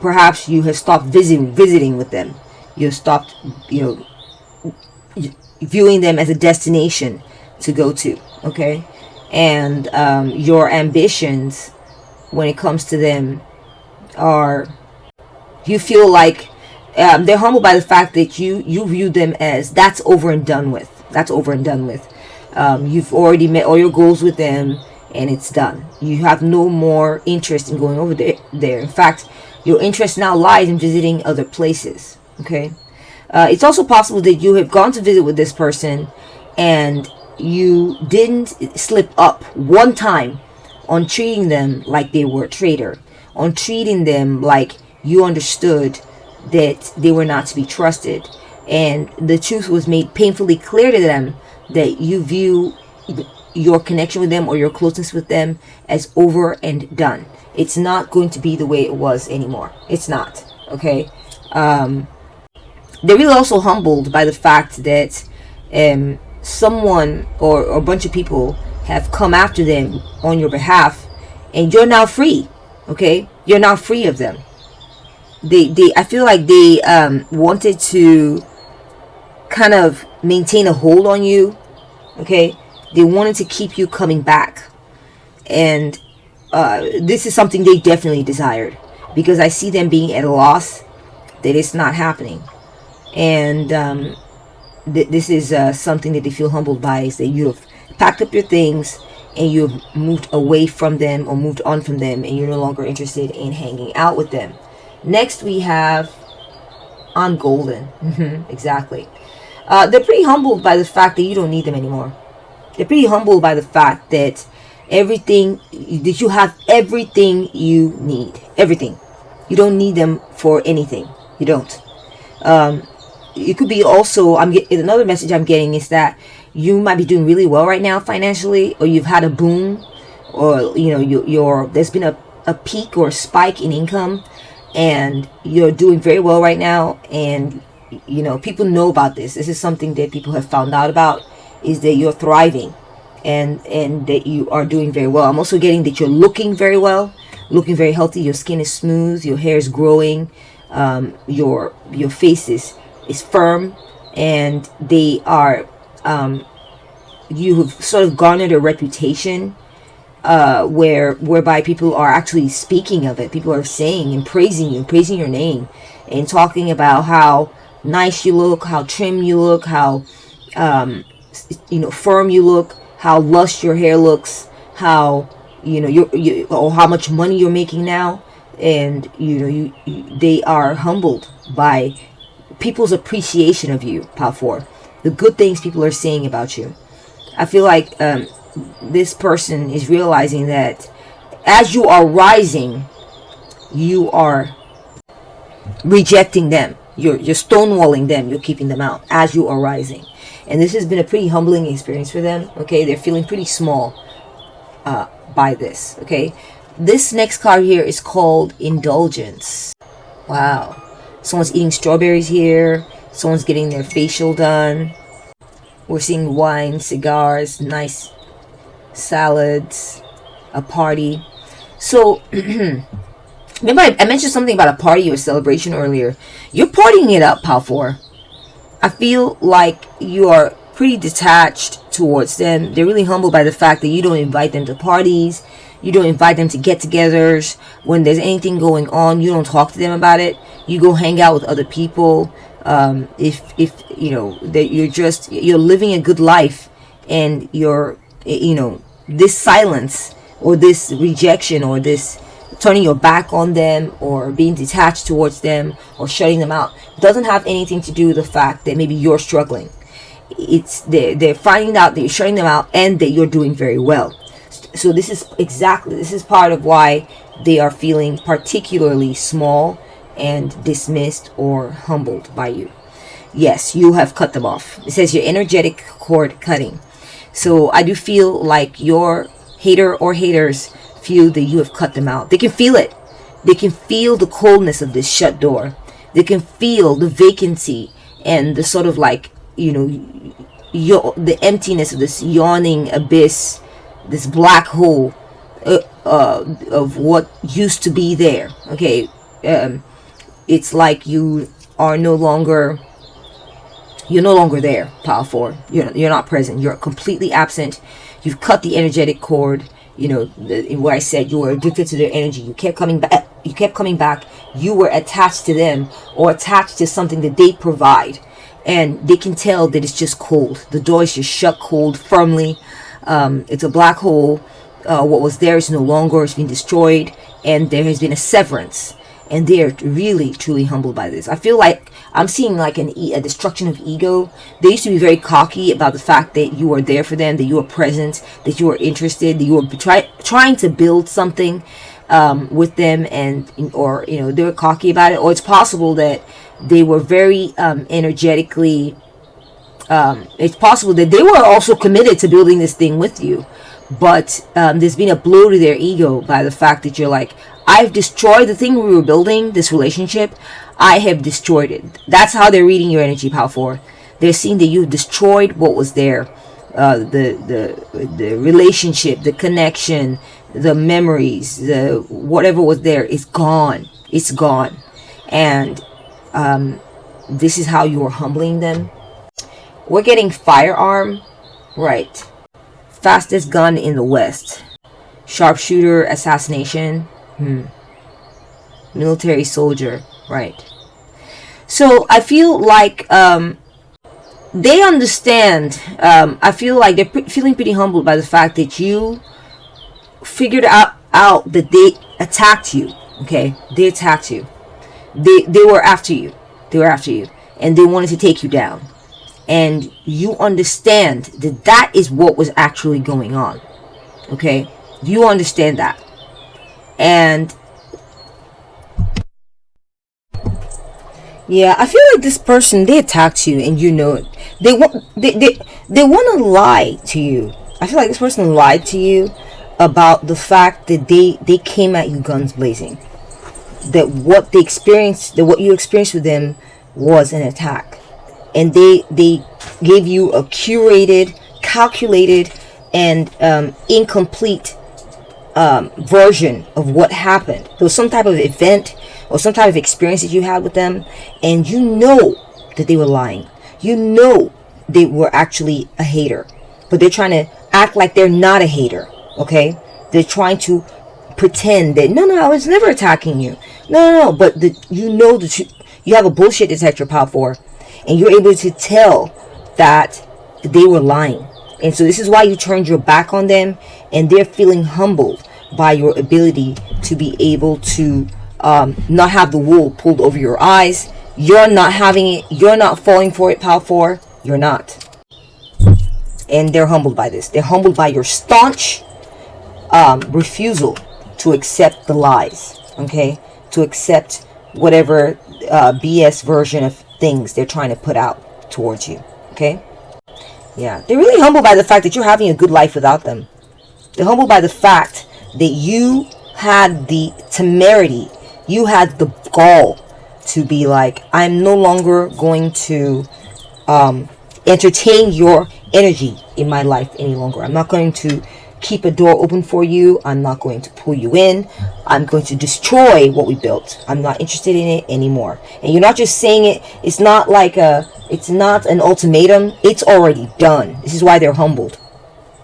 Perhaps you have stopped visiting with them. You have stopped, viewing them as a destination to go to, okay? And your ambitions when it comes to them are, you feel like they're humbled by the fact that you view them as that's over and done with. That's over and done with. You've already met all your goals with them, and it's done. You have no more interest in going over there. In fact, your interest now lies in visiting other places. Okay. It's also possible that you have gone to visit with this person and you didn't slip up one time on treating them like they were a traitor, on treating them like you understood that they were not to be trusted, and the truth was made painfully clear to them that you view your connection with them or your closeness with them as over and done. It's not going to be the way it was anymore. It's not. Okay. They're really also humbled by the fact that someone or a bunch of people have come after them on your behalf, and you're now free. Okay, you're now free of them. I feel like they wanted to kind of maintain a hold on you. Okay, they wanted to keep you coming back, and this is something they definitely desired, because I see them being at a loss that it's not happening. And this is something that they feel humbled by, is that you have packed up your things and you have moved away from them or moved on from them, and you're no longer interested in hanging out with them. Next we have on golden. Exactly. They're pretty humbled by the fact that you don't need them anymore. They're pretty humbled by the fact that you have everything you need. Everything. You don't need them for anything. You don't. It could be also, another message I'm getting is that you might be doing really well right now financially, or you've had a boom, or there's been a peak or a spike in income, and you're doing very well right now, and people know about this. This is something that people have found out about, is that you're thriving and that you are doing very well. I'm also getting that you're looking very well, looking very healthy. Your skin is smooth, your hair is growing, your face is firm, and they are you have sort of garnered a reputation whereby people are actually speaking of it. People are saying and praising you, praising your name, and talking about how nice you look, how trim you look, how firm you look, how lush your hair looks, how or how much money you're making now. And they are humbled by people's appreciation of you, Power 4. The good things people are saying about you. I feel like this person is realizing that as you are rising, you are rejecting them. You're stonewalling them. You're keeping them out as you are rising. And this has been a pretty humbling experience for them. Okay, they're feeling pretty small by this. Okay, this next card here is called Indulgence. Wow. Someone's eating strawberries here. Someone's getting their facial done. We're seeing wine, cigars, nice salads, a party. So, remember I mentioned something about a party or a celebration earlier. You're partying it up, Power 4. I feel like you are pretty detached towards them. They're really humbled by the fact that you don't invite them to parties. You don't invite them to get-togethers. When there's anything going on, you don't talk to them about it. You go hang out with other people. If that you're living a good life, and you're this silence or this rejection or this turning your back on them or being detached towards them or shutting them out doesn't have anything to do with the fact that maybe you're struggling. It's they're finding out that you're shutting them out and that you're doing very well. So this is part of why they are feeling particularly small and dismissed or humbled by you. Yes, you have cut them off. It says your energetic cord cutting. So I do feel like your hater or haters feel that you have cut them out. They can feel it. They can feel the coldness of this shut door. They can feel the vacancy and the sort of like, the emptiness of this yawning abyss, this black hole of what used to be there. Okay, it's like you are no longer You're no longer there, pile 4. You're not present. You're completely absent. You've cut the energetic cord. You know, where I said you were addicted to their energy. You kept coming back. You were attached to them, or attached to something that they provide. And they can tell that it's just cold. The door is just shut cold, firmly. It's a black hole. What was there is no longer. It's been destroyed. And there has been a severance. And they are really, truly humbled by this. I feel like I'm seeing like a destruction of ego. They used to be very cocky about the fact that you are there for them, that you are present, that you are interested, that you are trying to build something with them, or they were cocky about it. Or it's possible that they were very energetically. It's possible that they were also committed to building this thing with you, but there's been a blow to their ego by the fact that you're like, I've destroyed the thing we were building, this relationship. I have destroyed it. That's how they're reading your energy, pile 4. They're seeing that you destroyed what was there, the relationship, the connection, the memories, the whatever was there is gone. It's gone, and this is how you are humbling them. We're getting firearm, right? Fastest gun in the West, sharpshooter, assassination. Military soldier, right? So I feel like they understand. I feel like they're feeling pretty humbled by the fact that you figured out that they attacked you. Okay, they attacked you. They were after you. They were after you, and they wanted to take you down. And you understand that that is what was actually going on. Okay, you understand that. And yeah, I feel like this person, they attacked you, and you know it. They want to lie to you. I feel like this person lied to you about the fact that they came at you guns blazing. That what you experienced with them was an attack, and they gave you a curated, calculated, and incomplete version of what happened. There was some type of event or some type of experience that you had with them, and you know that they were lying. You know they were actually a hater, but they're trying to act like they're not a hater. Okay, they're trying to pretend that no, I was never attacking you. No, but you have a bullshit detector, pile 4, and you're able to tell that they were lying. And so this is why you turned your back on them, and they're feeling humbled by your ability to be able to not have the wool pulled over your eyes. You're not having it. You're not falling for it, pile 4. You're not. And they're humbled by this. They're humbled by your staunch refusal to accept the lies. Okay? To accept whatever BS version of things they're trying to put out towards you. Okay? Yeah, they're really humbled by the fact that you're having a good life without them. They're humbled by the fact that you had the temerity, you had the gall to be like, I'm no longer going to entertain your energy in my life any longer. I'm not going to keep a door open for you. I'm not going to pull you in. I'm going to destroy what we built. I'm not interested in it anymore. And you're not just saying it. It's not like it's not an ultimatum. It's already done. This is why they're humbled.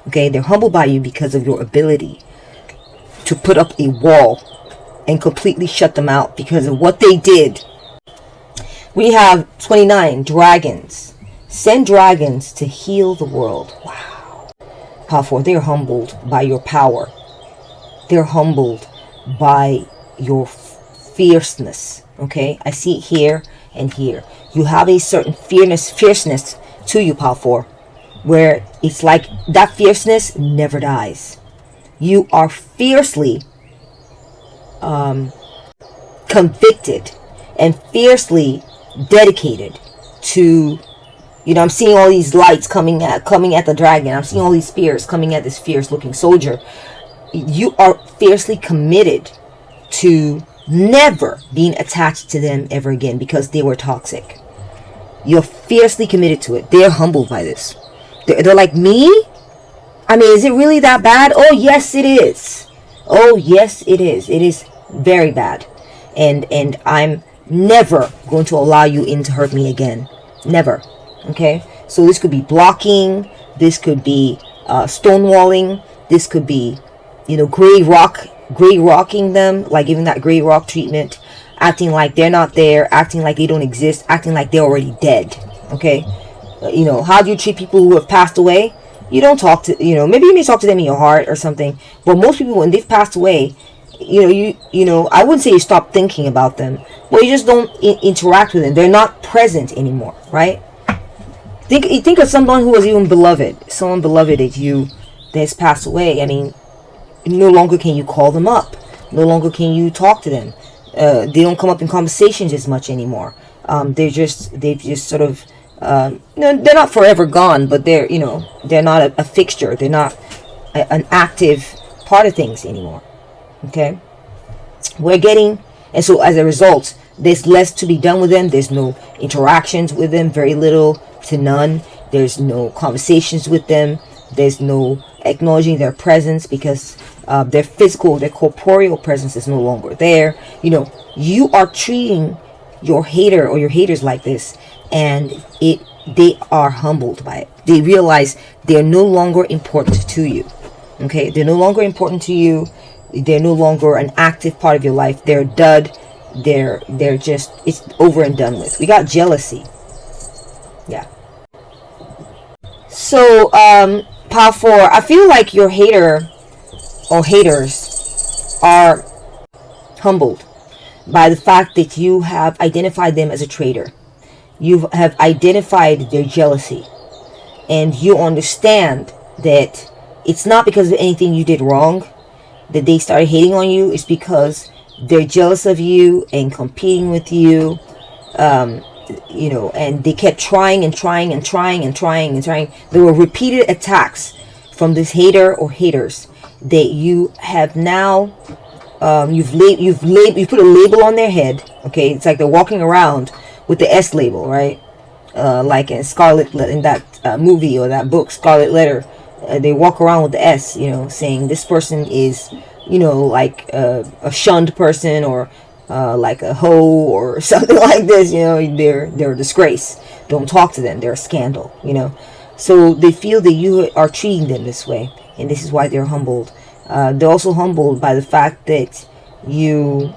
Okay, they're humbled by you because of your ability to put up a wall and completely shut them out because of what they did. We have 29 dragons. Send dragons to heal the world. Wow. Powerful. They're humbled by your power. They're humbled by your fierceness. Okay, I see it here and here. You have a certain fierceness to you, Power, where it's like that fierceness never dies. You are fiercely convicted and fiercely dedicated to, I'm seeing all these lights coming at the dragon. I'm seeing all these spears coming at this fierce looking soldier. You are fiercely committed to never being attached to them ever again because they were toxic. You're fiercely committed to it. They're humbled by this. They're like, me? I mean, is it really that bad? Oh, yes, it is. Oh, yes, it is. It is very bad. And I'm never going to allow you in to hurt me again. Never. Okay, so this could be blocking, this could be stonewalling, this could be, gray rocking them, like giving that gray rock treatment, acting like they're not there, acting like they don't exist, acting like they're already dead. Okay, how do you treat people who have passed away? You don't talk to, maybe you may talk to them in your heart or something, but most people, when they've passed away, I wouldn't say you stop thinking about them, but you just don't interact with them. They're not present anymore, right? Think of someone who was even beloved, someone beloved that you that's passed away. I mean, no longer can you call them up, no longer can you talk to them. They don't come up in conversations as much anymore. They've just sort of they're not forever gone, but they're not a fixture. They're not an active part of things anymore. Okay, and so as a result, there's less to be done with them. There's no interactions with them, very little to none. There's no conversations with them. There's no acknowledging their presence, because their corporeal presence is no longer there. You are treating your hater or your haters like this, and they are humbled by it. They realize they're no longer important to you. Okay, they're no longer important to you. They're no longer an active part of your life. They're dud. They're just, it's over and done with. We got jealousy. Yeah. So pile 4, I feel like your hater or haters are humbled by the fact that you have identified them as a traitor. You have identified their jealousy, and you understand that it's not because of anything you did wrong that they started hating on you. It's because they're jealous of you and competing with you, and they kept trying and trying and trying and trying and trying. There were repeated attacks from this hater or haters that you have now, you've put a label on their head. Okay, it's like they're walking around with the S label, right? Like in in that movie or that book, Scarlet Letter. They walk around with the S, saying this person is, like a shunned person, or like a hoe or something like this. They're a disgrace. Don't talk to them. They're a scandal. So they feel that you are treating them this way, and this is why they're humbled. They're also humbled by the fact that you.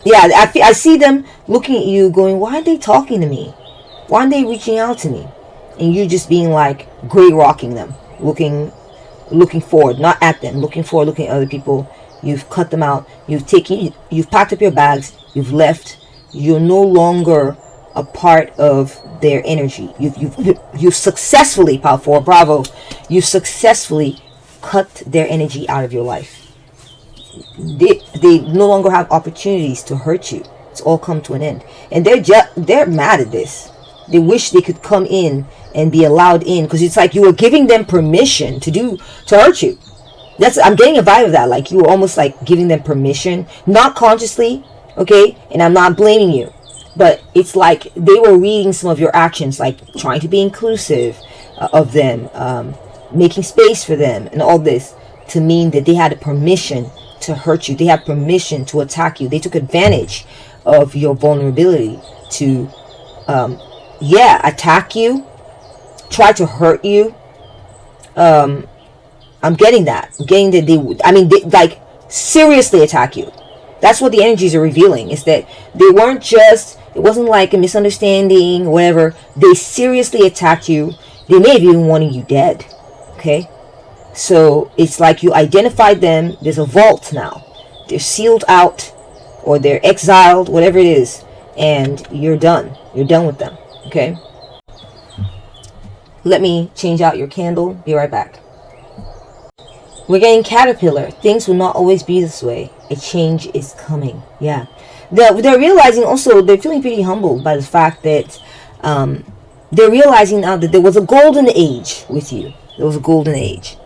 Yeah, I see them looking at you, going, "Why are they talking to me? Why aren't they reaching out to me?" And you just being like gray rocking them, looking forward, not at them, looking forward, looking at other people. You've cut them out. You've packed up your bags. You've left. You're no longer a part of their energy. You've successfully, Power 4, bravo. You successfully cut their energy out of your life. They no longer have opportunities to hurt you. It's all come to an end, and they're mad at this. They wish they could come in and be allowed in, because it's like you were giving them permission to hurt you. I'm getting a vibe of that, like you were almost like giving them permission, not consciously, okay? And I'm not blaming you, but it's like they were reading some of your actions, like trying to be inclusive of them, making space for them, and all this, to mean that they had permission to hurt you. They had permission to attack you. They took advantage of your vulnerability to attack you, try to hurt you. I'm getting that. I'm getting that they like seriously attack you. That's what the energies are revealing, is that it wasn't like a misunderstanding or whatever. They seriously attacked you. They may have even wanted you dead. Okay? So it's like you identified them. There's a vault now. They're sealed out, or they're exiled, whatever it is, and you're done. You're done with them. Okay? Let me change out your candle. Be right back. We're getting Caterpillar. Things will not always be this way. A change is coming. Yeah. They're realizing also, they're feeling pretty humbled by the fact that they're realizing now that there was a golden age with you. There was a golden age.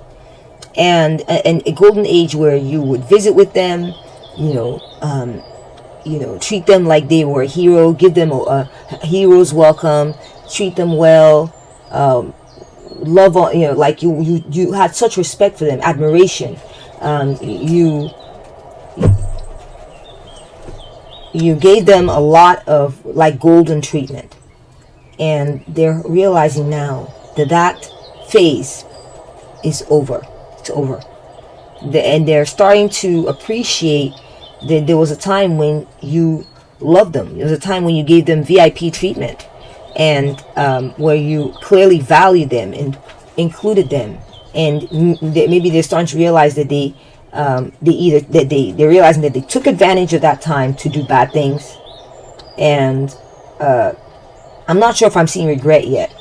And a golden age where you would visit with them, treat them like they were a hero, give them a hero's welcome, treat them well, love on, like you had such respect for them, admiration. You gave them a lot of like golden treatment. And they're realizing now that that phase is over. It's over. And they're starting to appreciate that there was a time when you loved them. There was a time when you gave them VIP treatment, and where you clearly valued them and included them. And maybe they're starting to realize that they're realizing that they took advantage of that time to do bad things. And I'm not sure if I'm seeing regret yet.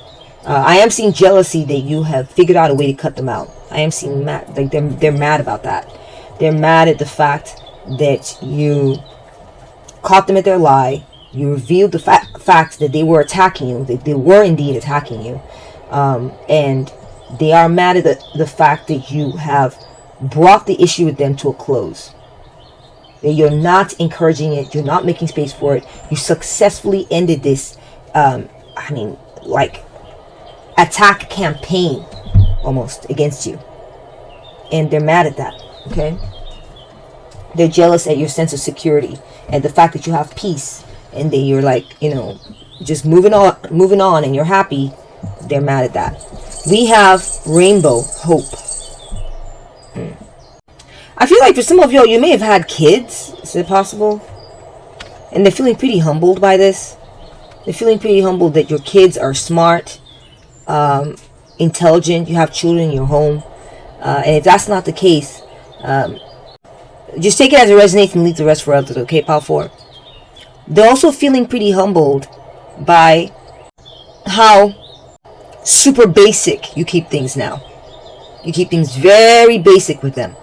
I am seeing jealousy that you have figured out a way to cut them out. I am seeing mad, like they're mad about that. They're mad at the fact that you caught them at their lie. You revealed the fact that they were attacking you, that they were indeed attacking you. And they are mad at the fact that you have brought the issue with them to a close. That you're not encouraging it, you're not making space for it. You successfully ended this, attack campaign almost against you. And they're mad at that, okay? They're jealous at your sense of security and the fact that you have peace and that you're just moving on and you're happy. They're mad at that. We have rainbow hope. I feel like for some of y'all, you may have had kids. Is it possible? And they're feeling pretty humbled by this. They're feeling pretty humbled that your kids are smart, intelligent. You have children in your home. And if that's not the case, just take it as it resonates and leave the rest for others, okay, Pile 4? They're also feeling pretty humbled by how super basic you keep things now. You keep things very basic with them.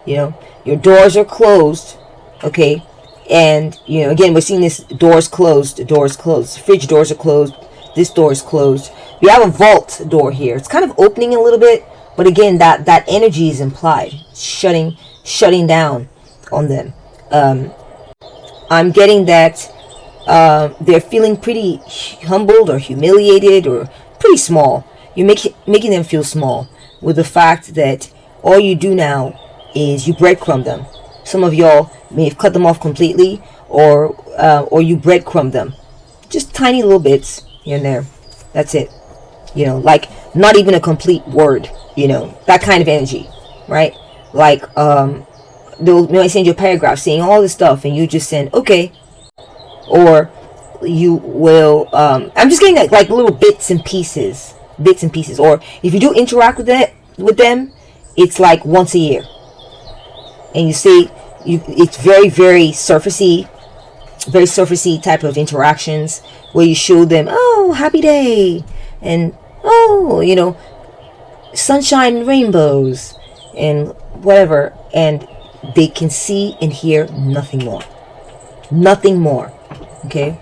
Your doors are closed, okay? And, again, we're seeing this doors closed, fridge doors are closed, this door is closed. You have a vault door here. It's kind of opening a little bit, but again, that energy is implied, shutting down on them. I'm getting that they're feeling pretty humbled or humiliated or pretty small. You're making them feel small with the fact that all you do now is you breadcrumb them. Some of y'all may have cut them off completely, or you breadcrumb them, just tiny little bits here and there. That's it. Like not even a complete word. That kind of energy, right? Like they'll send you a paragraph saying all this stuff, and you just send okay, or you will. I'm just getting like little bits and pieces. Or if you do interact with them, it's like once a year, and you say it's very, very surfacey type of interactions where you show them, oh, happy day, and oh, sunshine and rainbows and whatever, and they can see and hear nothing more, okay?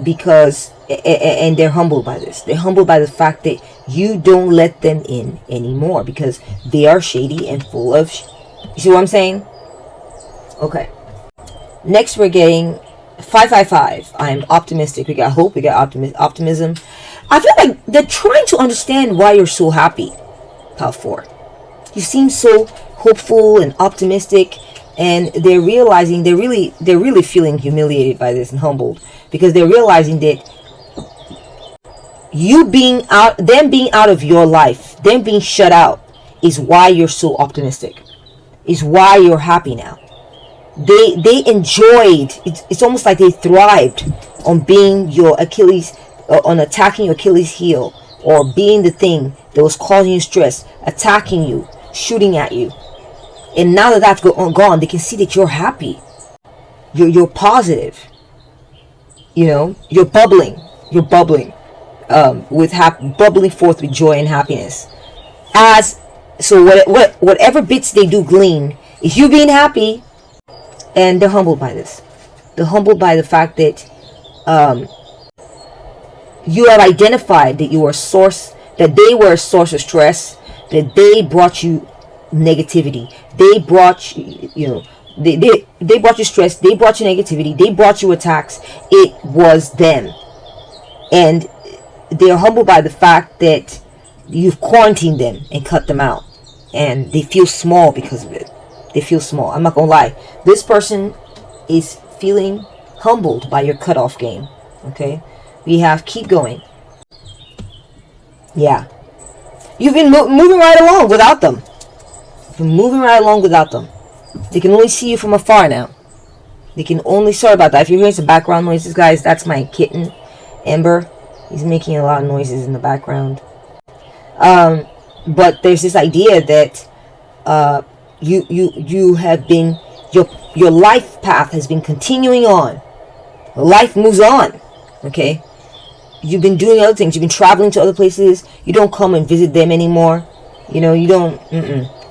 Because and they're humbled by this. They're humbled by the fact that you don't let them in anymore because they are shady and full of you see what I'm saying? Okay. Next we're getting 555. I'm optimistic. We got hope. We got optimism. I feel like they're trying to understand why you're so happy, Pile 4. You seem so hopeful and optimistic, and they're realizing they're really feeling humiliated by this and humbled because they're realizing that them being out of your life, them being shut out, is why you're so optimistic. Is why you're happy now. They enjoyed. It's almost like they thrived on being your Achilles, on attacking your Achilles heel, or being the thing that was causing you stress, attacking you, shooting at you. And now that that's gone, they can see that you're happy. You're positive. You're bubbling. Bubbling forth with joy and happiness. So whatever bits they do glean is you being happy, and they're humbled by this. They're humbled by the fact that you have identified that you are that they were a source of stress, that they brought you negativity. They brought you, they brought you stress. They brought you negativity. They brought you attacks. It was them, and they are humbled by the fact that you've quarantined them and cut them out, and they feel small because of it. They feel small. I'm not gonna lie. This person is feeling humbled by your cutoff game. Okay, We have keep going. Yeah. You've been moving right along without them. You've been moving right along without them. They can only see you from afar now. They can only... Sorry about that. If you're hearing some background noises, guys, that's my kitten, Ember. He's making a lot of noises in the background. But there's this idea that you have been... Your life path has been continuing on. Life moves on. Okay? You've been doing other things. You've been traveling to other places. You don't come and visit them anymore. You know, you don't...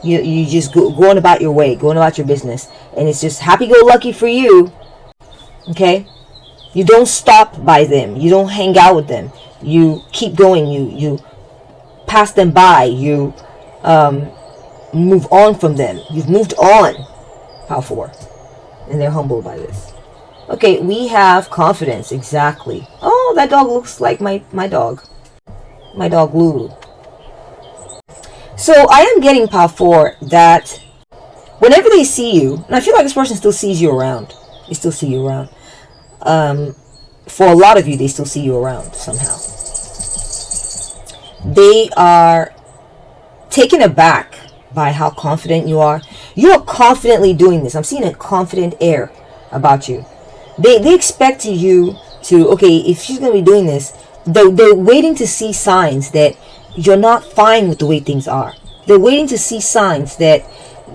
You just going about your way, going about your business. And it's just happy-go-lucky for you. Okay? You don't stop by them. You don't hang out with them. You keep going. You pass them by. You move on from them. You've moved on. Power 4. And they're humbled by this. Okay, we have confidence. Exactly. Oh, that dog looks like my dog. My dog, Lulu. So, I am getting Power 4 that whenever they see you, and I feel like this person still sees you around. They still see you around. For a lot of you, they still see you around somehow. They are taken aback by how confident you are. You are confidently doing this. I'm seeing a confident air about you. They expect you to, okay, if she's going to be doing this, they're waiting to see signs that you're not fine with the way things are. They're waiting to see signs that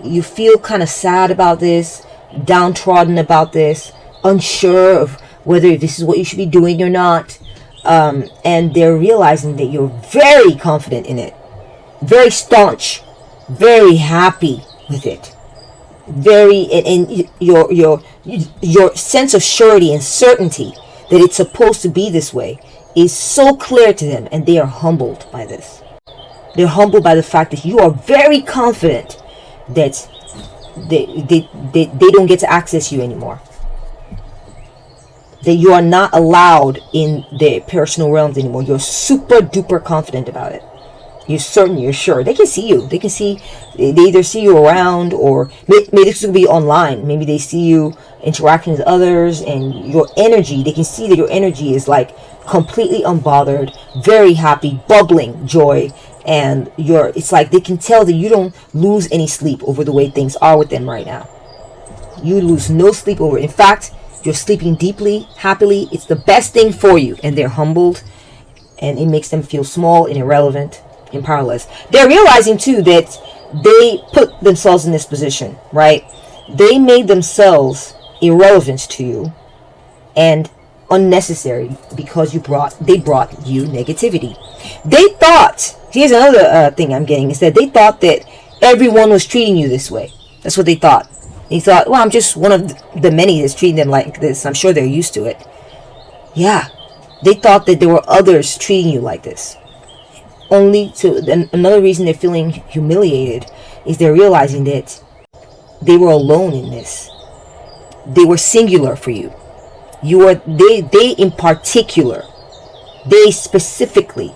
you feel kind of sad about this, downtrodden about this, unsure of whether this is what you should be doing or not. And they're realizing that you're very confident in it, very staunch, very happy with it, and your sense of surety and certainty that it's supposed to be this way is so clear to them, and they are humbled by this. They're humbled by the fact that you are very confident that they don't get to access you anymore. That you are not allowed in their personal realms anymore. You're super duper confident about it. You're certain, you're sure. They can see you. They either see you around, or maybe this will be online. Maybe they see you interacting with others, and your energy, they can see that your energy is like completely unbothered, very happy, bubbling joy. And it's like they can tell that you don't lose any sleep over the way things are with them right now. You lose no sleep over it. In fact, you're sleeping deeply, happily. It's the best thing for you. And they're humbled, and it makes them feel small and irrelevant and powerless. They're realizing too that they put themselves in this position, right? They made themselves irrelevant to you and unnecessary because they brought you negativity. They thought, here's another thing I'm getting, is that they thought that everyone was treating you this way. That's what they thought. They thought, well, I'm just one of the many that's treating them like this. I'm sure they're used to it. Yeah. They thought that there were others treating you like this. Another reason they're feeling humiliated is they're realizing that they were alone in this. They were singular for you. They in particular, they specifically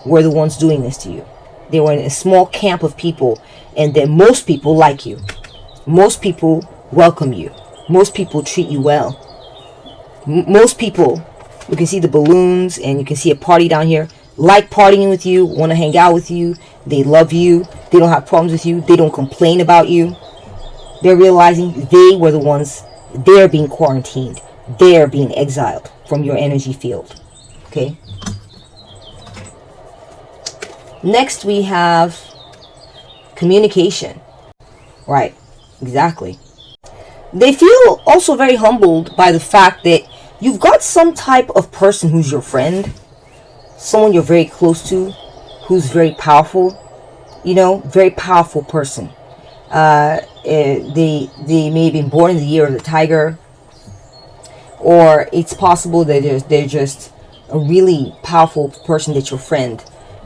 were the ones doing this to you. They were in a small camp of people, and then most people like you. Most people welcome you. Most people treat you well. Most people, you can see the balloons, and you can see a party down here, like partying with you, want to hang out with you. They love you. They don't have problems with you. They don't complain about you. They're realizing they were the ones, they're being quarantined. They're being exiled from your energy field. Okay? Next, we have communication. Right. Exactly. They feel also very humbled by the fact that you've got some type of person who's your friend, someone you're very close to, who's very powerful, very powerful person. They may have been born in the year of the tiger, or it's possible that they're just a really powerful person that's your friend,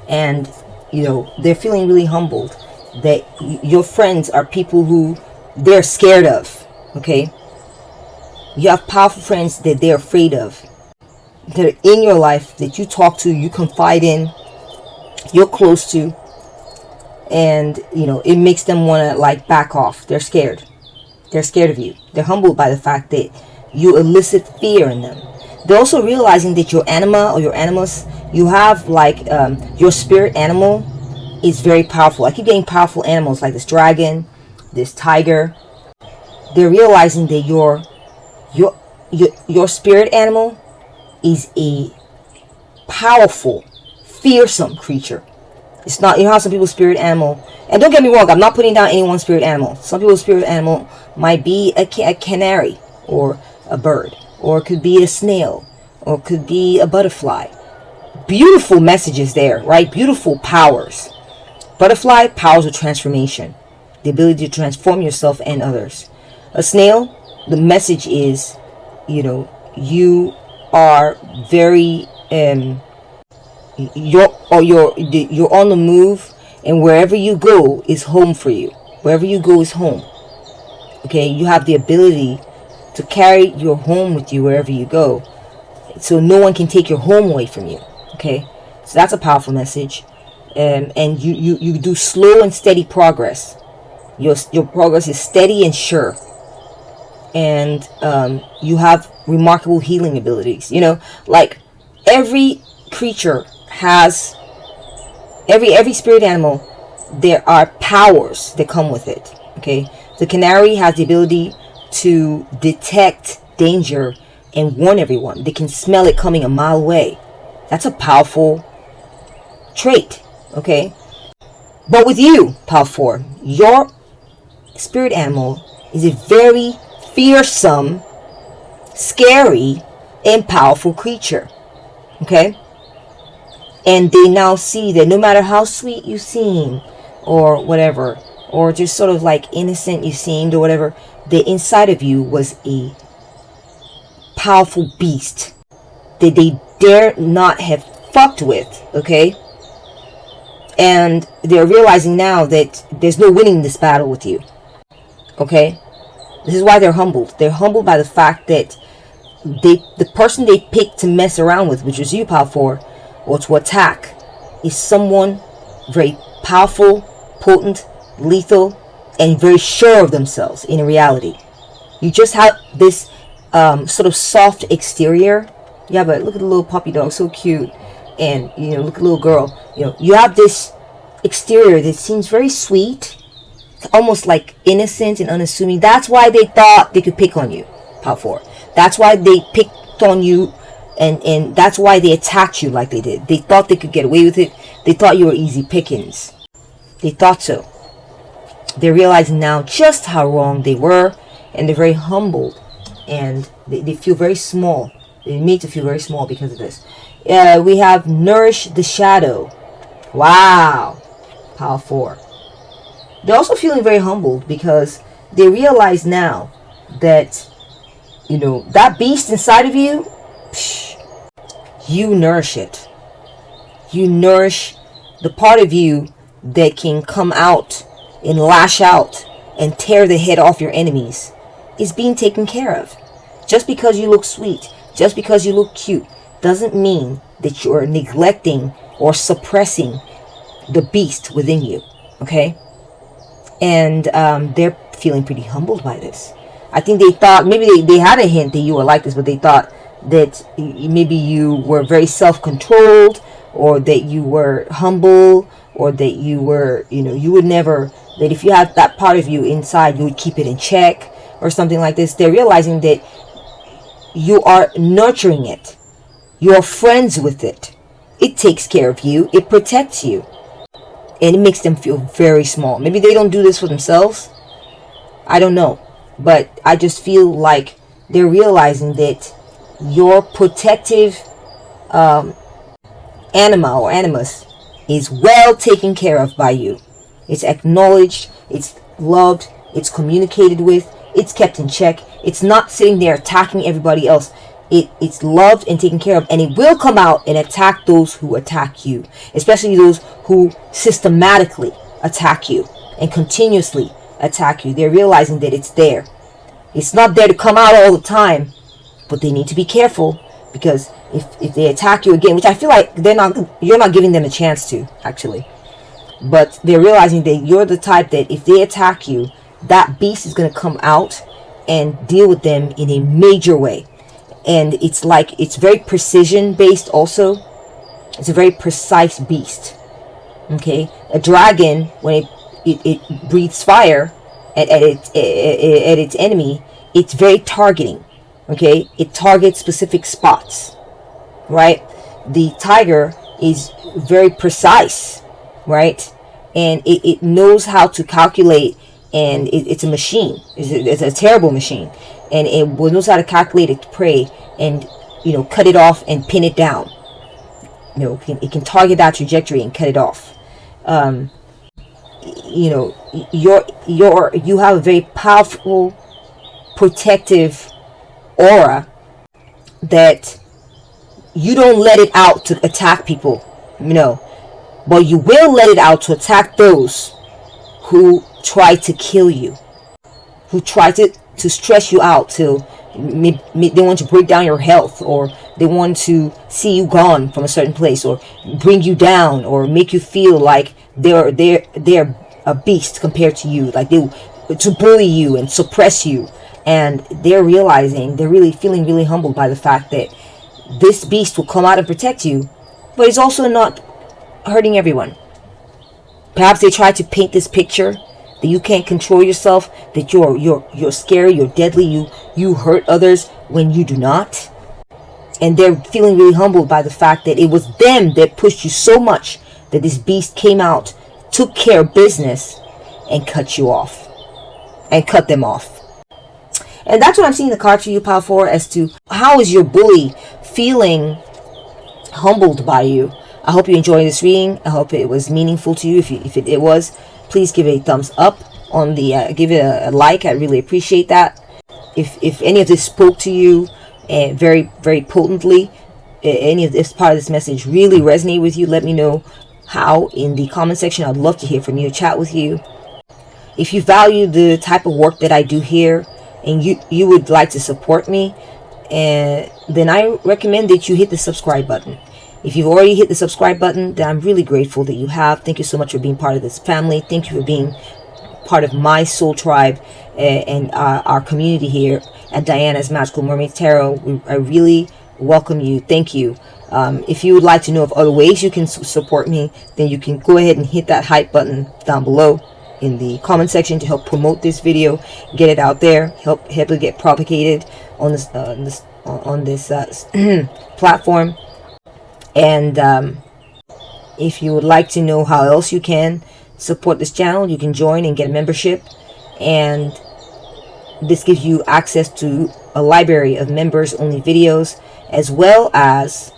and they're feeling really humbled that your friends are people who they're scared of. Okay, you have powerful friends that they're afraid of, that are in your life, that you talk to, you confide in, you're close to, and it makes them want to back off. They're scared of you. They're humbled by the fact that you elicit fear in them. They're also realizing that your anima or your animus, you have like your spirit animal is very powerful. I keep getting powerful animals like this dragon, this tiger. They're realizing that your spirit animal is a powerful, fearsome creature. It's not, you know how some people's spirit animal, and don't get me wrong, I'm not putting down anyone's spirit animal. Some people's spirit animal might be a canary or a bird, or it could be a snail, or it could be a butterfly. Beautiful messages there, right? Beautiful powers. Butterfly, powers of transformation, the ability to transform yourself and others. A snail, the message is, you are very you're on the move, and wherever you go is home for you. Wherever you go is home. Okay, you have the ability to carry your home with you wherever you go, so no one can take your home away from you. Okay, so that's a powerful message. And you do slow and steady progress. Your progress is steady and sure, and you have remarkable healing abilities. Like every creature has, every spirit animal, there are powers that come with it. Okay, the canary has the ability to detect danger and warn everyone. They can smell it coming a mile away. That's a powerful trait. Okay, but with you, Power 4, your spirit animal is a very fearsome, scary, and powerful creature. Okay, and they now see that no matter how sweet you seem, or whatever, or just sort of like innocent you seemed, or whatever, the inside of you was a powerful beast that they dare not have fucked with. Okay, and they're realizing now that there's no winning this battle with you. Okay, this is why they're humbled. They're humbled by the fact that the person they picked to mess around with, which was you, Power 4, or to attack, is someone very powerful, potent, lethal, and very sure of themselves in reality. You just have this sort of soft exterior. Yeah, but look at the little puppy dog, so cute. And look at the little girl. You have this exterior that seems very sweet, almost like innocent and unassuming. That's why they thought they could pick on you, Power 4. That's why they picked on you, and that's why they attacked you like they did. They thought they could get away with it. They thought you were easy pickings. They thought so. They're realizing now just how wrong they were, and they're very humbled, and they feel very small. They're made to feel very small because of this. We have Nourish the Shadow. Wow, Power 4. They're also feeling very humbled because they realize now that, that beast inside of you, you nourish it. You nourish the part of you that can come out and lash out and tear the head off your enemies is being taken care of. Just because you look sweet, just because you look cute, doesn't mean that you're neglecting or suppressing the beast within you. Okay? And they're feeling pretty humbled by this. I think they thought, maybe they had a hint that you were like this, but they thought that maybe you were very self-controlled, or that you were humble, or that you were, you would never, that if you had that part of you inside, you would keep it in check, or something like this. They're realizing that you are nurturing it. You're friends with it. It takes care of you. It protects you. And it makes them feel very small. Maybe they don't do this for themselves. I don't know. But I just feel like they're realizing that your protective anima or animus is well taken care of by you. It's acknowledged. It's loved. It's communicated with. It's kept in check. It's not sitting there attacking everybody else. It's loved and taken care of, and it will come out and attack those who attack you, especially those who systematically attack you and continuously attack you. They're realizing that it's there. It's not there to come out all the time, but they need to be careful, because if they attack you again, which I feel like you're not giving them a chance to, actually. But they're realizing that you're the type that if they attack you, that beast is going to come out and deal with them in a major way. and it's like it's very precision based also. It's a very precise beast. Okay, a dragon, when it breathes fire at its enemy, it's very targeting. Okay, it targets specific spots, right? The tiger is very precise, right? And it knows how to calculate, and it's a machine. It's a terrible machine, and it knows how to calculate its prey and, you know, cut it off and pin it down. You know, it can target that trajectory and cut it off. You know, you have a very powerful protective aura that you don't let it out to attack people, you know, but you will let it out to attack those who try to kill you, who try to stress you out, till they want to break down your health, or they want to see you gone from a certain place, or bring you down, or make you feel like they're a beast compared to you, like to bully you and suppress you. And they're really feeling really humbled by the fact that this beast will come out and protect you, but it's also not hurting everyone. Perhaps they try to paint this picture that you can't control yourself, that you're scary, you're deadly, you hurt others when you do not. And they're feeling really humbled by the fact that it was them that pushed you so much that this beast came out, took care of business, and cut you off, and cut them off. And that's what I'm seeing the card for you, Power 4, as to how is your bully feeling humbled by you. I hope you enjoyed this reading. I hope it was meaningful to you. If it was, please give it a thumbs up on the give it a like. I really appreciate that. If any of this spoke to you very, very potently, any of this part of this message really resonate with you, let me know how in the comment section. I'd love to hear from you, chat with you. If you value the type of work that I do here, and you would like to support me, then I recommend that you hit the subscribe button. If you've already hit the subscribe button, then I'm really grateful that you have. Thank you so much for being part of this family. Thank you for being part of my soul tribe and our community here at Diana's Magical Mermaid Tarot. I really welcome you. Thank you. If you would like to know of other ways you can support me, then you can go ahead and hit that hype button down below in the comment section to help promote this video, get it out there, help it get propagated on this platform. And if you would like to know how else you can support this channel, you can join and get a membership, and this gives you access to a library of members only videos, as well as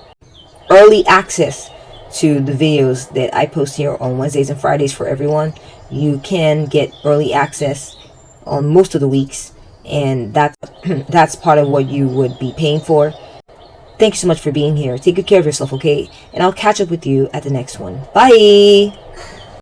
early access to the videos that I post here on Wednesdays and Fridays for everyone. You can get early access on most of the weeks, and that's part of what you would be paying for. Thank you so much for being here. Take good care of yourself, okay? And I'll catch up with you at the next one. Bye!